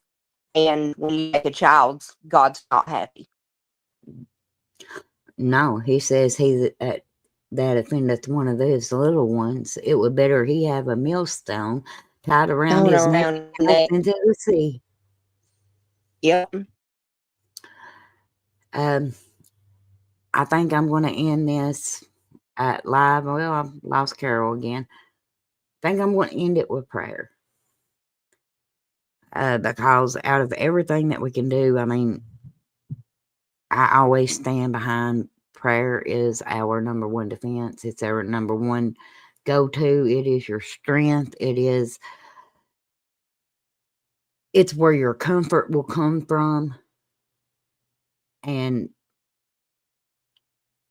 And when you take a child's, God's not happy. No, he says he that offendeth one of those little ones, it would better he have a millstone tied around his neck into the sea. Yep. I think I'm going to end this live. Well, I've lost Carol again. I think I'm going to end it with prayer. because out of everything that we can do, I mean, I always stand behind prayer is our number one defense. It's our number one go-to. It is your strength. It's where your comfort will come from. And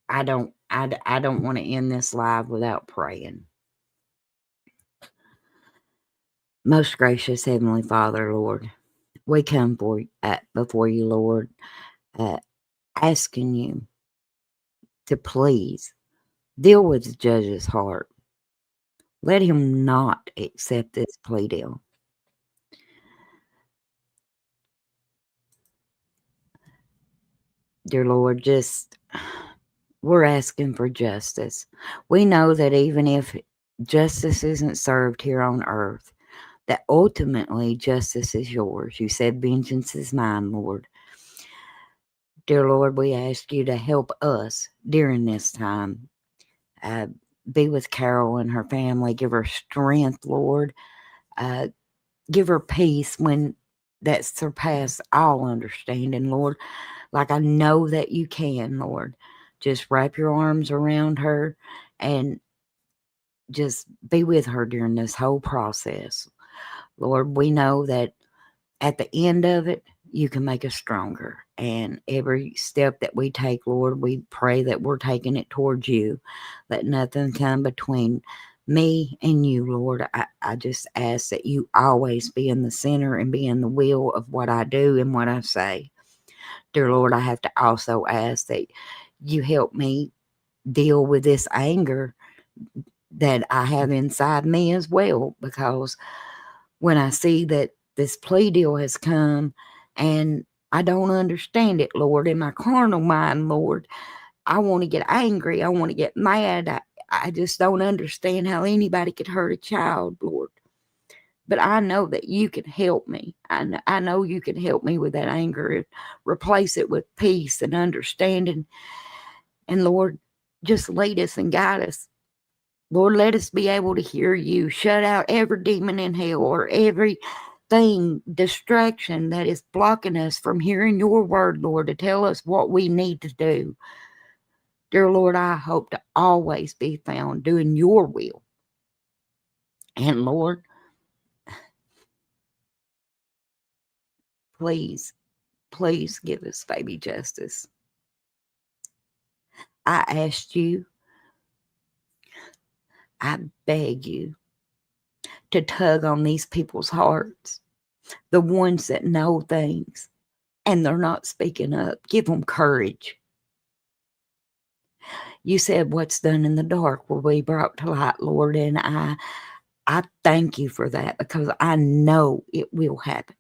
I don't want to end this live without praying. Most gracious Heavenly Father, Lord, we come before you, Lord, asking you to please deal with the judge's heart. Let him not accept this plea deal. Dear Lord, we're asking for justice. We know that even if justice isn't served here on earth, that ultimately justice is yours. You said vengeance is mine, Lord. Dear Lord, we ask you to help us during this time. Be with Carol and her family. Give her strength, Lord. Give her peace when that surpasses all understanding, Lord. Like I know that you can, Lord. Just wrap your arms around her and just be with her during this whole process. Lord, we know that at the end of it, you can make us stronger. And every step that we take, Lord, we pray that we're taking it towards you. Let nothing come between me and you, Lord. I just ask that you always be in the center and be in the will of what I do and what I say. Dear Lord, I have to also ask that you help me deal with this anger that I have inside me as well, because when I see that this plea deal has come and I don't understand it, Lord, in my carnal mind, Lord, I want to get angry. I want to get mad. I just don't understand how anybody could hurt a child, Lord. But I know that you can help me. I know you can help me with that anger and replace it with peace and understanding. And Lord, just lead us and guide us. Lord, let us be able to hear you. Shut out every demon in hell or everything, distraction that is blocking us from hearing your word, Lord, to tell us what we need to do. Dear Lord, I hope to always be found doing your will. And Lord, please give us baby justice. I asked you, I beg you to tug on these people's hearts, the ones that know things and they're not speaking up. Give them courage. You said what's done in the dark will be brought to light, Lord, and I thank you for that, because I know it will happen.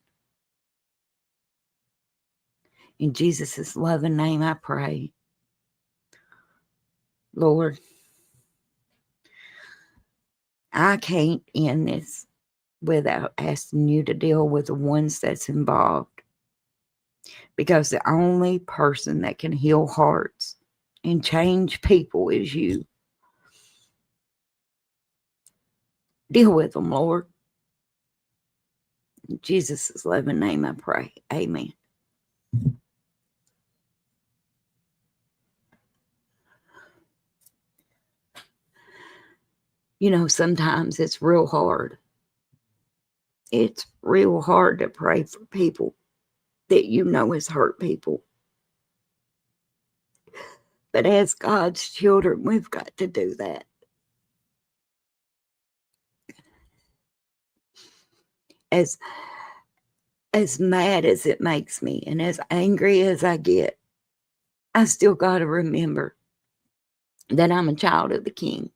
In Jesus' loving name I pray. Lord, I can't end this without asking you to deal with the ones that's involved, because the only person that can heal hearts and change people is you. Deal with them, Lord. In Jesus' loving name I pray. Amen. You know, sometimes it's real hard. It's real hard to pray for people that you know has hurt people. But as God's children, we've got to do that. As mad as it makes me and as angry as I get, I still got to remember that I'm a child of the King.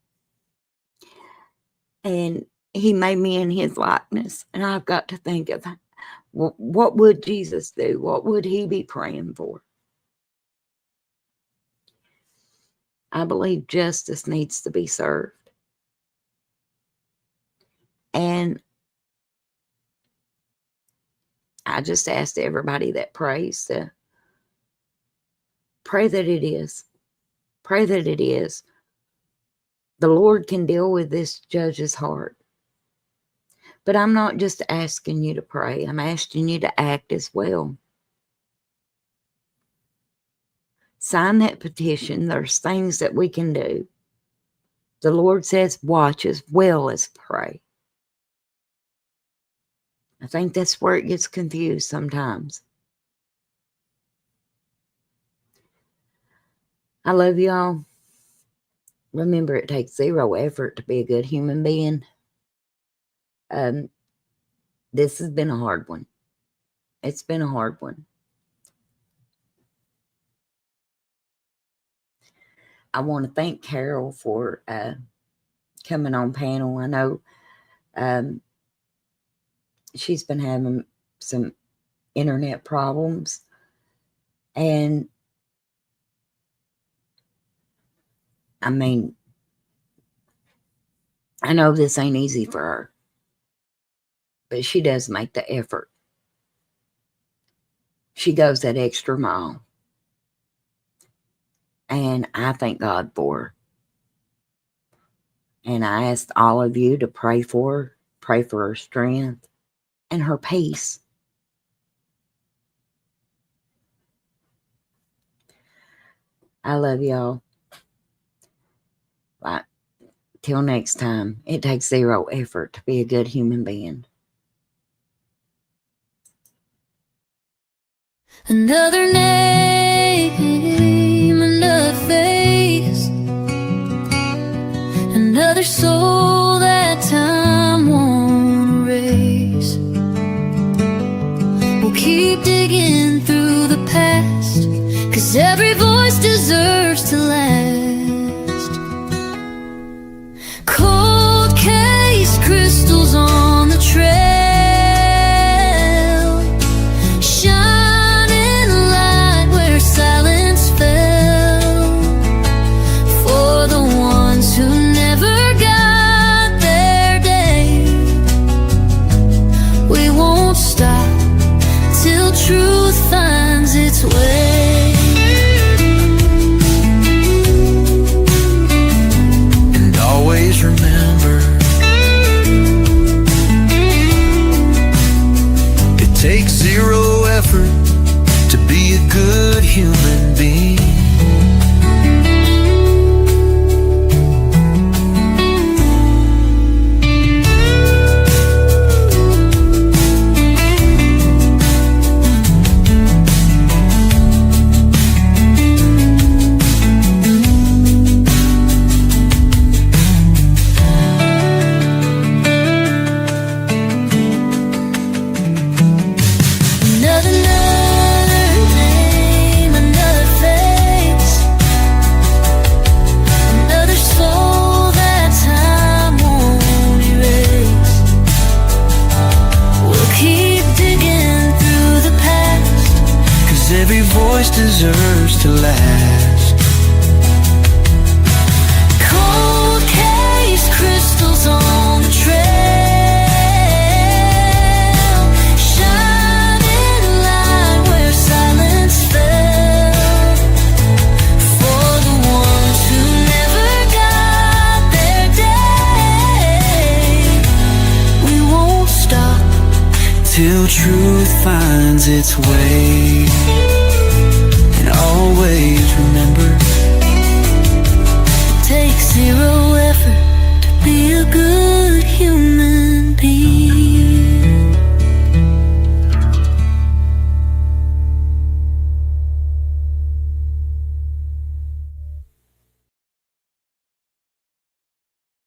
And he made me in his likeness. And I've got to think of what would Jesus do? What would he be praying for? I believe justice needs to be served. And I just asked everybody that prays to pray that it is. Pray that it is. The Lord can deal with this judge's heart. But I'm not just asking you to pray. I'm asking you to act as well. Sign that petition. There's things that we can do. The Lord says watch as well as pray. I think that's where it gets confused sometimes. I love y'all. Remember, it takes zero effort to be a good human being. This has been a hard one. It's been a hard one. I want to thank Carol for coming on panel. I know she's been having some internet problems, and I mean, I know this ain't easy for her, but she does make the effort. She goes that extra mile. And I thank God for her. And I ask all of you to pray for her, pray for her strength and her peace. I love y'all. Bye. Till next time, it takes zero effort to be a good human being. Another name, another face, another soul that time won't erase. We'll keep digging through the past, 'cause every voice deserves to last. Cold case crystals on the trail, shining light where silence fell. For the ones who never got their day, we won't stop till truth finds its way. And always remember, it takes zero effort to be a good human being. Another name, another face, another soul that time won't erase. We'll keep digging through the past, 'Cause every voice deserves to last. cold case crystals on the trail, shining light where silence fell. For the ones who never got their day, we won't stop. Till truth finds its way.